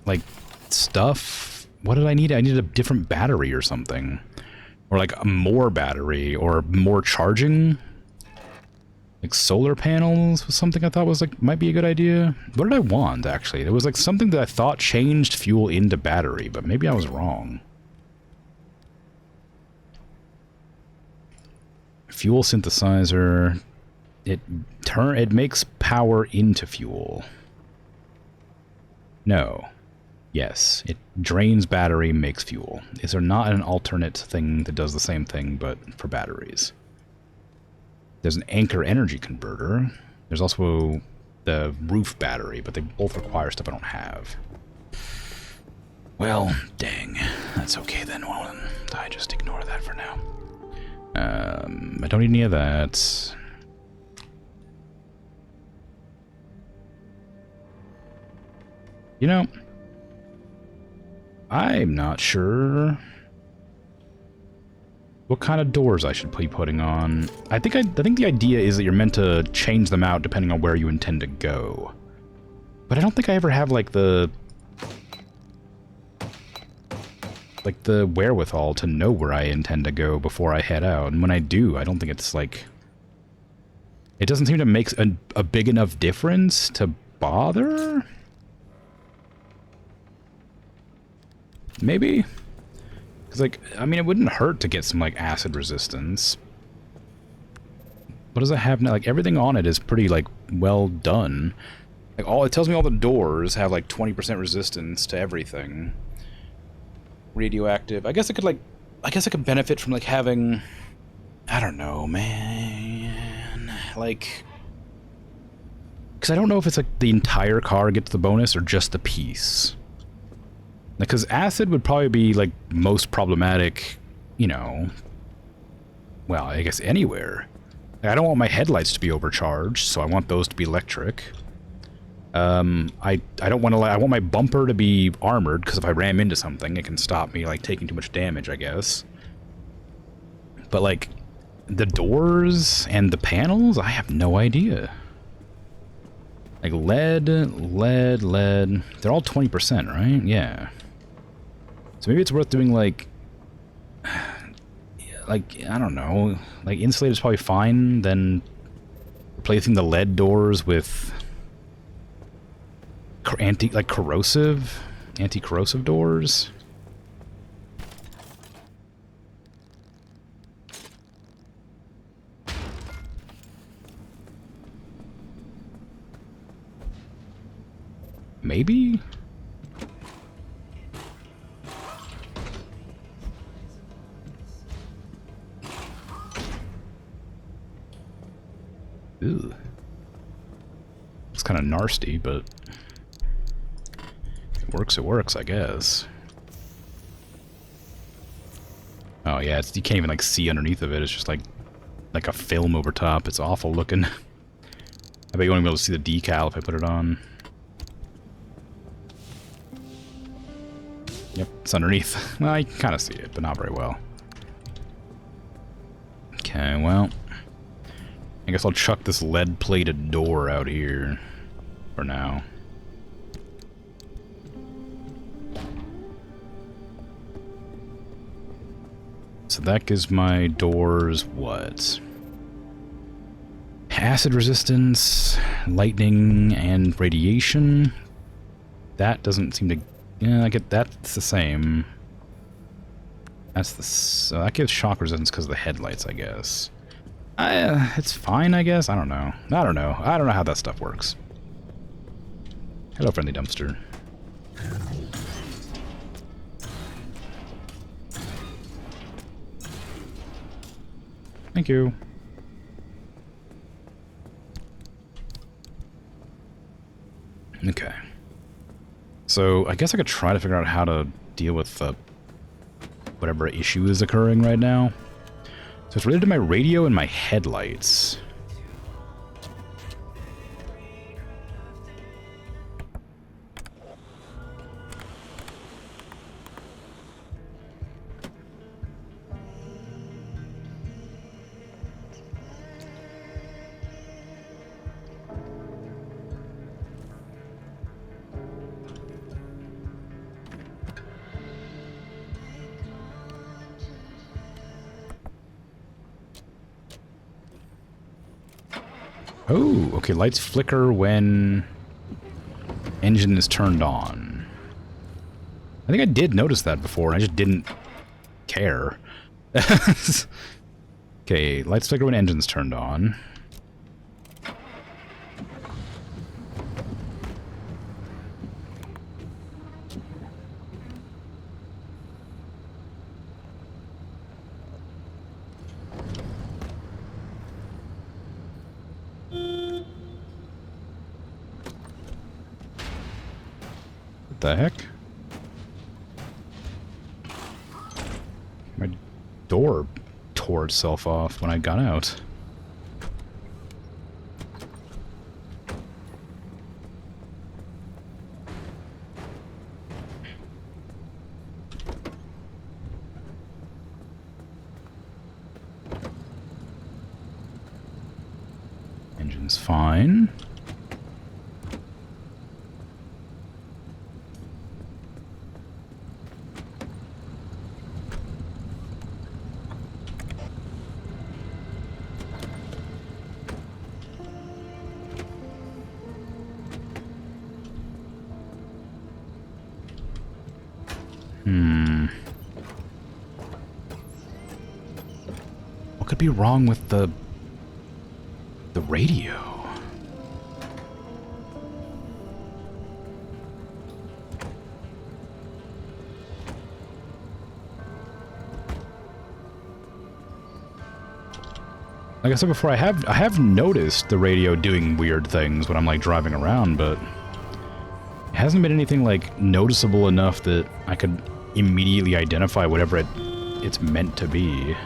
like, stuff. What did I need? I needed a different battery or something. Or, like, a more battery, or more charging. Like, solar panels was something I thought was, like, might be a good idea. What did I want, actually? There was, like, something that I thought changed fuel into battery, but maybe I was wrong. Fuel synthesizer. It makes power into fuel. No. Yes. It drains battery, makes fuel. Is there not an alternate thing that does the same thing, but for batteries? There's an anchor energy converter. There's also the roof battery, but they both require stuff I don't have. Well, dang. That's okay then. Well, I just ignore that for now. I don't need any of that. You know, I'm not sure what kind of doors I should be putting on. I think the idea is that you're meant to change them out depending on where you intend to go. But I don't think I ever have like the wherewithal to know where I intend to go before I head out. And when I do, I don't think it's like, it doesn't seem to make a big enough difference to bother. Maybe? Because, like, I mean, it wouldn't hurt to get some, like, acid resistance. What does it have now? Like, everything on it is pretty, like, well done. Like, it tells me all the doors have, like, 20% resistance to everything. Radioactive. I guess I could benefit from, like, having... I don't know, man. Like... Because I don't know if it's, like, the entire car gets the bonus or just the piece. Because acid would probably be, like, most problematic, you know, well, I guess anywhere. I don't want my headlights to be overcharged, so I want those to be electric. I don't want to, I want my bumper to be armored, because if I ram into something, it can stop me, like, taking too much damage, I guess. But, like, the doors and the panels, I have no idea. Like, lead, they're all 20%, right? Yeah. So maybe it's worth doing, like, I don't know, like, insulated is probably fine, then replacing the lead doors with anti-corrosive doors. Maybe? Ooh. It's kind of nasty, but it works, I guess. Oh yeah, you can't even like see underneath of it. It's just like like a film over top. It's awful looking. I bet you won't be able to see the decal if I put it on. Yep, it's underneath. Well, you can kind of see it, but not very well. Okay, well, I guess I'll chuck this lead-plated door out here for now. So that gives my doors what? Acid resistance, lightning, and radiation. That doesn't seem to... Yeah, I get that's the same. That's the... So that gives shock resistance because of the headlights, I guess. It's fine, I guess. I don't know. I don't know how that stuff works. Hello, friendly dumpster. Thank you. Okay. So, I guess I could try to figure out how to deal with the whatever issue is occurring right now. So it's related to my radio and my headlights. Oh, okay, lights flicker when engine is turned on. I think I did notice that before, and I just didn't care. Okay, lights flicker when engine's turned on. What the heck? My door tore itself off when I got out. Engine's fine. What could be wrong with the radio? Like I said before, I have noticed the radio doing weird things when I'm like driving around, but it hasn't been anything like noticeable enough that I could immediately identify whatever it's meant to be.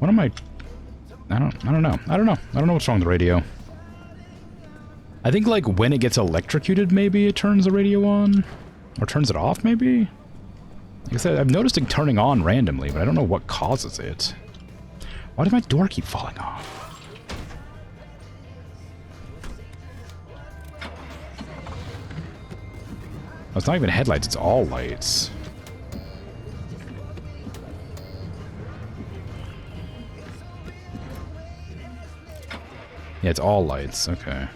What am I don't know. I don't know what's wrong with the radio. I think like when it gets electrocuted, maybe it turns the radio on, or turns it off. Maybe. Like I said, I've noticed it turning on randomly, but I don't know what causes it. Why does my door keep falling off? Oh, it's not even headlights; it's all lights. Yeah, it's all lights. Okay.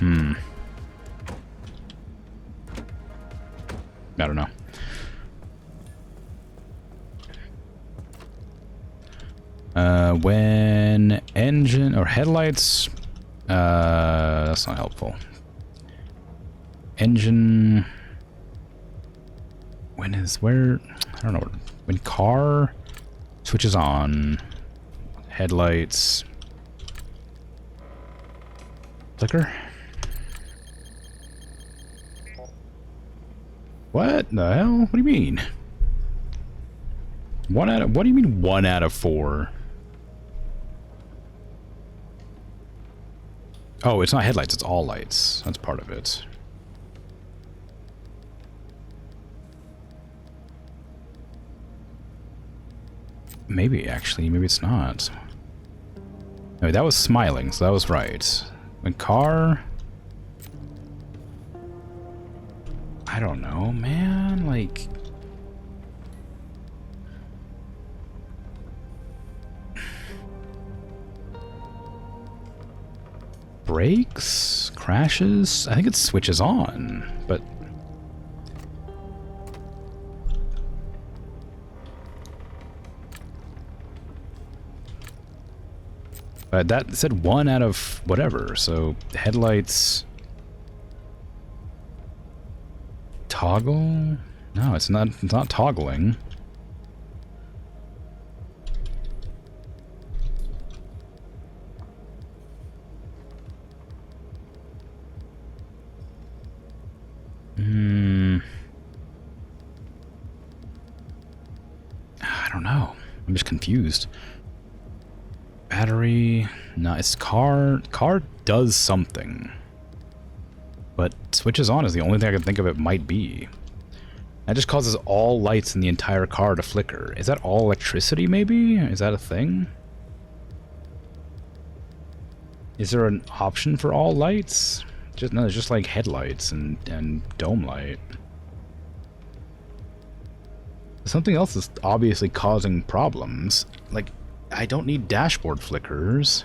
I don't know. When engine or headlights, that's not helpful. Engine, I don't know, when car switches on, headlights, flicker? What the hell? What do you mean? What do you mean 1 out of 4? Oh, it's not headlights, it's all lights. That's part of it. Maybe, actually. Maybe it's not. No, that was smiling, so that was right. When car... I don't know, man. Like... brakes? Crashes? I think it switches on, but... that said 1 out of whatever, so headlights... toggle? No, it's not toggling. I don't know. I'm just confused. Battery... no, it's car... car does something. But switches on is the only thing I can think of it might be. That just causes all lights in the entire car to flicker. Is that all electricity, maybe? Is that a thing? Is there an option for all lights? No, it's just like headlights and dome light. Something else is obviously causing problems. Like, I don't need dashboard flickers.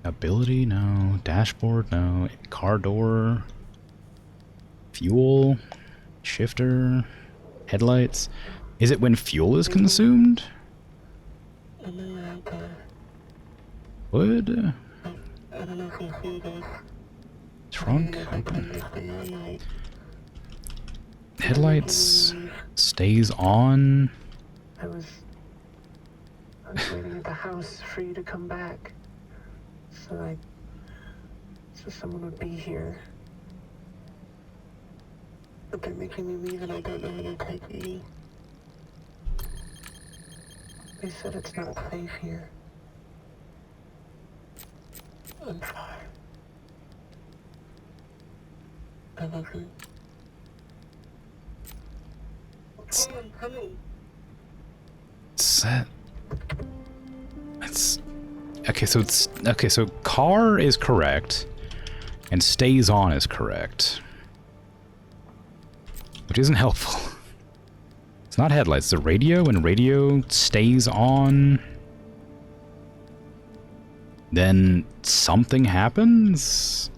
Ability, no. Dashboard, no. Car door. Fuel. Shifter. Headlights. Is it when fuel is consumed? Wood? Trunk? Open. Headlights stays on. I was waiting at the house for you to come back. So someone would be here. But they're making me leave and I don't know where to take me. They said it's not safe here. I'm fine. I love you. Set. It's okay. So car is correct, and stays on is correct, which isn't helpful. It's not headlights. It's the radio, and radio stays on. Then something happens.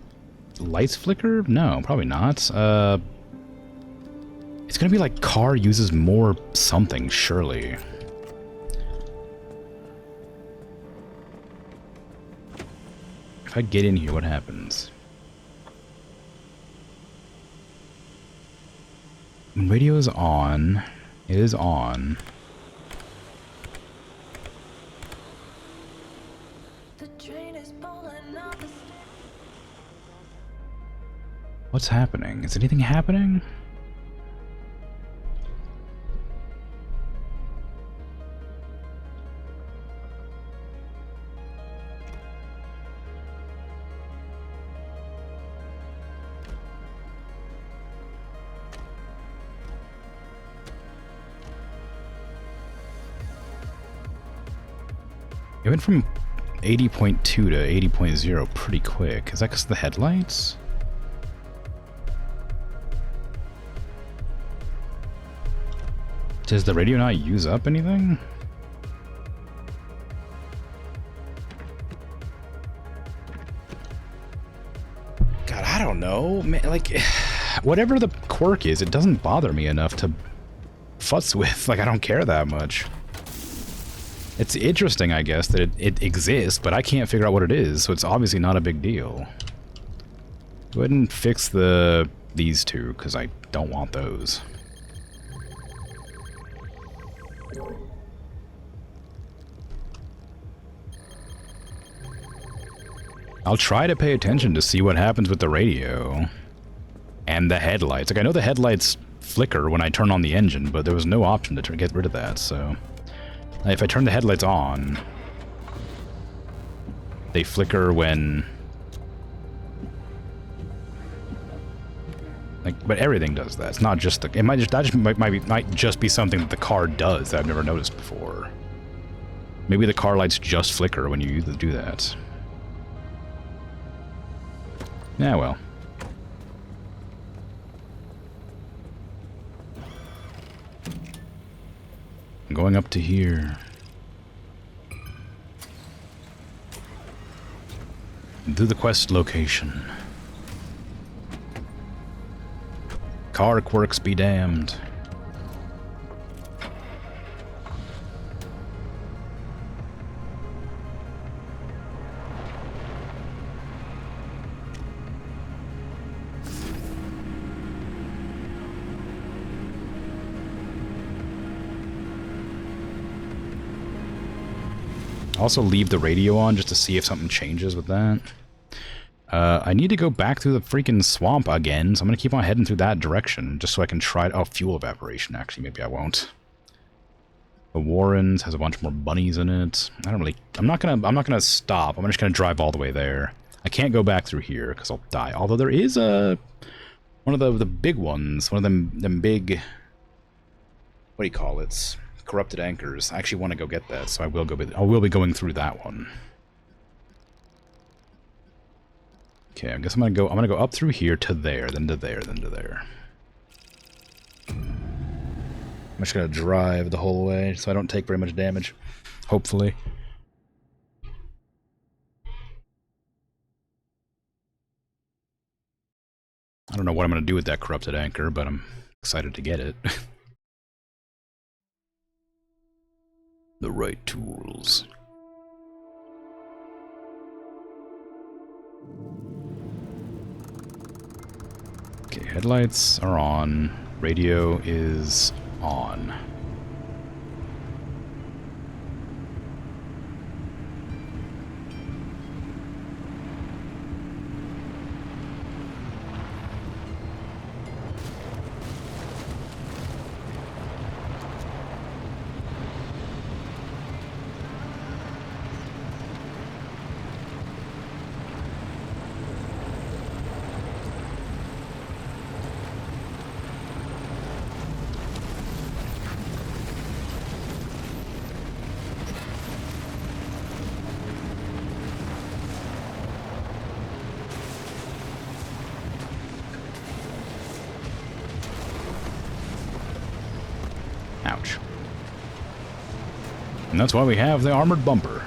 Lights flicker? No, probably not. It's gonna be like car uses more something, surely. If I get in here, what happens? When radio is on, it is on. What's happening? Is anything happening? It went from 80.2 to 80.0 pretty quick. Is that because of the headlights? Does the radio not use up anything? don't know. Man, like, whatever the quirk is, it doesn't bother me enough to fuss with. Like, I don't care that much. It's interesting, I guess, that it exists, but I can't figure out what it is, so it's obviously not a big deal. Go ahead and fix these two, because I don't want those. I'll try to pay attention to see what happens with the radio. And the headlights. Like, I know the headlights flicker when I turn on the engine, but there was no option to get rid of that, so... If I turn the headlights on... They flicker when... Like, but everything does that. It's not just the... It might just... That might just be something that the car does that I've never noticed before. Maybe the car lights just flicker when you do that. Yeah, well. I'm going up to here. To the quest location. Car quirks be damned. Also leave the radio on just to see if something changes with that. I need to go back through the freaking swamp again, so I'm going to keep on heading through that direction, just so I can try... Oh, fuel evaporation, actually. Maybe I won't. The Warrens has a bunch more bunnies in it. I don't really... I'm not gonna stop. I'm just gonna drive all the way there. I can't go back through here, because I'll die. Although there is a... One of the big ones. One of them big... What do you call it? Corrupted anchors. I actually want to go get that, so I will be going through that one. Okay, I guess I'm gonna go up through here to there, then to there, then to there. I'm just gonna drive the whole way so I don't take very much damage. Hopefully. I don't know what I'm gonna do with that corrupted anchor, but I'm excited to get it. The right tools. Okay, headlights are on. Radio is on. Ouch. And that's why we have the armored bumper.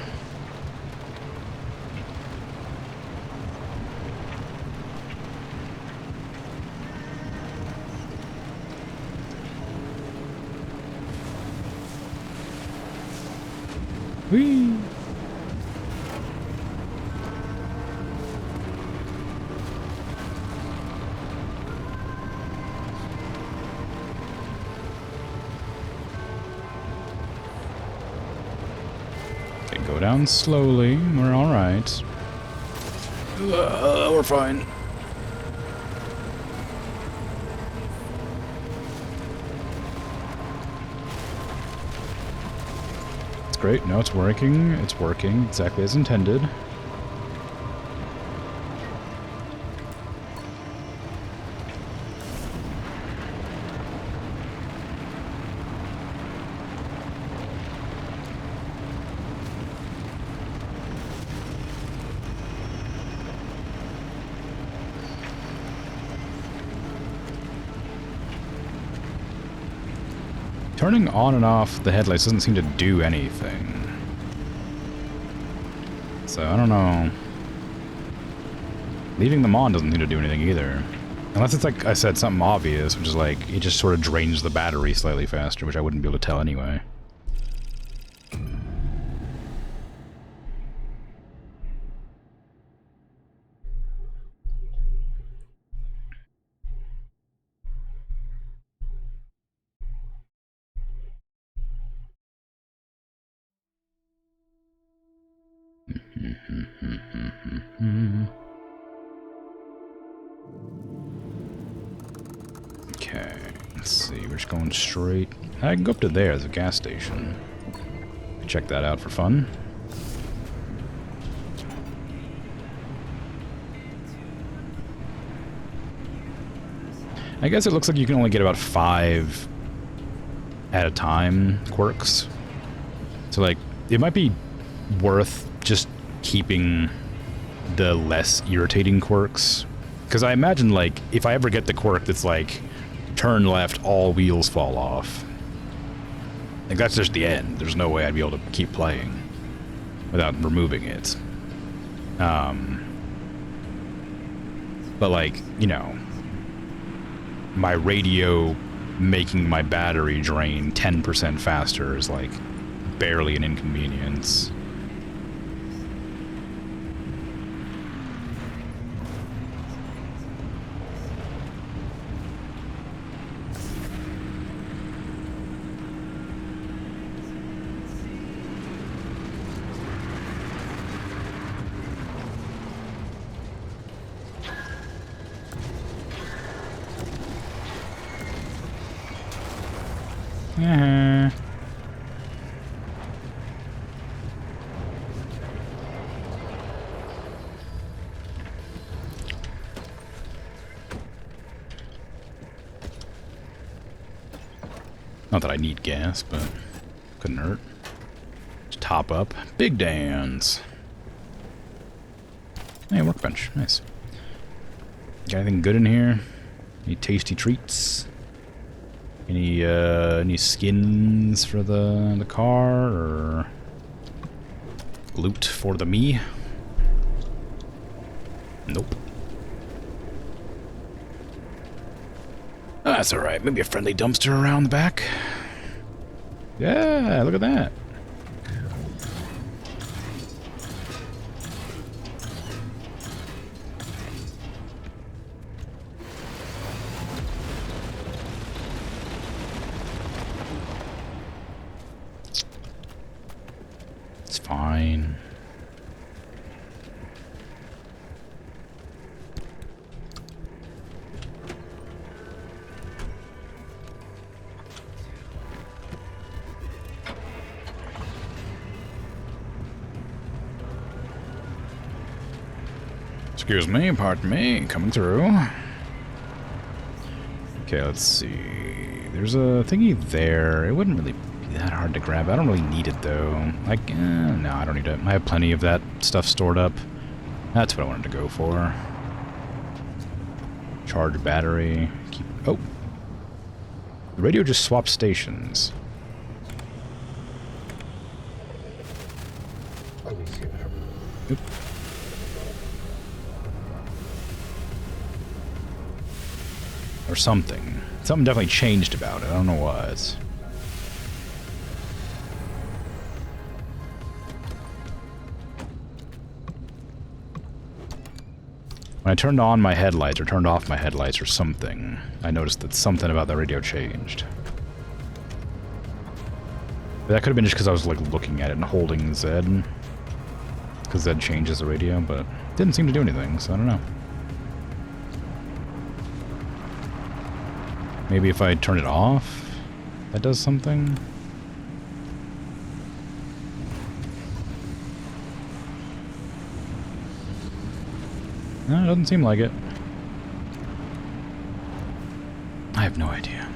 Whee! Go down slowly. We're all right. We're fine. It's great. No, it's working. It's working exactly as intended. Turning on and off the headlights doesn't seem to do anything. So, I don't know. Leaving them on doesn't seem to do anything either. Unless it's like I said, something obvious, which is like, it just sort of drains the battery slightly faster, which I wouldn't be able to tell anyway. Okay, let's see, we're just going straight. I can go up to there, there's a gas station. Check that out for fun. I guess it looks like you can only get about 5 at a time quirks. So like, it might be worth just keeping the less irritating quirks. Because I imagine, like, if I ever get the quirk that's like, turn left, all wheels fall off. Like, that's just the end. There's no way I'd be able to keep playing without removing it. But like, you know, my radio making my battery drain 10% faster is like barely an inconvenience. Not that I need gas, but couldn't hurt. Just top up. Big Dan's. Hey, workbench. Nice. Got anything good in here? Any tasty treats? Any skins for the car, or loot for the me? Nope. Oh, that's alright. Maybe a friendly dumpster around the back. Yeah, look at that. It's fine. Excuse me, pardon me, coming through. Okay, let's see. There's a thingy there. It wouldn't really be that hard to grab. I don't really need it, though. Like, no, I don't need it. I have plenty of that stuff stored up. That's what I wanted to go for. Charge battery. Keep... Oh! The radio just swapped stations. Oop. Or something. Something definitely changed about it. I don't know what. When I turned on my headlights or turned off my headlights or something, I noticed that something about the radio changed. But that could have been just because I was like looking at it and holding Z. Because Z changes the radio, but it didn't seem to do anything, so I don't know. Maybe if I turn it off, that does something? No, it doesn't seem like it. I have no idea.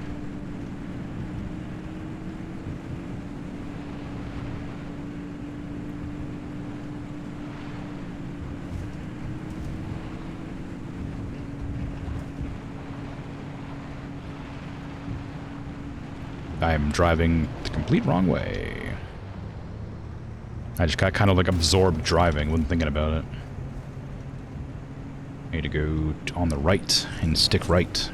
I am driving the complete wrong way. I just got kind of like absorbed driving, wasn't thinking about it. Need to go on the right and stick right.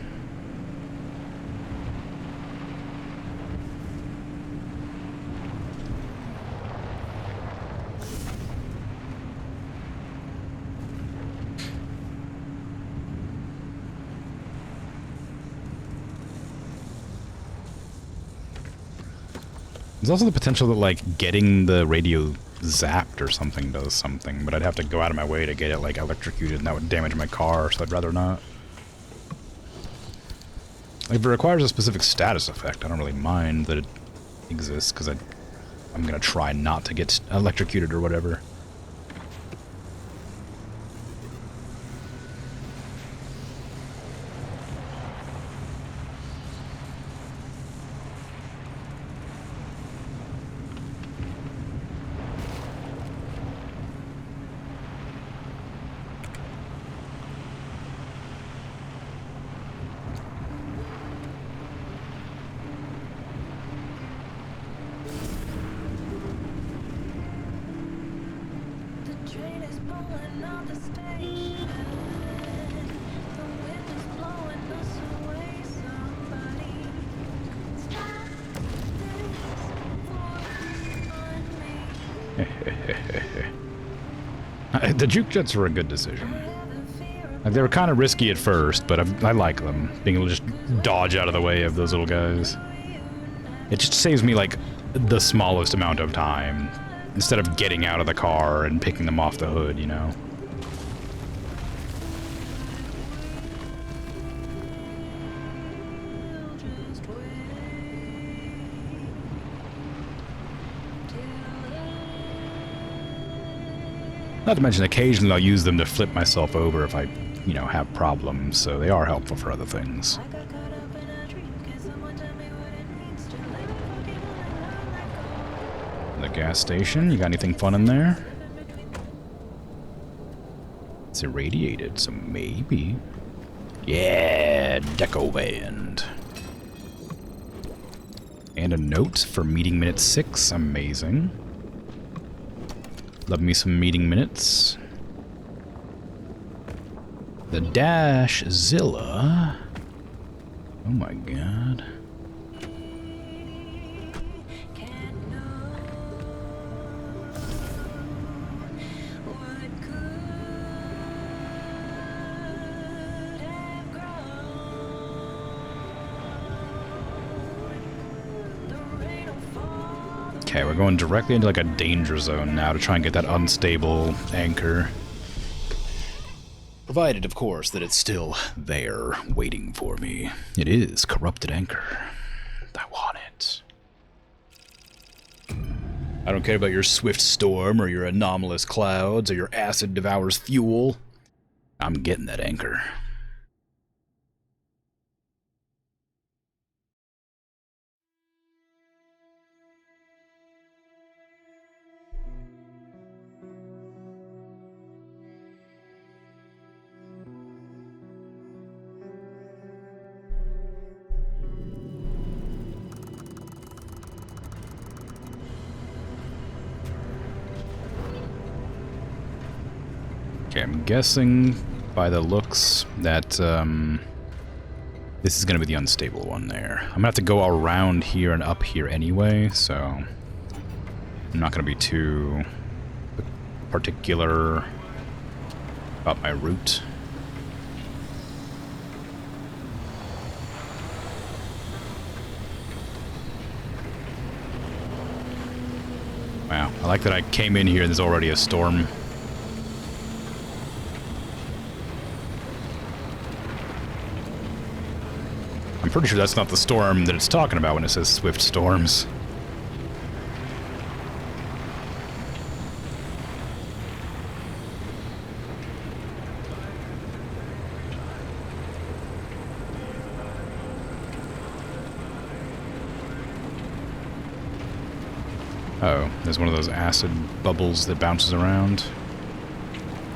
There's also the potential that, like, getting the radio zapped or something does something, but I'd have to go out of my way to get it, like, electrocuted, and that would damage my car, so I'd rather not. Like, if it requires a specific status effect, I don't really mind that it exists, because I'm gonna try not to get electrocuted or whatever. The juke jets were a good decision. Like, they were kind of risky at first, but I like them. Being able to just dodge out of the way of those little guys. It just saves me, like, the smallest amount of time. Instead of getting out of the car and picking them off the hood, you know? Not to mention, occasionally I'll use them to flip myself over if I, you know, have problems, so they are helpful for other things. The gas station, you got anything fun in there? It's irradiated, so maybe. Yeah, deco band. And a note for meeting minute 6, amazing. Love me some meeting minutes. The Dashzilla. Oh my god. Okay, we're going directly into like a danger zone now to try and get that unstable anchor. Provided, of course, that it's still there, waiting for me. It is corrupted anchor. I want it. I don't care about your swift storm or your anomalous clouds or your acid devours fuel. I'm getting that anchor. Okay, I'm guessing by the looks that this is going to be the unstable one there. I'm going to have to go around here and up here anyway, so I'm not going to be too particular about my route. Wow, I like that I came in here and there's already a storm. I'm pretty sure that's not the storm that it's talking about when it says swift storms. Oh, there's one of those acid bubbles that bounces around.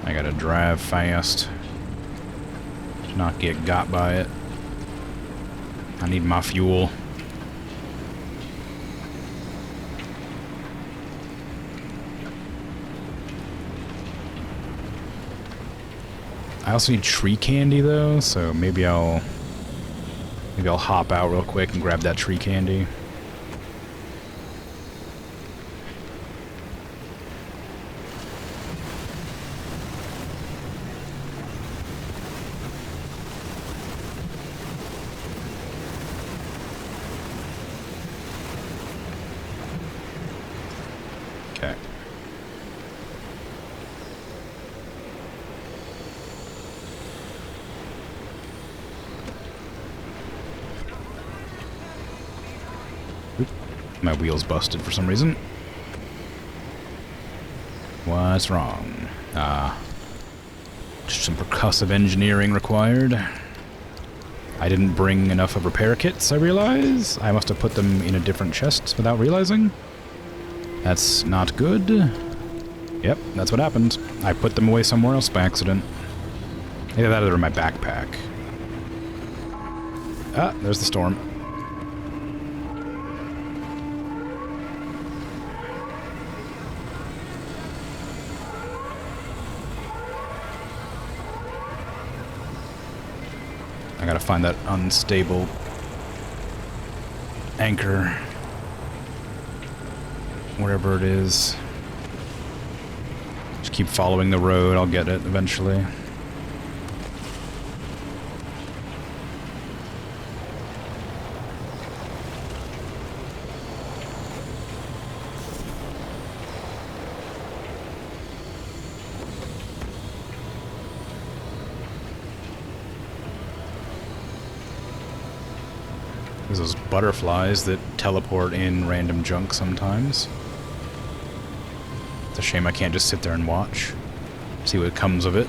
I gotta drive fast to not get got by it. I need my fuel. I also need tree candy though, so maybe I'll hop out real quick and grab that tree candy. Okay. Oop. My wheel's busted for some reason. What's wrong? Just some percussive engineering required. I didn't bring enough of repair kits, I realize. I must have put them in a different chest without realizing. That's not good. Yep, that's what happened. I put them away somewhere else by accident. Either that or they're in my backpack. Ah, there's the storm. I gotta find that unstable anchor. Wherever it is. Just keep following the road, I'll get it eventually. There's those butterflies that teleport in random junk sometimes. It's a shame I can't just sit there and watch. See what comes of it.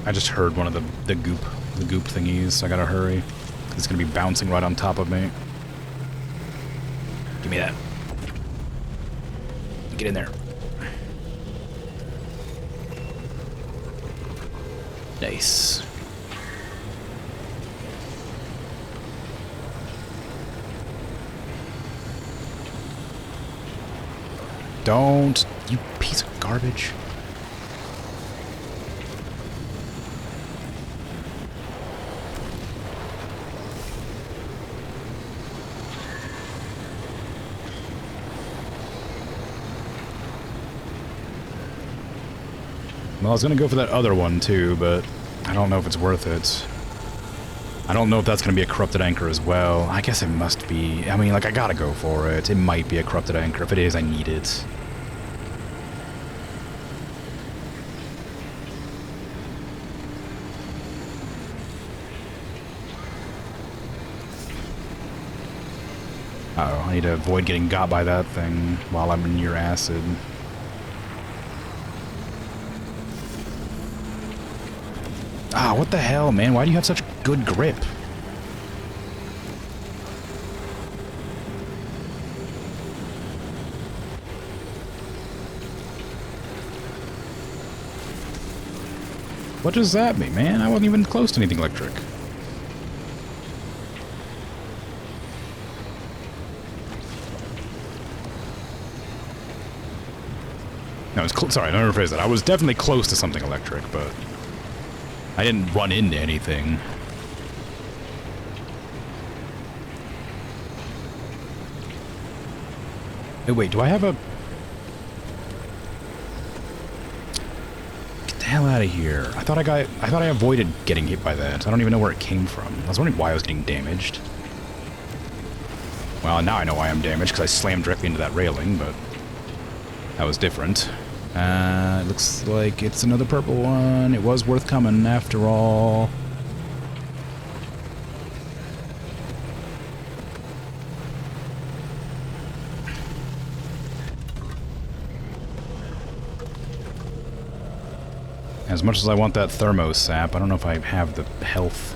I just heard one of the goop thingies. I gotta hurry. It's gonna be bouncing right on top of me. Give me that. Get in there. Nice. Don't, you piece of garbage. Well, I was gonna go for that other one too, but I don't know if it's worth it. I don't know if that's gonna be a corrupted anchor as well. I guess it must be. I mean, like, I gotta go for it. It might be a corrupted anchor. If it is, I need it. Uh-oh, I need to avoid getting got by that thing while I'm near acid. Ah, what the hell, man? Why do you have such good grip? What does that mean, man? I wasn't even close to anything electric. No, it's sorry, let me rephrase that. I was definitely close to something electric, but I didn't run into anything. Hey, wait, do I have a... Get the hell out of here. I thought I avoided getting hit by that. I don't even know where it came from. I was wondering why I was getting damaged. Well, now I know why I'm damaged, because I slammed directly into that railing, but that was different. It looks like it's another purple one. It was worth coming after all. As much as I want that thermo sap, I don't know if I have the health.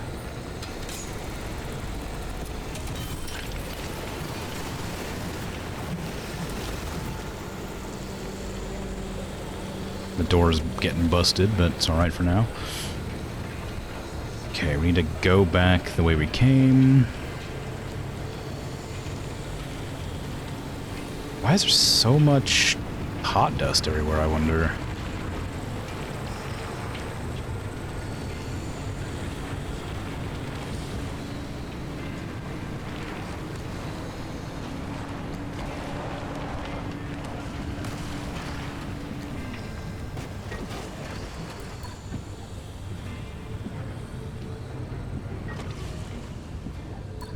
The door's getting busted, but it's alright for now. Okay, we need to go back the way we came. Why is there so much hot dust everywhere, I wonder?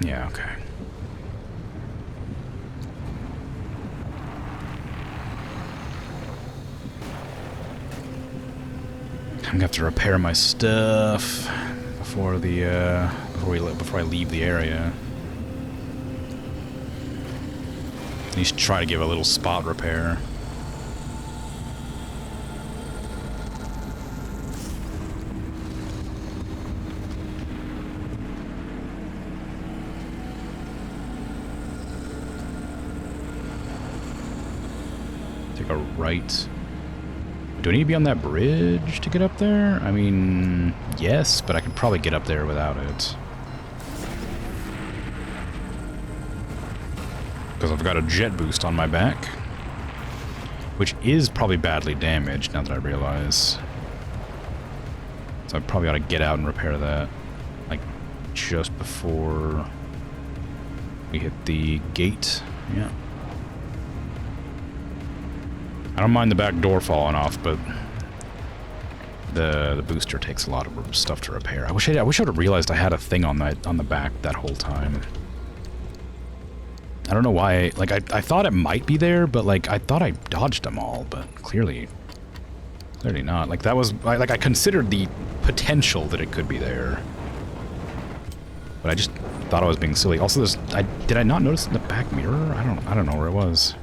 Yeah, okay. I'm gonna have to repair my stuff before the before I leave the area. At least try to give a little spot repair. Take a right. Do I need to be on that bridge to get up there? I mean, yes, but I could probably get up there without it. Because I've got a jet boost on my back. Which is probably badly damaged, now that I realize. So I probably ought to get out and repair that. Like, just before we hit the gate. Yeah. I don't mind the back door falling off, but the booster takes a lot of stuff to repair. I wish I would have realized I had a thing on the back that whole time. I don't know why. Like I thought it might be there, but like I thought I dodged them all, but clearly not. Like that was like I considered the potential that it could be there, but I just thought I was being silly. Also, did I not notice in the back mirror? I don't know where it was.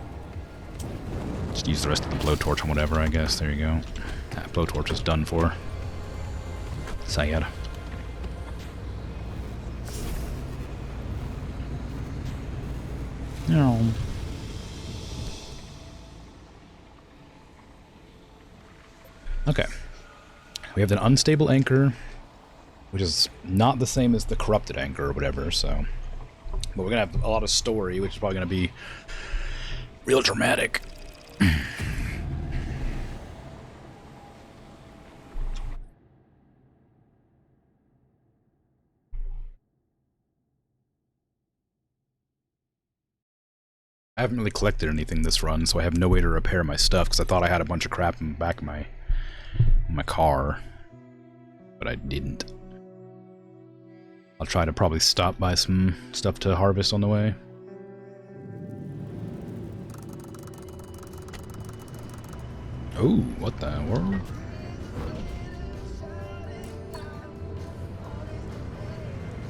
Just use the rest of the blowtorch on whatever, I guess. There you go. That blowtorch is done for. Sad. No. Okay. We have an unstable anchor, which is not the same as the corrupted anchor or whatever, so... But we're gonna have a lot of story, which is probably gonna be real dramatic. I haven't really collected anything this run, so I have no way to repair my stuff, because I thought I had a bunch of crap in the back of my car. But I didn't. I'll try to probably stop by some stuff to harvest on the way. Oh, what the world?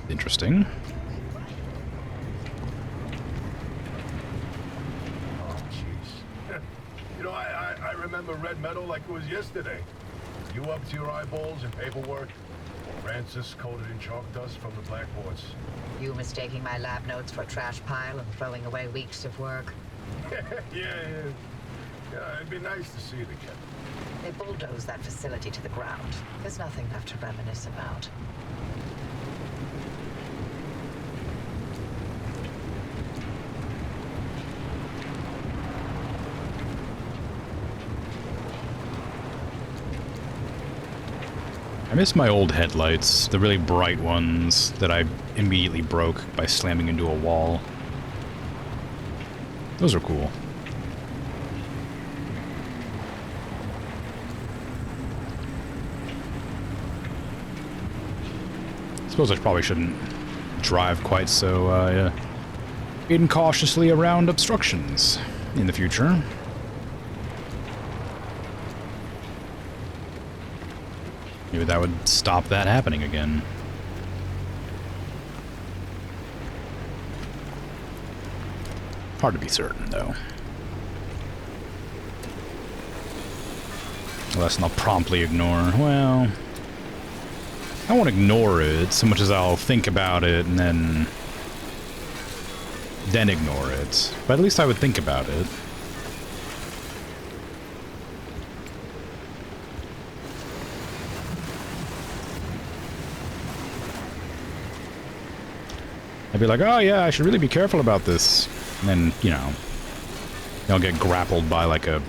Interesting. You know, I remember red metal like it was yesterday. You up to your eyeballs in paperwork. Francis coated in chalk dust from the blackboards. You mistaking my lab notes for a trash pile and throwing away weeks of work? Yeah, it'd be nice to see it again. They bulldozed that facility to the ground. There's nothing left to reminisce about. I miss my old headlights, the really bright ones that I immediately broke by slamming into a wall. Those are cool. I suppose I probably shouldn't drive quite so incautiously around obstructions in the future. Maybe that would stop that happening again. Hard to be certain, though. Unless I'll promptly ignore. Well, I won't ignore it so much as I'll think about it and then ignore it. But at least I would think about it. I'd be like, oh yeah, I should really be careful about this. And then, you know, I'll get grappled by like a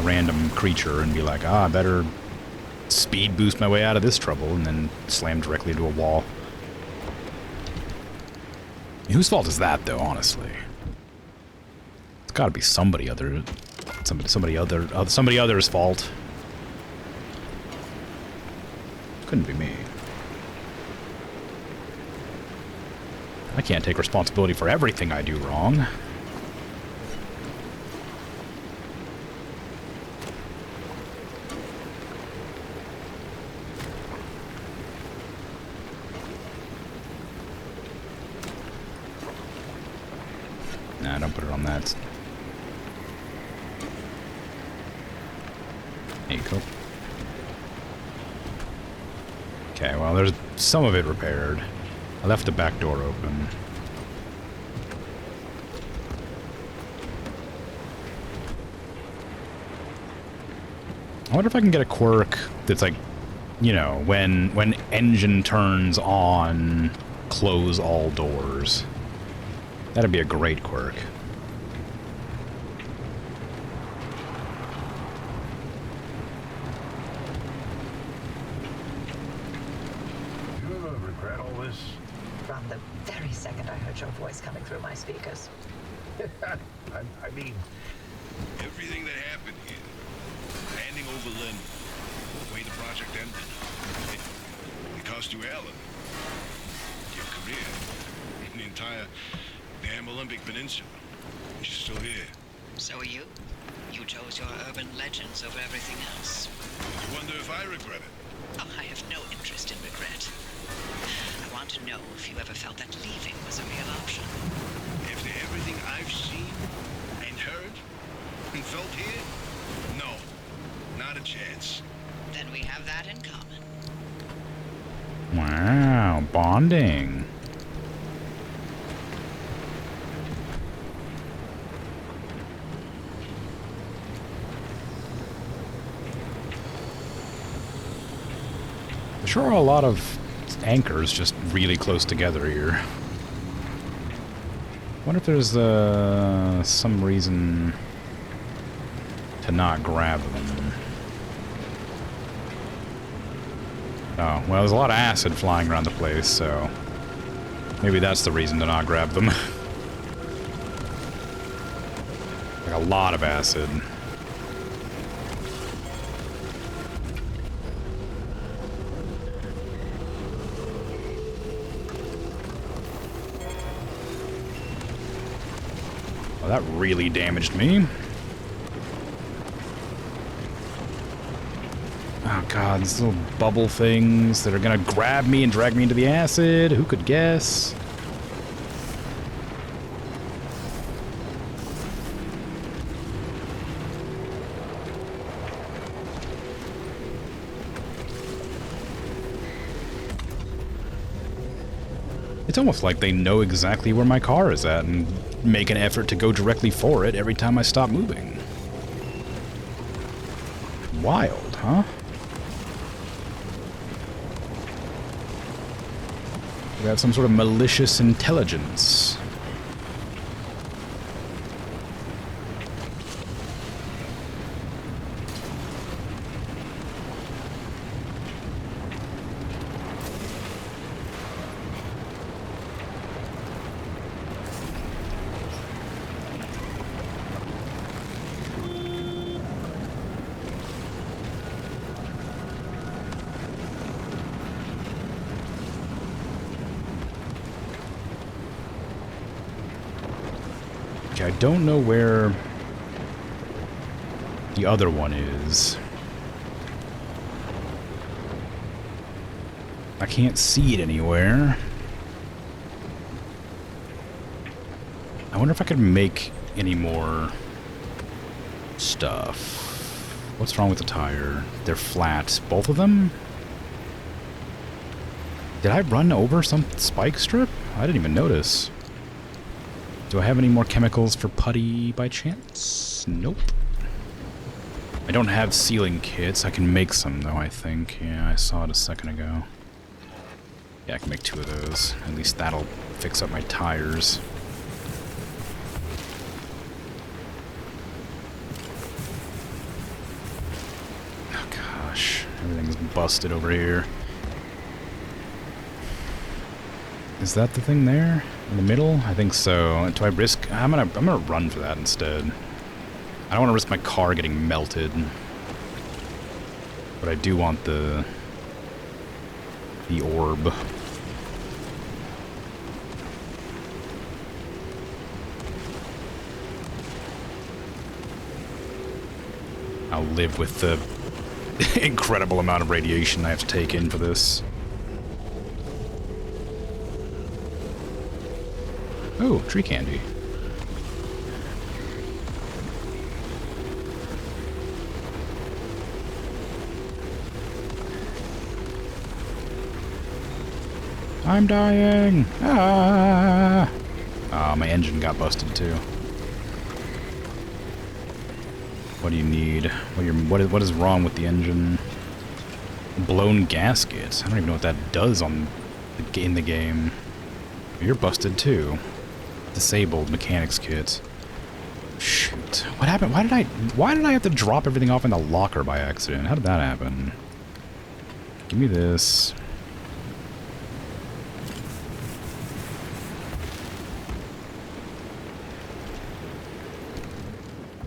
random creature and be like, I better speed boost my way out of this trouble, and then slam directly into a wall. Whose fault is that, though, honestly? It's gotta be somebody other's fault. Couldn't be me. I can't take responsibility for everything I do wrong. Nah, don't put it on that. There you go. Okay, well, there's some of it repaired. I left the back door open. I wonder if I can get a quirk that's like, you know, when engine turns on, close all doors. That'd be a great quirk. You ever regret all this? From the very second I heard your voice coming through my speakers. I mean, Everything that happened here, handing over Lynn, the way the project ended, it cost you Alan, your career, the entire damn Olympic Peninsula. You're still here. So are you? You chose your urban legends over everything else. You wonder if I regret it? Oh, I have no interest in regret. I want to know if you ever felt that leaving was a real option. After everything I've seen and heard and felt here, no, not a chance. Then we have that in common. Wow, bonding. There sure are a lot of anchors just really close together here. I wonder if there's some reason to not grab them. Oh, well, there's a lot of acid flying around the place, so maybe that's the reason to not grab them. Like a lot of acid. Well, that really damaged me. Oh god, these little bubble things that are gonna grab me and drag me into the acid. Who could guess? It's almost like they know exactly where my car is at and make an effort to go directly for it every time I stop moving. Wild, huh? We have some sort of malicious intelligence. I don't know where the other one is. I can't see it anywhere. I wonder if I could make any more stuff. What's wrong with the tire? They're flat. Both of them? Did I run over some spike strip? I didn't even notice. Do I have any more chemicals for putty by chance? Nope. I don't have sealing kits. I can make some though, I think. Yeah, I saw it a second ago. Yeah, I can make 2 of those. At least that'll fix up my tires. Everything's busted over here. Is that the thing there? In the middle? I think so. Do I risk... I'm gonna run for that instead. I don't want to risk my car getting melted. But I do want the orb. I'll live with the incredible amount of radiation I have to take in for this. Oh, tree candy. I'm dying! Ah! Ah, my engine got busted too. What do you need? What is wrong with the engine? Blown gasket. I don't even know what that does in the game. You're busted too. Disabled mechanics kit. Shoot. What happened? Why did I have to drop everything off in the locker by accident? How did that happen? Give me this.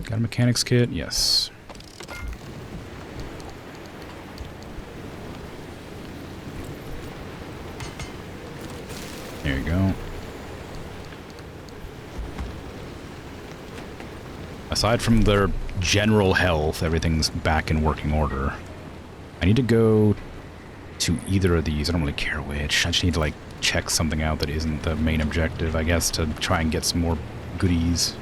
Got a mechanics kit? Yes. There you go. Aside from their general health, everything's back in working order. I need to go to either of these. I don't really care which. I just need to, like, check something out that isn't the main objective, I guess, to try and get some more goodies.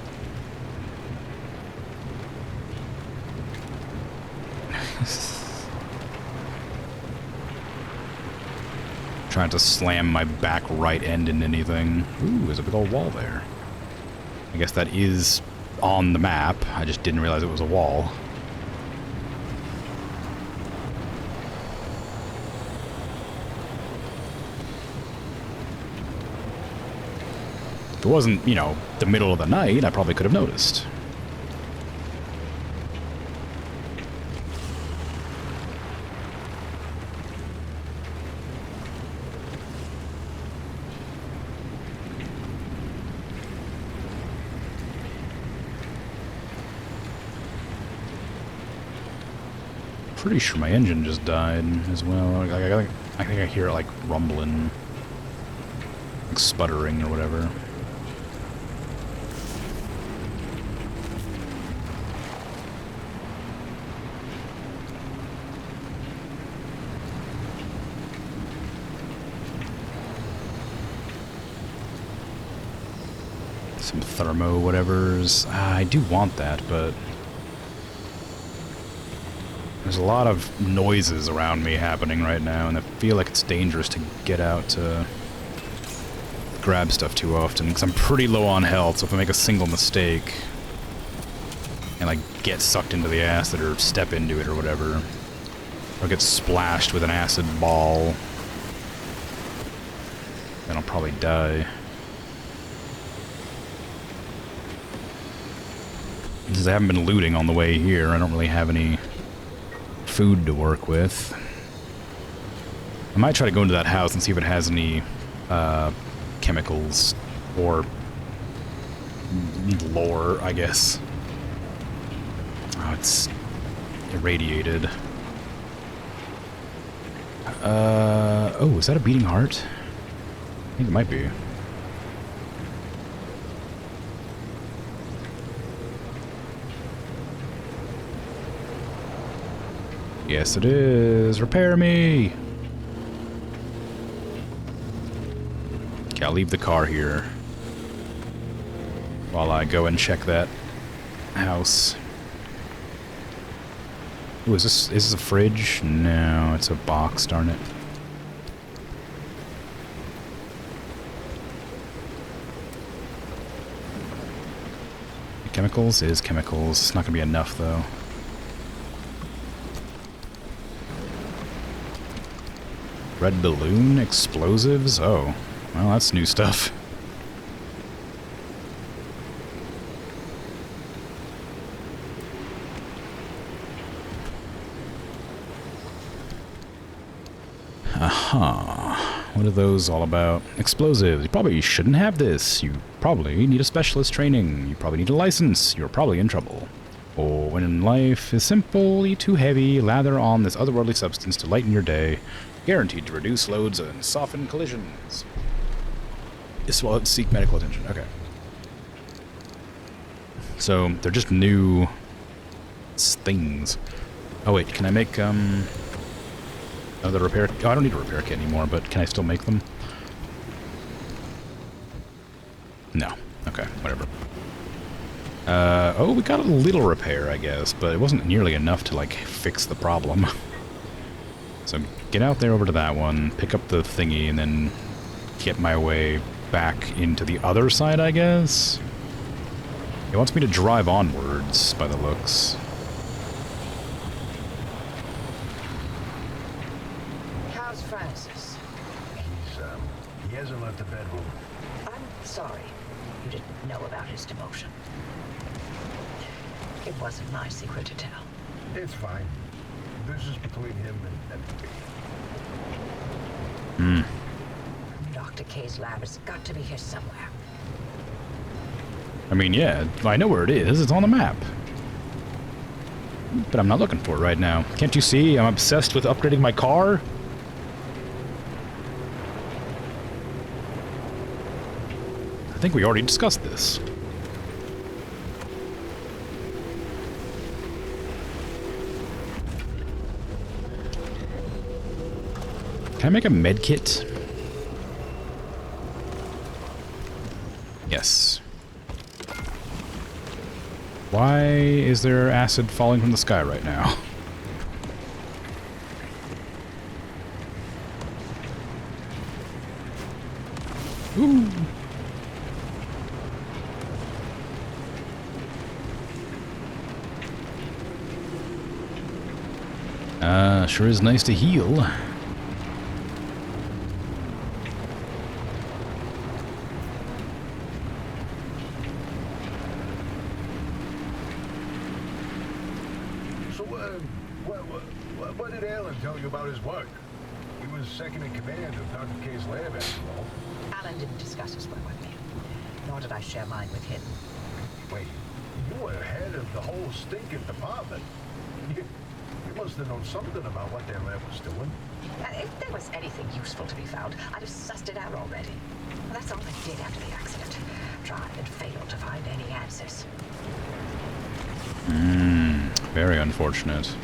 Trying to slam my back right end into anything. Ooh, there's a big old wall there. I guess that is on the map. I just didn't realize it was a wall. If it wasn't, you know, the middle of the night, I probably could have noticed. Pretty sure my engine just died as well. I think I hear it like rumbling, like sputtering or whatever. Some thermo whatevers. I do want that, but there's a lot of noises around me happening right now, and I feel like it's dangerous to get out to grab stuff too often, because I'm pretty low on health, so if I make a single mistake and, like, get sucked into the acid or step into it or whatever, or get splashed with an acid ball, then I'll probably die. Since I haven't been looting on the way here, I don't really have any food to work with. I might try to go into that house and see if it has any chemicals or lore, I guess. Oh, it's irradiated. Oh, is that a beating heart? I think it might be. Yes, it is. Repair me! Okay, I'll leave the car here while I go and check that house. Ooh, is this a fridge? No, it's a box, darn it. Chemicals is chemicals. It's not gonna be enough, though. Red balloon explosives? Oh, well, that's new stuff. Huh. What are those all about? Explosives. You probably shouldn't have this. You probably need a specialist training. You probably need a license. You're probably in trouble. Or when life is simply too heavy, lather on this otherworldly substance to lighten your day. Guaranteed to reduce loads and soften collisions. As well as seek medical attention. Okay. So, they're just new things. Oh wait, can I make, another repair? Oh, I don't need a repair kit anymore, but can I still make them? No. Okay, whatever. Oh, we got a little repair, I guess, but it wasn't nearly enough to, like, fix the problem. So, get out there over to that one, pick up the thingy, and then get my way back into the other side, I guess? It wants me to drive onwards, by the looks. How's Francis? He hasn't left the bedroom. I'm sorry you didn't know about his demotion. It wasn't my secret to tell. It's fine. This is between him and me. Dr. K's lab has got to be here somewhere. I mean, yeah, I know where it is. It's on the map. But I'm not looking for it right now. Can't you see? I'm obsessed with upgrading my car. I think we already discussed this. Can I make a med kit? Yes. Why is there acid falling from the sky right now? Ooh. Sure is nice to heal. What did Alan tell you about his work? He was second in command of Dr. K's lab, after all. Alan didn't discuss his work with me, nor did I share mine with him. Wait, you were head of the whole stinking department. You must have known something about what their lab was doing. If there was anything useful to be found, I'd have sussed it out already. And that's all I did after the accident. Tried and failed to find any answers. Very unfortunate.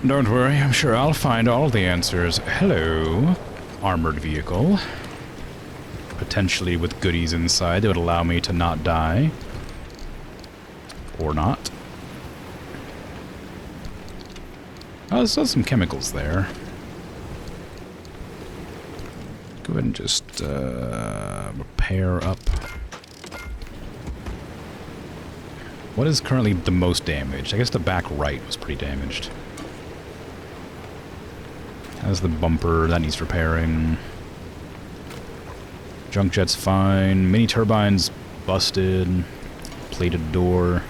Don't worry, I'm sure I'll find all the answers. Hello, armored vehicle. Potentially with goodies inside that would allow me to not die. Or not. Oh, there's still some chemicals there. Go ahead and just repair up. What is currently the most damaged? I guess the back right was pretty damaged. How's the bumper? That needs repairing. Junk jet's fine. Mini turbine's busted. Plated door.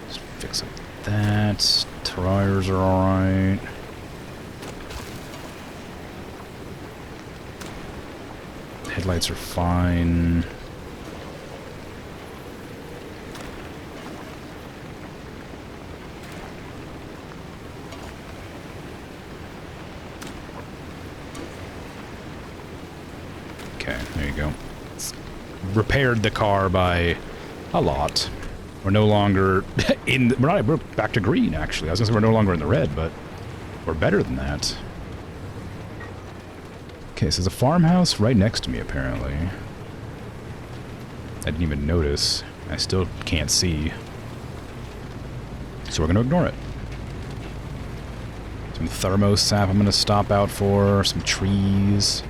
Just fix up that. Tires are alright. Headlights are fine. Okay, there you go. It's repaired the car by a lot. We're no longer in... we're back to green, actually. I was going to say we're no longer in the red, but we're better than that. Okay, so there's a farmhouse right next to me, apparently. I didn't even notice. I still can't see. So we're going to ignore it. Some thermosap I'm going to stop out for. Some trees.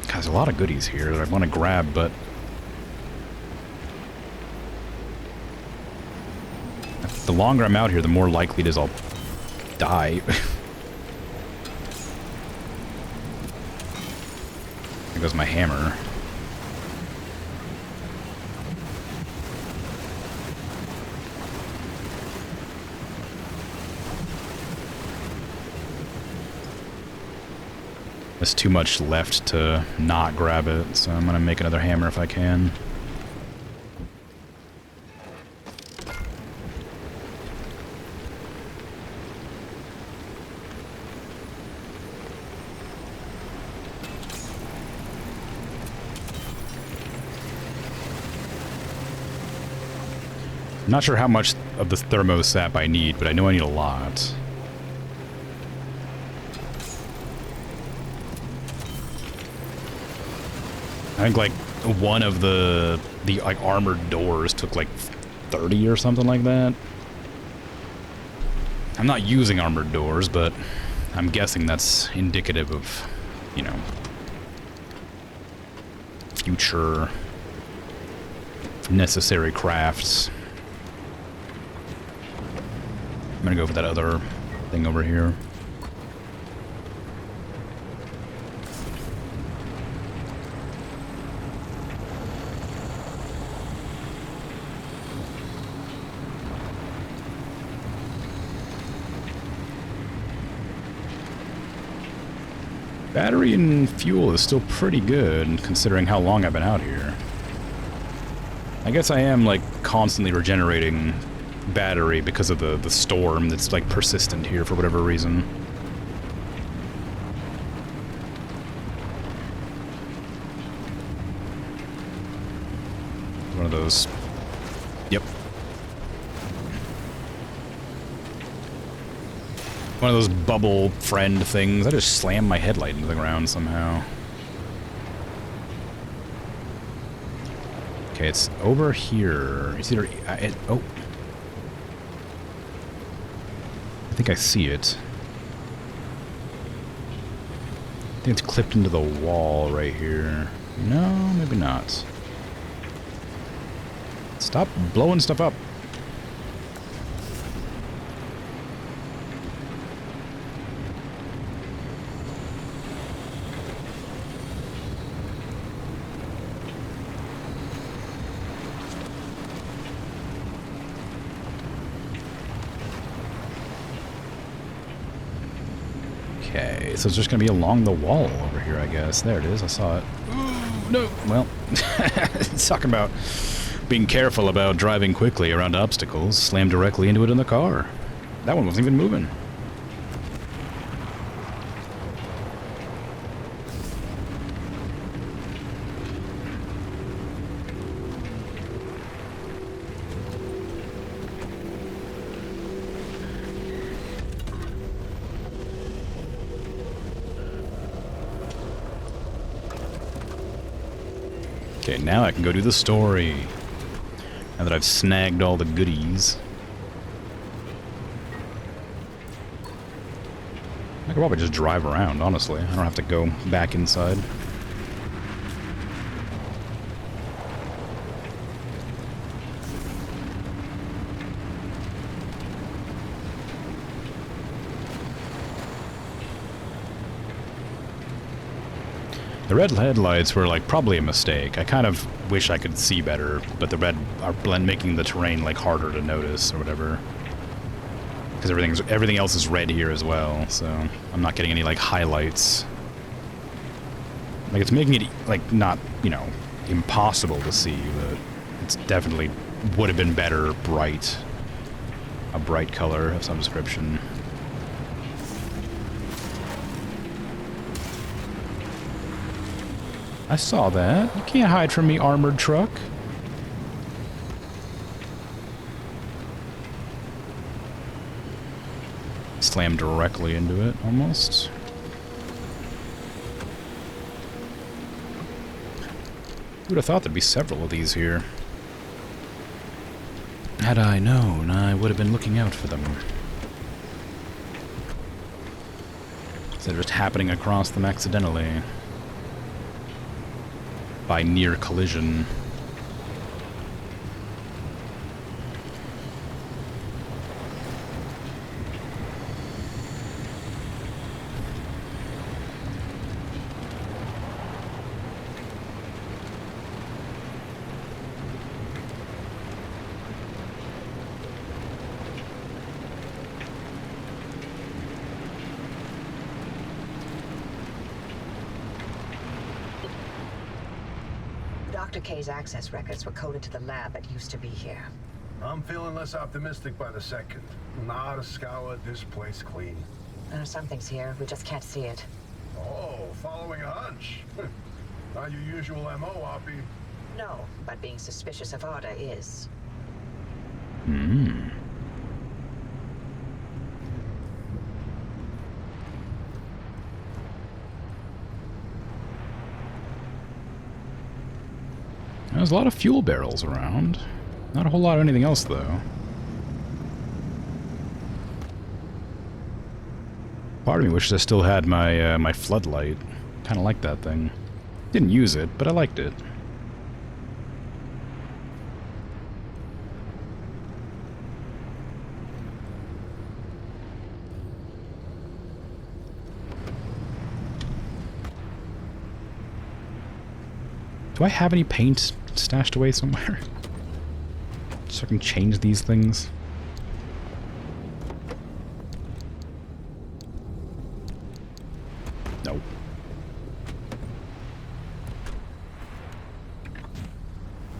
God, there's a lot of goodies here that I want to grab, but... the longer I'm out here, the more likely it is I'll die. There goes my hammer. There's too much left to not grab it, so I'm gonna make another hammer if I can. I'm not sure how much of the thermosap I need, but I know I need a lot. I think like one of the like armored doors took like 30 or something like that. I'm not using armored doors, but I'm guessing that's indicative of, you know, future necessary crafts. I'm gonna go for that other thing over here. Battery and fuel is still pretty good, considering how long I've been out here. I guess I am, like, constantly regenerating battery because of the storm that's, like, persistent here for whatever reason. One of those... Yep. One of those bubble friend things. I just slammed my headlight into the ground somehow. Okay, it's over here. It's either... oh. I think I see it. I think it's clipped into the wall right here. No, maybe not. Stop blowing stuff up. Okay, so it's just going to be along the wall over here, I guess. There it is, I saw it. Ooh, no! Well, it's talking about being careful about driving quickly around obstacles. Slammed directly into it in the car. That one wasn't even moving. Okay, now I can go do the story. Now that I've snagged all the goodies. I could probably just drive around, honestly. I don't have to go back inside. The red headlights were, like, probably a mistake. I kind of wish I could see better, but the red are making the terrain, like, harder to notice or whatever. Because everything else is red here as well, so I'm not getting any, like, highlights. Like, it's making it, like, not, you know, impossible to see, but it's definitely would have been better bright. A bright color of some description. I saw that. You can't hide from me, armored truck. Slammed directly into it, almost. Who would have thought there'd be several of these here? Had I known, I would have been looking out for them. Instead of just happening across them accidentally. By near collision. Dr. K's access records were coded to the lab that used to be here. I'm feeling less optimistic by the second. Not a scour this place clean. Something's here. We just can't see it. Oh, following a hunch. Not your usual MO, Oppie. No, but being suspicious of Arda is. Hmm. There's a lot of fuel barrels around. Not a whole lot of anything else, though. Part of me wishes I still had my my floodlight. Kind of like that thing. Didn't use it, but I liked it. Do I have any paint stashed away somewhere? So I can change these things? Nope.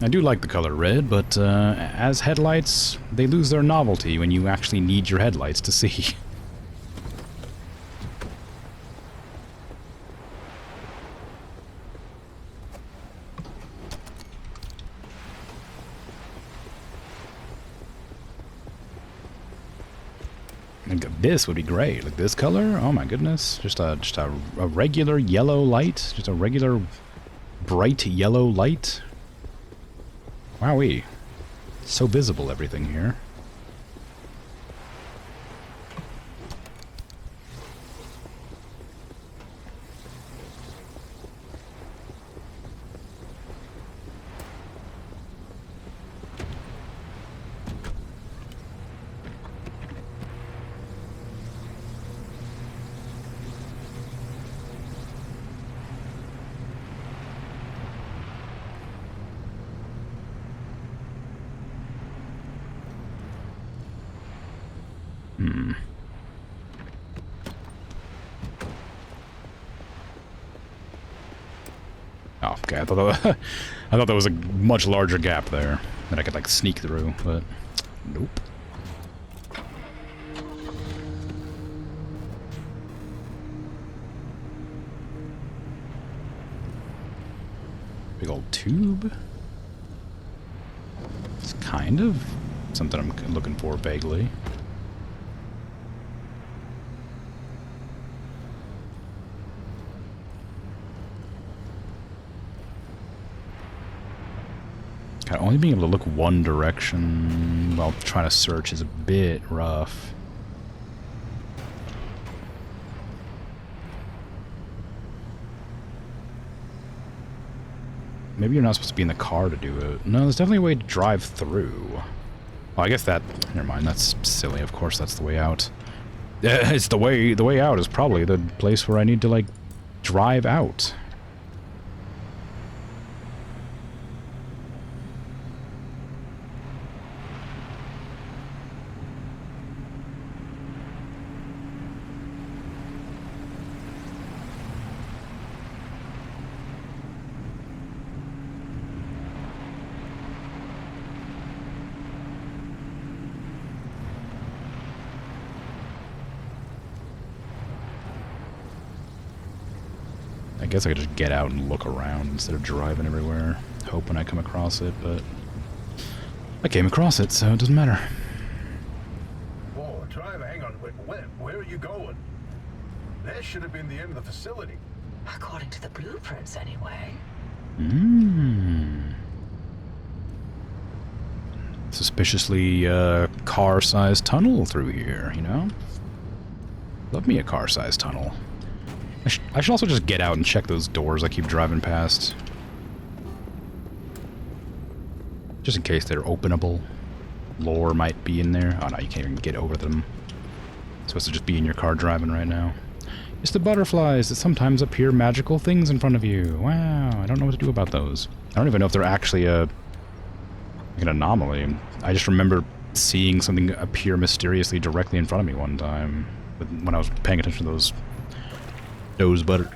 I do like the color red, but as headlights, they lose their novelty when you actually need your headlights to see. This would be great. Like this color? Oh my goodness. Just a regular yellow light. Just a regular bright yellow light. Wowee. So visible, everything here. Oh, okay. I thought there was a much larger gap there that I could like sneak through, but nope. Big old tube. It's kind of something I'm looking for vaguely. God, only being able to look one direction while trying to search is a bit rough. Maybe you're not supposed to be in the car to do it. No, there's definitely a way to drive through. Well, I guess that... Never mind, that's silly. Of course that's the way out. It's the way out is probably the place where I need to, like, drive out. I guess I could just get out and look around instead of driving everywhere, hoping I come across it, but I came across it, so it doesn't matter. Whoa, driver, hang on. Where are you going? That should have been the end of the facility. According to the blueprints, anyway. Suspiciously car-sized tunnel through here, you know? Love me a car-sized tunnel. I should also just get out and check those doors I keep driving past. Just in case they're openable. Lore might be in there. Oh no, you can't even get over them. It's supposed to just be in your car driving right now. It's the butterflies that sometimes appear magical things in front of you. Wow, I don't know what to do about those. I don't even know if they're actually like an anomaly. I just remember seeing something appear mysteriously directly in front of me one time when I was paying attention to those butterflies.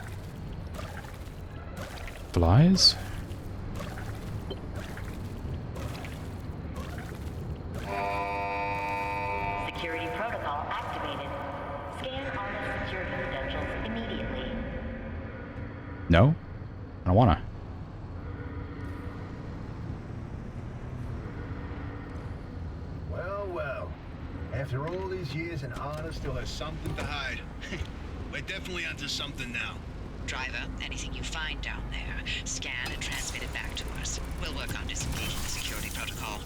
No? I don't wanna. Well, well. After all these years, and Anna still has Something to hide. We're definitely onto something now. Driver, anything you find down there, scan and transmit it back to us. We'll work on disengaging the security protocol.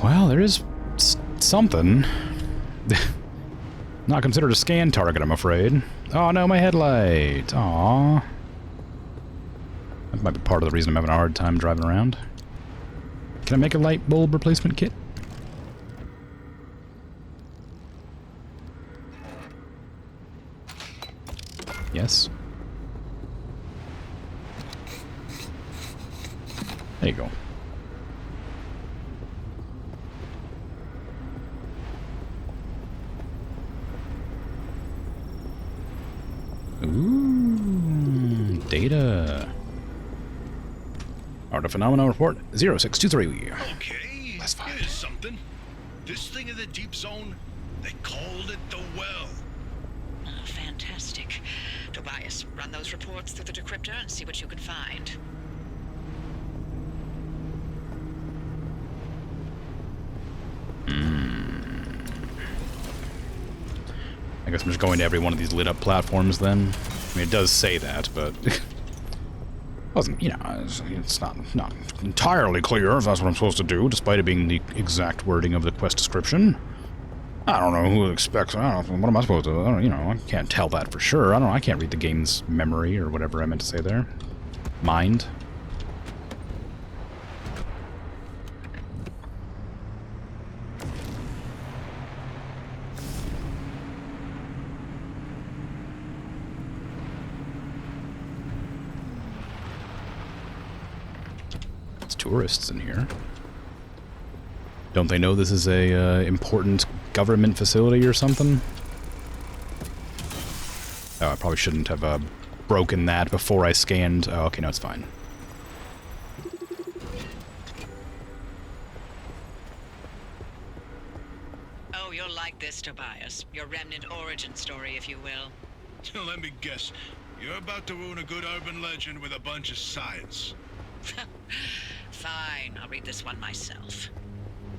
Well, there is something. Not considered a scan target, I'm afraid. Oh no, my headlight. Aww. That might be part of the reason I'm having a hard time driving around. Can I make a light bulb replacement kit? Yes. There you go. Ooh, data. Art of Phenomena Report 0623. Okay, That's fine. here's something. This thing in the deep zone, they called it the well. Oh, fantastic. Tobias, run those reports through the decryptor and see what you can find. I guess I'm just going to every one of these lit up platforms then. I mean, it does say that, but wasn't, you know, it's not entirely clear if that's what I'm supposed to do, despite it being the exact wording of the quest description. I don't know who expects. I don't know. What am I supposed to? I don't, you know, I can't tell that for sure. I don't know. I can't read the game's memory or whatever I meant to say there. Mind. Tourists in here. Don't they know this is a important government facility or something? Oh, I probably shouldn't have broken that before I scanned. Oh, okay, no, it's fine. Oh, you'll like this, Tobias. Your remnant origin story, if you will. Let me guess. You're about to ruin a good urban legend with a bunch of science. Fine, I'll read this one myself.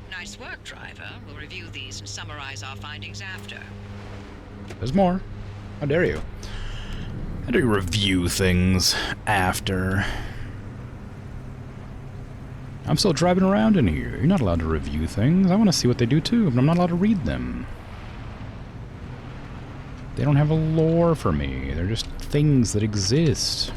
Nice work, driver. We'll review these and summarize our findings after. There's more. How dare you? How do you review things after? I'm still driving around in here. You're not allowed to review things. I want to see what they do too, but I'm not allowed to read them. They don't have a lore for me. They're just things that exist.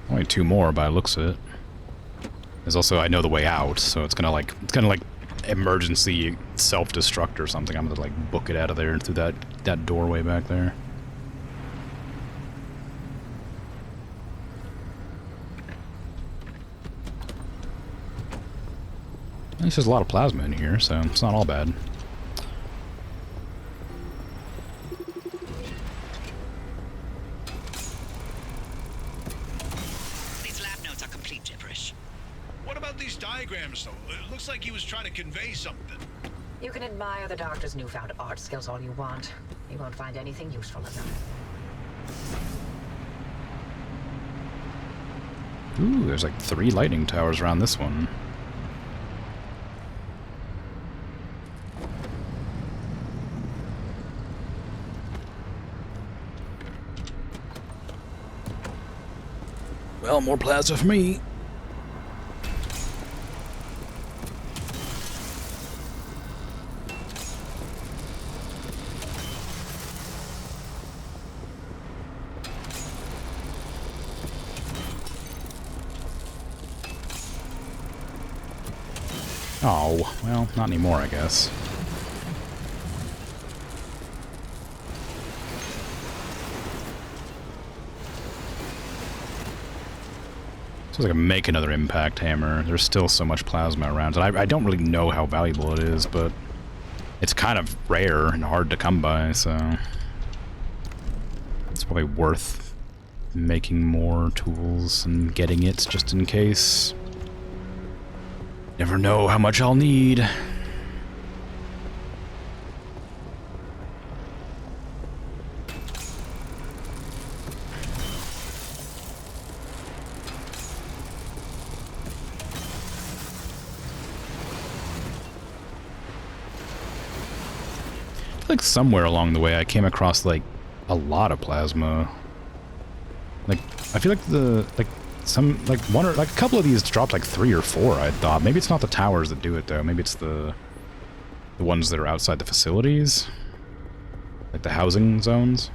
Only two more by the looks of it. There's also, I know the way out, so it's gonna like emergency self-destruct or something. I'm gonna like book it out of there through that doorway back there. At least there's a lot of plasma in here, so it's not all bad. Diagrams, though. It looks like he was trying to convey something. You can admire the doctor's newfound art skills all you want. You won't find anything useful in them. Ooh, there's like 3 lightning towers around this one. Well, more plasma for me. Oh, well, not anymore, I guess. So I can make another impact hammer. There's still so much plasma around, and I don't really know how valuable it is, but it's kind of rare and hard to come by, so it's probably worth making more tools and getting it just in case. Never know how much I'll need. Like somewhere along the way I came across like a lot of plasma. Like I feel like a couple of these dropped like 3 or 4, I thought. Maybe it's not the towers that do it though. Maybe it's the ones that are outside the facilities. Like the housing zones.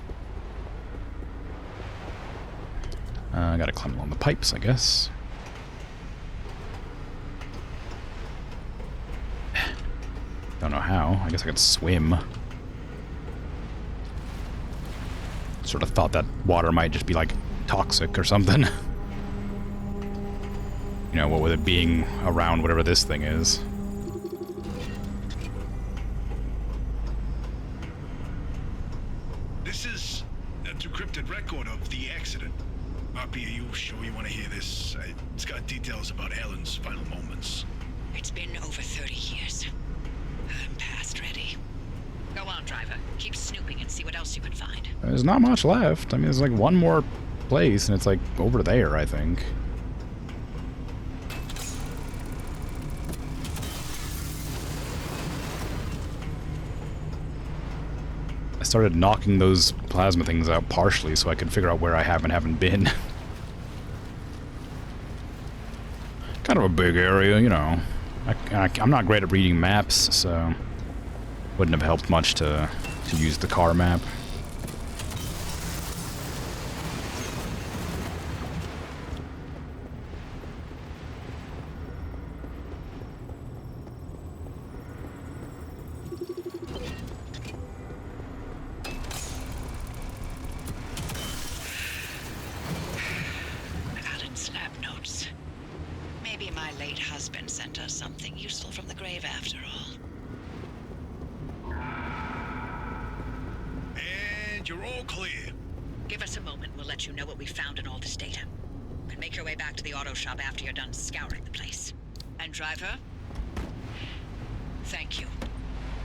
I gotta climb along the pipes, I guess. Don't know how. I guess I could swim. Sort of thought that water might just be like toxic or something. You know, what with it being around whatever this thing is. This is a decrypted record of the accident. RP, are you sure you want to hear this? It's got details about Alan's final moments. It's been over 30 years. I'm past ready. Go on, driver. Keep snooping and see what else you can find. There's not much left. I mean, there's like one more place, and it's like over there, I think. I started knocking those plasma things out partially so I could figure out where I have and haven't been. Kind of a big area, you know. I'm not great at reading maps, so wouldn't have helped much to use the car map. Alan's lab notes. Maybe my late husband sent us something useful from the grave after all. And you're all clear. Give us a moment, we'll let you know what we found in all this data. And make your way back to the auto shop after you're done scouring the place. And driver, thank you.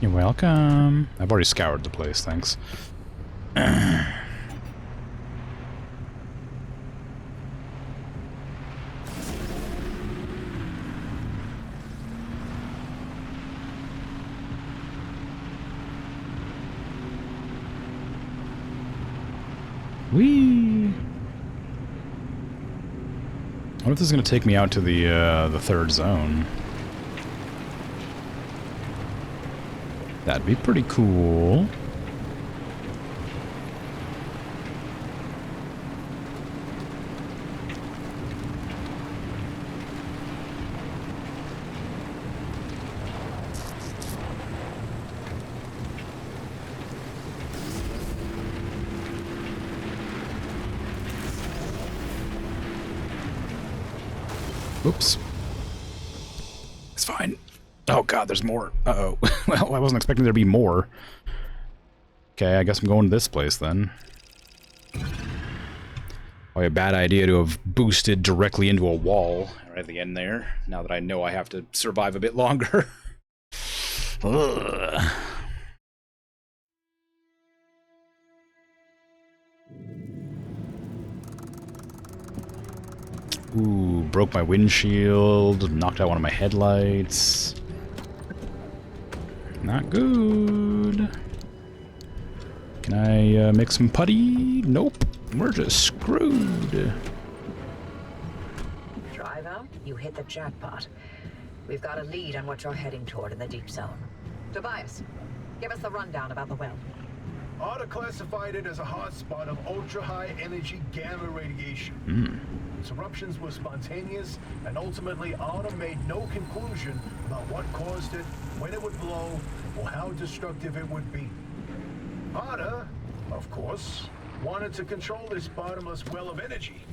You're welcome. I've already scoured the place, thanks. Whee! I wonder if this is going to take me out to the third zone. That'd be pretty cool. Oops. It's fine. Oh god, there's more. Uh-oh. Well, I wasn't expecting there to be more. Okay, I guess I'm going to this place then. Probably a bad idea to have boosted directly into a wall right at the end there, now that I know I have to survive a bit longer. Ugh. Ooh, broke my windshield, knocked out one of my headlights. Not good. Can I make some putty? Nope. We're just screwed. Driver, you hit the jackpot. We've got a lead on what you're heading toward in the deep zone. Tobias, give us the rundown about the well. Auto classified it as a hotspot of ultra-high energy gamma radiation. Its eruptions were spontaneous, and ultimately Arda made no conclusion about what caused it, when it would blow, or how destructive it would be. Arda, of course, wanted to control this bottomless well of energy.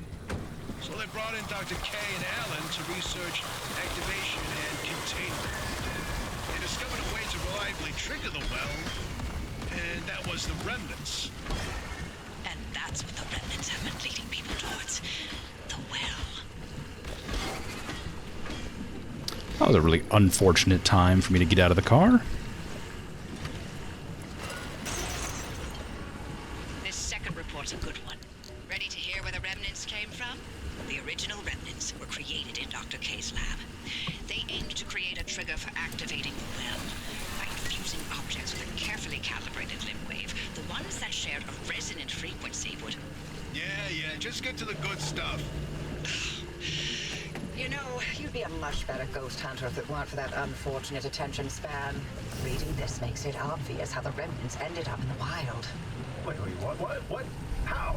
So they brought in Dr. K and Allen to research activation and containment. They discovered a way to reliably trigger the well, and that was the remnants. And that's what the remnants have been leading people towards. The well. That was a really unfortunate time for me to get out of the car. This second report's a good one. Ready to hear where the remnants came from? The original remnants were created in Dr. K's lab. They aimed to create a trigger for activating the well by infusing objects with a carefully calibrated limb wave. The ones that shared a resonant frequency would... Yeah, just get to the good stuff. You know, you'd be a much better ghost hunter if it weren't for that unfortunate attention span. Reading this makes it obvious how the remnants ended up in the wild. Wait, what? How?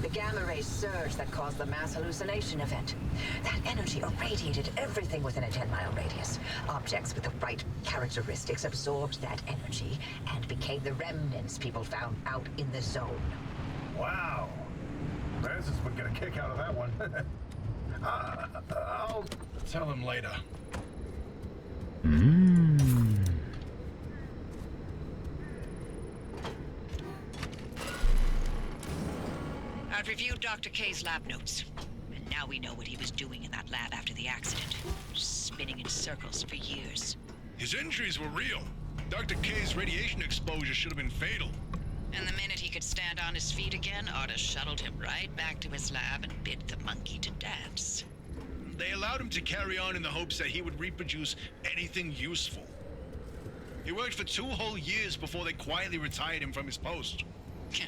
The gamma ray surge that caused the mass hallucination event. That energy irradiated everything within a 10-mile radius. Objects with the right characteristics absorbed that energy and became the remnants people found out in the zone. Wow. Francis would get a kick out of that one. I'll tell him later. I've reviewed Dr. K's lab notes, and now we know what he was doing in that lab after the accident. Spinning in circles for years. His injuries were real. Dr. K's radiation exposure should have been fatal. And the minute he could stand on his feet again, Arda shuttled him right back to his lab and bid the monkey to dance. They allowed him to carry on in the hopes that he would reproduce anything useful. He worked for 2 whole years before they quietly retired him from his post.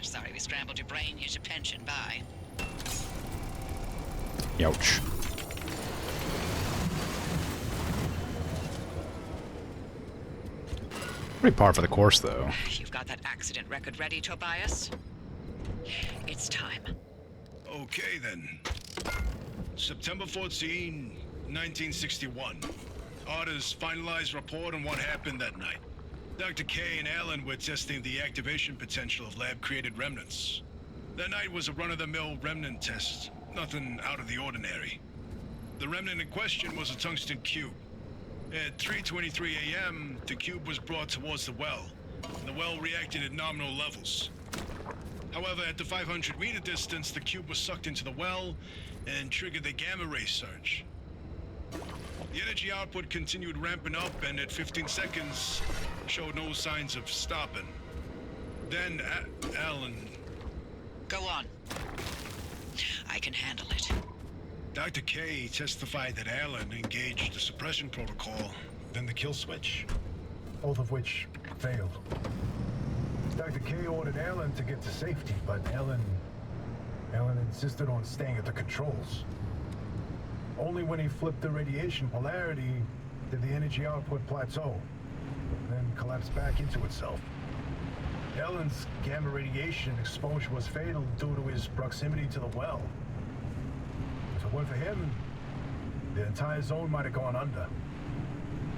Sorry we scrambled your brain. Here's your pension. Bye. Ouch. Pretty par for the course, though. You've got that accident record ready, Tobias? It's time. Okay, then. September 14, 1961. Arda's finalized report on what happened that night. Dr. K and Allen were testing the activation potential of lab-created remnants. That night was a run-of-the-mill remnant test. Nothing out of the ordinary. The remnant in question was a tungsten cube. At 3:23 a.m., the cube was brought towards the well. The well reacted at nominal levels. However, at the 500-meter distance, the cube was sucked into the well and triggered the gamma ray surge. The energy output continued ramping up, and at 15 seconds, showed no signs of stopping. Then, Allen... Go on. I can handle it. Dr. K testified that Allen engaged the suppression protocol, then the kill switch. Both of which failed. Dr. K ordered Allen to get to safety, but Allen insisted on staying at the controls. Only when he flipped the radiation polarity did the energy output plateau, then collapse back into itself. Allen's gamma radiation exposure was fatal due to his proximity to the well. If it weren't for him, the entire zone might have gone under.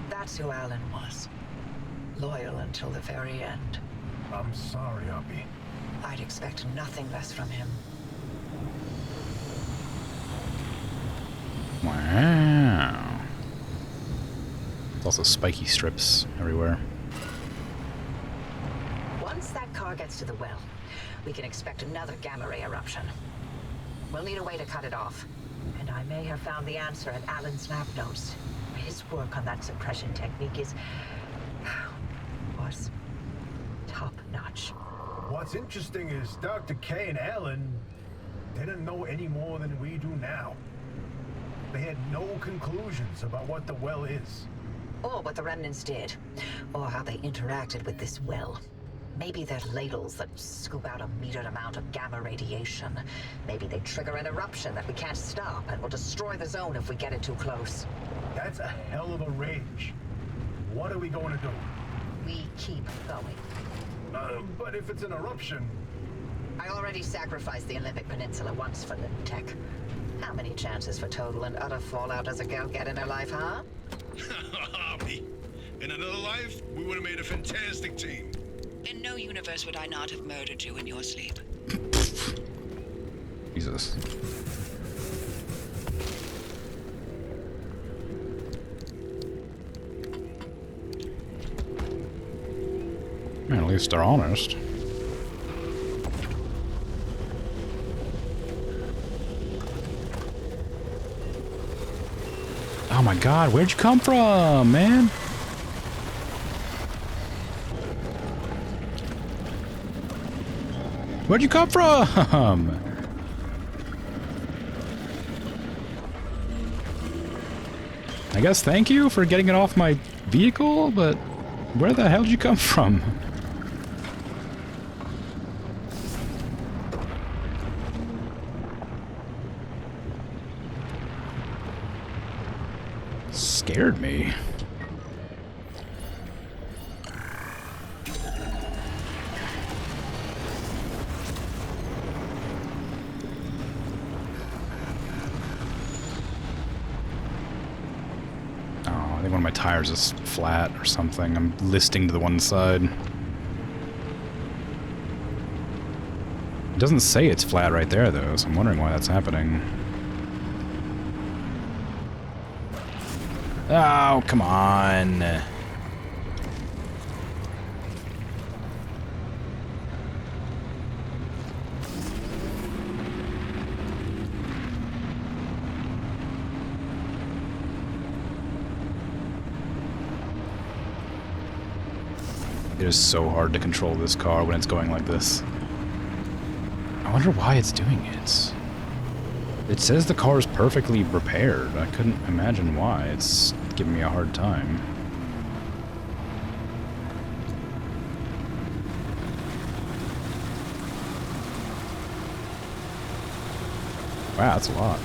That's who Allen was. Loyal until the very end. I'm sorry, Oppie. I'd expect nothing less from him. Wow. There's also spiky strips everywhere. Once that car gets to the well, we can expect another gamma ray eruption. We'll need a way to cut it off. And I may have found the answer in Allen's lab notes. His work on that suppression technique was top-notch. What's interesting is Dr. K and Allen didn't know any more than we do now. They had no conclusions about what the well is. Or what the remnants did. Or how they interacted with this well. Maybe they're ladles that scoop out a metered amount of gamma radiation. Maybe they trigger an eruption that we can't stop and will destroy the zone if we get it too close. That's a hell of a range. What are we going to do? We keep going. But if it's an eruption... I already sacrificed the Olympic Peninsula once for Limtech. How many many chances for total and utter fallout does a gal get in her life, huh? Me. In another life, we would have made a fantastic team. In no universe would I not have murdered you in your sleep. Jesus. At least they're honest. Oh my god, where'd you come from, man? Where'd you come from? I guess thank you for getting it off my vehicle, but where the hell did you come from? Scared me. I think one of my tires is flat or something. I'm listing to the one side. It doesn't say it's flat right there, though, so I'm wondering why that's happening. Oh, come on. It is so hard to control this car when it's going like this. I wonder why it's doing it. It says the car is perfectly repaired. I couldn't imagine why. It's giving me a hard time. Wow, that's a lot.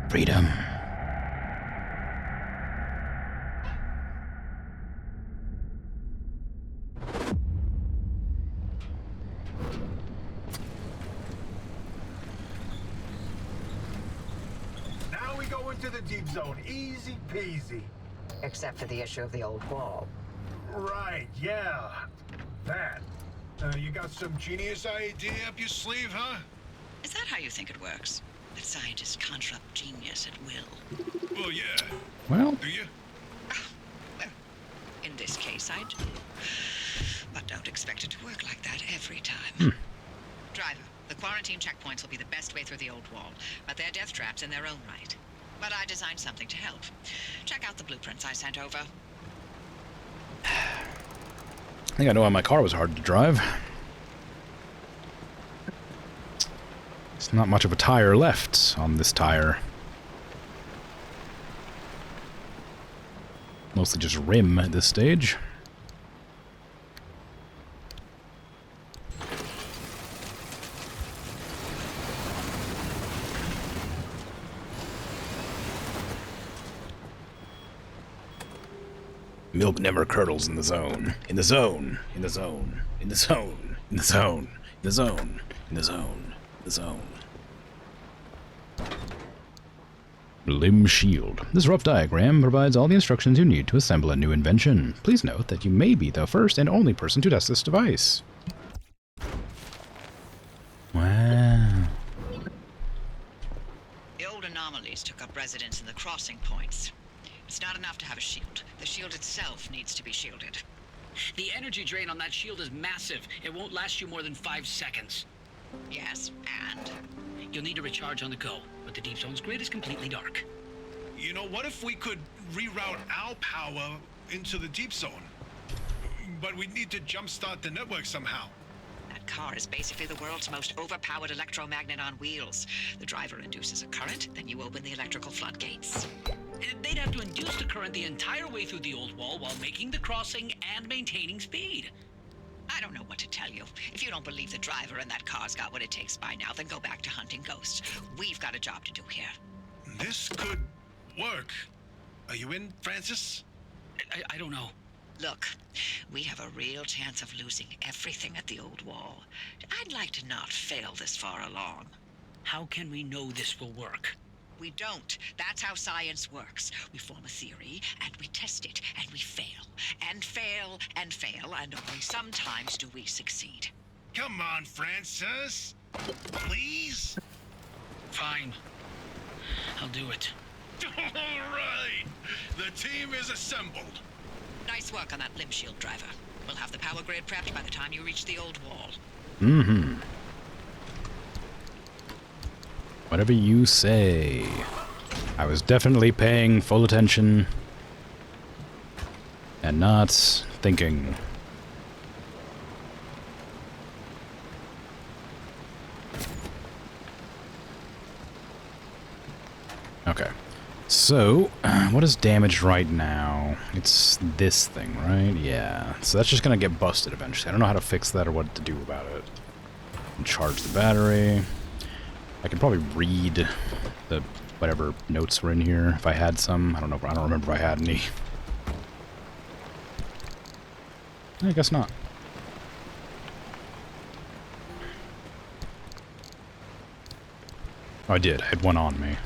Freedom. Now we go into the deep zone. Easy peasy. Except for the issue of the old wall. Right, yeah. That. You got some genius idea up your sleeve, huh? Is that how you think it works? That scientists construct genius at will? Well, yeah. Well, Do you? Well, in this case, I do. But don't expect it to work like that every time. Driver, the quarantine checkpoints will be the best way through the old wall, but they're death traps in their own right. But I designed something to help. Check out the blueprints I sent over. I think I know why my car was hard to drive. There's not much of a tire left on this tire. Mostly just rim at this stage. Milk never curdles in the zone. In the zone. In the zone. In the zone. In the zone. In the zone. In the zone. In the zone. Limb shield. This rough diagram provides all the instructions you need to assemble a new invention. Please note that you may be the first and only person to test this device. Wow. The old anomalies took up residence in the crossing points. It's not enough to have a shield. The shield itself needs to be shielded. The energy drain on that shield is massive. It won't last you more than 5 seconds. Yes, and? You'll need to recharge on the go, but the deep zone's grid is completely dark. You know, what if we could reroute our power into the deep zone? But we'd need to jumpstart the network somehow. That car is basically the world's most overpowered electromagnet on wheels. The driver induces a current, then you open the electrical floodgates. They'd have to induce the current the entire way through the old wall while making the crossing and maintaining speed. I don't know what to tell you. If you don't believe the driver and that car's got what it takes by now, then go back to hunting ghosts. We've got a job to do here. This could work. Are you in, Francis? I don't know. Look, we have a real chance of losing everything at the old wall. I'd like to not fail this far along. How can we know this will work? We don't. That's how science works. We form a theory, and we test it, and we fail. And fail, and fail, and only sometimes do we succeed. Come on, Francis. Please? Fine. I'll do it. All right. The team is assembled. Nice work on that limb shield driver. We'll have the power grid prepped by the time you reach the old wall. Mm-hmm. Whatever you say. I was definitely paying full attention and not thinking. Okay. So, what is damaged right now? It's this thing, right? Yeah. So that's just gonna get busted eventually. I don't know how to fix that or what to do about it. And charge the battery. I can probably read the whatever notes were in here if I had some. I don't know. I don't remember if I had any. I guess not. Oh, I did. I had one on me.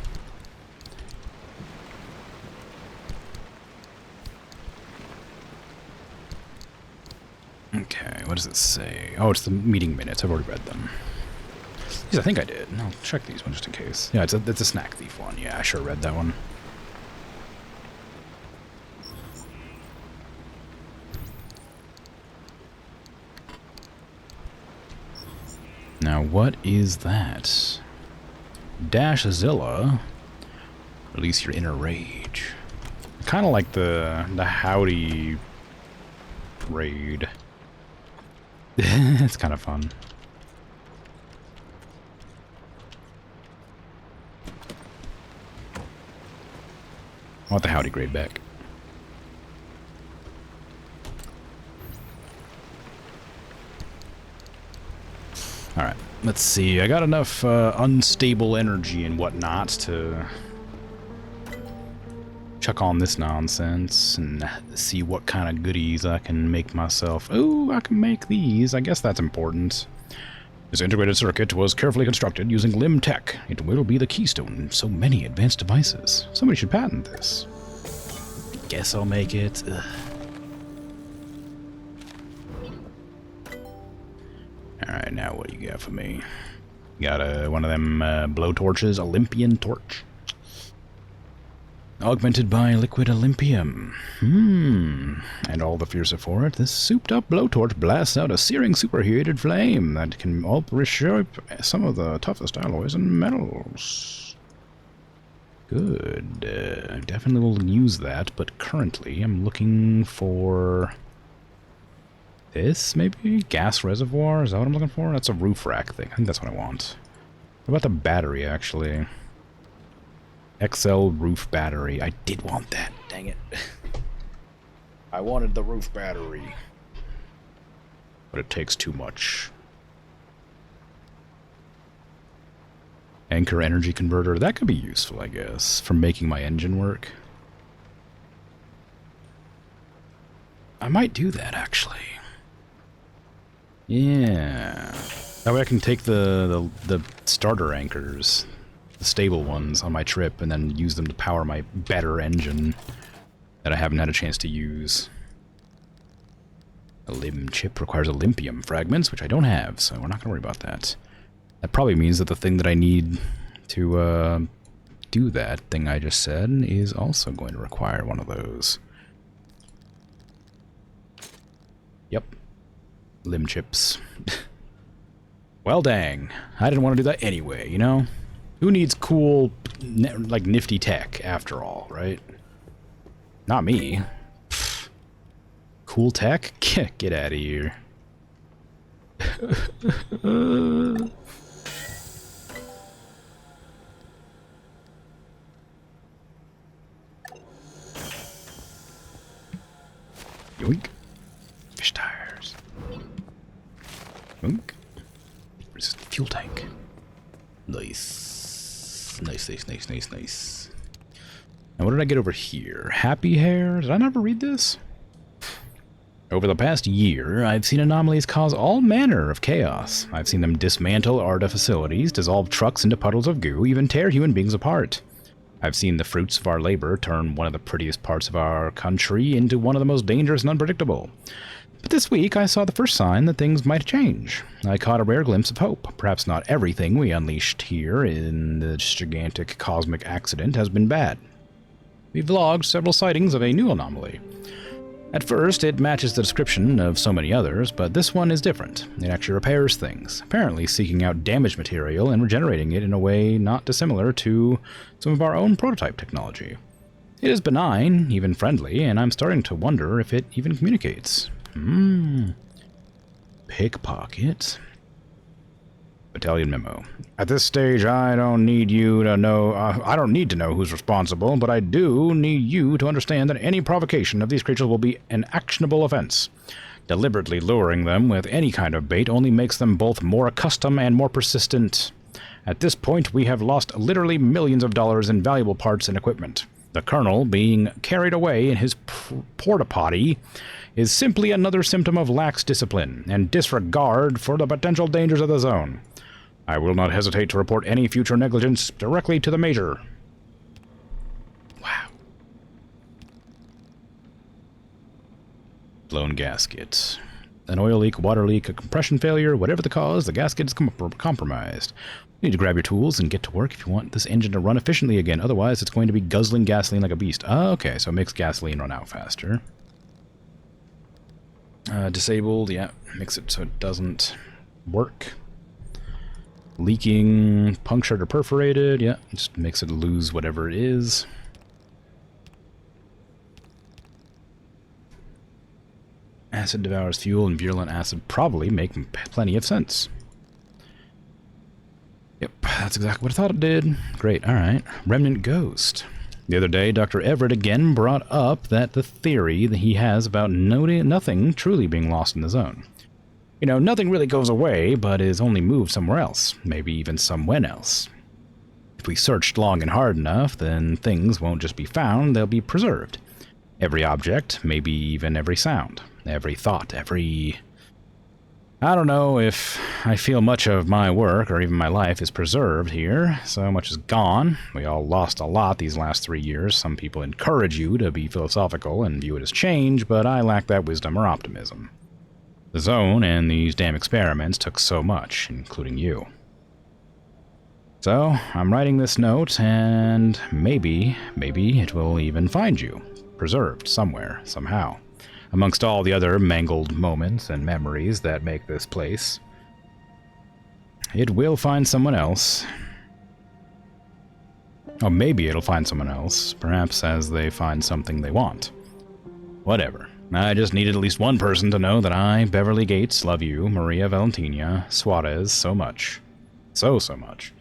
Okay, what does it say? Oh, it's the meeting minutes. I've already read them. These I think I did. I'll check these ones just in case. Yeah, it's a snack thief one. Yeah, I sure read that one. Now, what is that? Dash Zilla. Release your inner rage. Kind of like the Howdy raid. It's kind of fun. I want the Howdy grade back. Alright, let's see. I got enough unstable energy and whatnot to chuck on this nonsense and see what kind of goodies I can make myself. Oh, I can make these. I guess that's important. This integrated circuit was carefully constructed using limb tech. It will be the keystone in so many advanced devices. Somebody should patent this. Guess I'll make it. Ugh. Alright, now what do you got for me? Got one of them blowtorches, Olympian torch. Augmented by liquid Olympium. And all the fiercer for it, this souped-up blowtorch blasts out a searing superheated flame that can help reshape some of the toughest alloys and metals. Good. Definitely will use that, but currently I'm looking for this, maybe? Gas reservoir? Is that what I'm looking for? That's a roof rack thing. I think that's what I want. What about the battery, actually? XL roof battery. I did want that. Dang it. I wanted the roof battery. But it takes too much. Anchor energy converter. That could be useful, I guess, for making my engine work. I might do that, actually. Yeah. That way I can take the starter anchors, the stable ones, on my trip, and then use them to power my better engine that I haven't had a chance to use. A limb chip requires Olympium fragments, which I don't have, so we're not going to worry about that. That probably means that the thing that I need to do that thing I just said is also going to require one of those. Yep. Limb chips. Well, dang. I didn't want to do that anyway, you know? Who needs cool, like, nifty tech, after all, right? Not me. Pfft. Cool tech? Get out of here. Yoink. Fish tires. Yoink. Where's the fuel tank? Nice. Nice. And what did I get over here? Happy hair? Did I never read this? Over the past year, I've seen anomalies cause all manner of chaos. I've seen them dismantle ARDA facilities, dissolve trucks into puddles of goo, even tear human beings apart. I've seen the fruits of our labor turn one of the prettiest parts of our country into one of the most dangerous and unpredictable. But this week, I saw the first sign that things might change. I caught a rare glimpse of hope. Perhaps not everything we unleashed here in this gigantic cosmic accident has been bad. We've logged several sightings of a new anomaly. At first, it matches the description of so many others, but this one is different. It actually repairs things, apparently seeking out damaged material and regenerating it in a way not dissimilar to some of our own prototype technology. It is benign, even friendly, and I'm starting to wonder if it even communicates. Pickpocket. Battalion memo. At this stage, I don't need to know who's responsible, but I do need you to understand that any provocation of these creatures will be an actionable offense. Deliberately luring them with any kind of bait only makes them both more accustomed and more persistent. At this point, we have lost literally millions of dollars in valuable parts and equipment. The Colonel being carried away in his porta-potty is simply another symptom of lax discipline and disregard for the potential dangers of the zone. I will not hesitate to report any future negligence directly to the Major. Wow. Blown gasket. An oil leak, water leak, a compression failure, whatever the cause, the gasket is compromised. You need to grab your tools and get to work if you want this engine to run efficiently again. Otherwise, it's going to be guzzling gasoline like a beast. Oh, okay, so it makes gasoline run out faster. Disabled, yeah. Makes it so it doesn't work. Leaking, punctured or perforated, yeah. Just makes it lose whatever it is. Acid devours fuel and virulent acid probably make plenty of sense. Yep, that's exactly what I thought it did. Great, alright. Remnant ghost. The other day, Dr. Everett again brought up that the theory that he has about nothing truly being lost in the zone. You know, nothing really goes away, but is only moved somewhere else, maybe even somewhen else. If we searched long and hard enough, then things won't just be found, they'll be preserved. Every object, maybe even every sound, every thought, every... I don't know if I feel much of my work, or even my life, is preserved here. So much is gone. We all lost a lot these last 3 years. Some people encourage you to be philosophical and view it as change, but I lack that wisdom or optimism. The zone and these damn experiments took so much, including you. So, I'm writing this note, and maybe it will even find you, preserved somewhere, somehow, amongst all the other mangled moments and memories that make this place. It will find someone else. Or maybe it'll find someone else, perhaps as they find something they want. Whatever. I just needed at least one person to know that I, Beverly Gates, love you, Maria Valentina Suarez, so much. So much.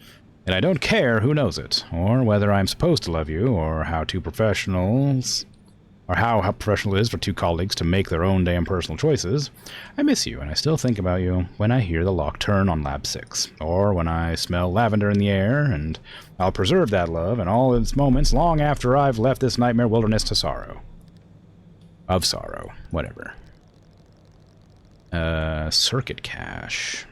And I don't care who knows it, or whether I'm supposed to love you, or how professional it is for two colleagues to make their own damn personal choices. I miss you, and I still think about you when I hear the lock turn on Lab 6, or when I smell lavender in the air, and I'll preserve that love in all its moments long after I've left this nightmare wilderness to sorrow. Of sorrow. Whatever. Circuit cache.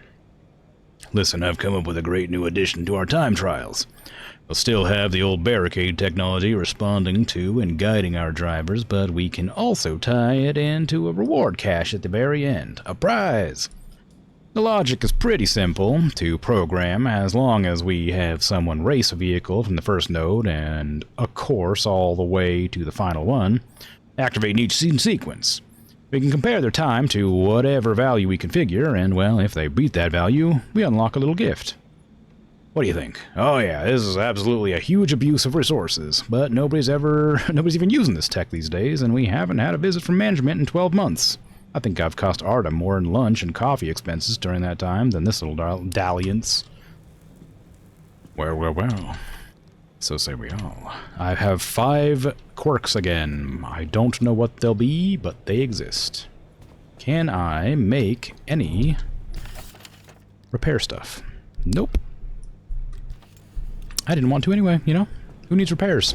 Listen, I've come up with a great new addition to our time trials. We'll still have the old barricade technology responding to and guiding our drivers, but we can also tie it into a reward cache at the very end. A prize! The logic is pretty simple to program as long as we have someone race a vehicle from the first node and a course all the way to the final one, activating each scene sequence. We can compare their time to whatever value we configure, and, well, if they beat that value, we unlock a little gift. What do you think? Oh yeah, this is absolutely a huge abuse of resources, but nobody's even using this tech these days, and we haven't had a visit from management in 12 months. I think I've cost Arda more in lunch and coffee expenses during that time than this little dalliance. Well. So say we all. I have 5 quirks again. I don't know what they'll be, but they exist. Can I make any repair stuff? Nope. I didn't want to anyway, you know? Who needs repairs?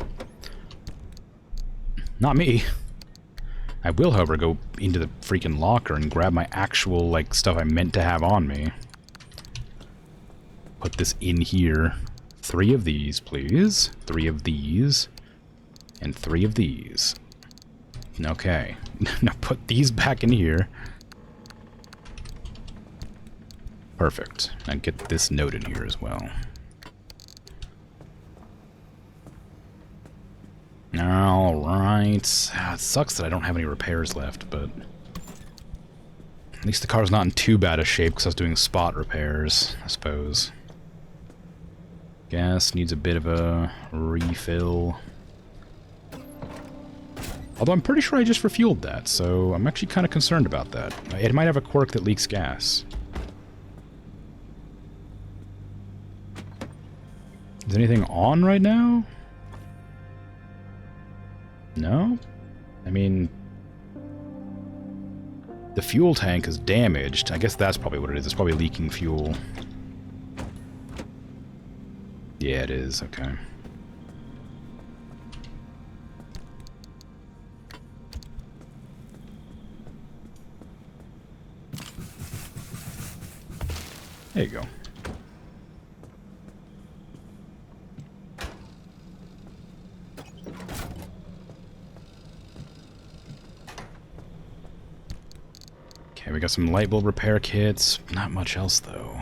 Not me. I will, however, go into the freaking locker and grab my actual, like, stuff I meant to have on me. Put this in here. 3 of these, please. 3 of these. And 3 of these. Okay. Now put these back in here. Perfect. Now get this note in here as well. Alright. It sucks that I don't have any repairs left, but... At least the car's not in too bad a shape because I was doing spot repairs, I suppose. Gas needs a bit of a refill. Although I'm pretty sure I just refueled that, so I'm actually kind of concerned about that. It might have a quirk that leaks gas. Is anything on right now? No? I mean... The fuel tank is damaged. I guess that's probably what it is. It's probably leaking fuel. Yeah, it is. Okay. There you go. Okay, we got some light bulb repair kits. Not much else, though.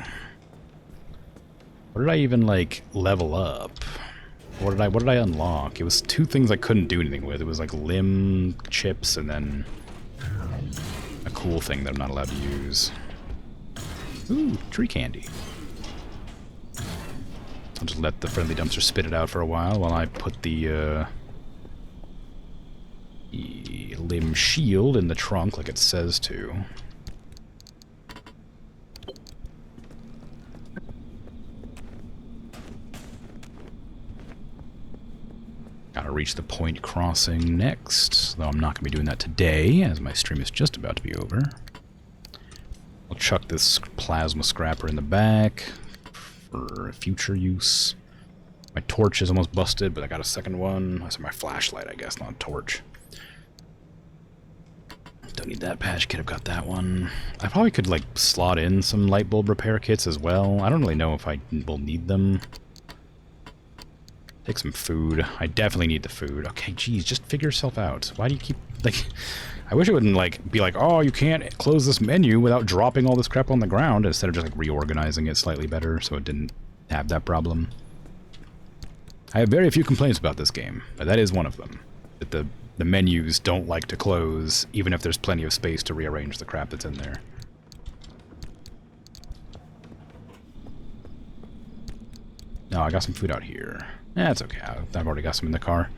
What did I even, like, level up? What did I unlock? It was 2 things I couldn't do anything with. It was, like, limb chips and then a cool thing that I'm not allowed to use. Ooh, tree candy. I'll just let the friendly dumpster spit it out for a while I put the limb shield in the trunk like it says to. Gotta reach the point crossing next, though I'm not gonna be doing that today, as my stream is just about to be over. I'll chuck this plasma scrapper in the back for future use. My torch is almost busted, but I got a second one. That's my flashlight, I guess, not a torch. Don't need that patch kit, I've got that one. I probably could, like, slot in some light bulb repair kits as well. I don't really know if I will need them. Take some food. I definitely need the food. Okay, geez, just figure yourself out. Why do you keep, like... I wish it wouldn't, like, be like, oh, you can't close this menu without dropping all this crap on the ground, instead of just, like, reorganizing it slightly better so it didn't have that problem. I have very few complaints about this game, but that is one of them. That the menus don't like to close, even if there's plenty of space to rearrange the crap that's in there. No, I got some food out here. That's okay, I've already got some in the car.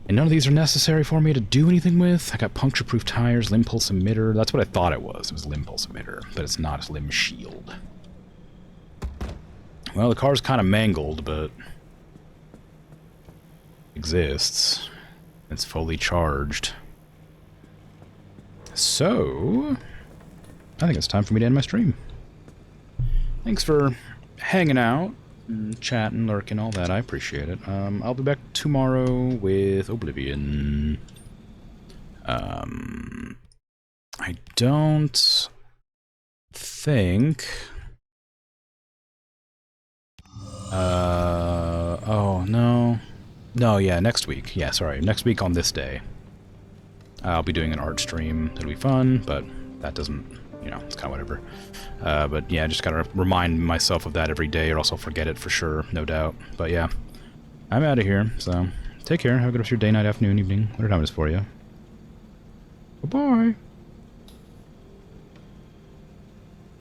And none of these are necessary for me to do anything with. I got puncture-proof tires, limb pulse emitter. That's what I thought it was. It was limb pulse emitter, but it's not. It's limb shield. Well, the car's kind of mangled, but exists. It's fully charged. So, I think it's time for me to end my stream. Thanks for hanging out. Chatting, lurking, all that. I appreciate it. I'll be back tomorrow with Oblivion. I don't think... oh, no. No, yeah, next week. Yeah, sorry. Next week on this day. I'll be doing an art stream. It'll be fun, but that doesn't... You know, it's kind of whatever. But yeah, just gotta remind myself of that every day or else I'll forget it for sure, no doubt. But yeah, I'm out of here, so take care. Have a good rest of your day, night, afternoon, evening, whatever time it is for you. Bye-bye.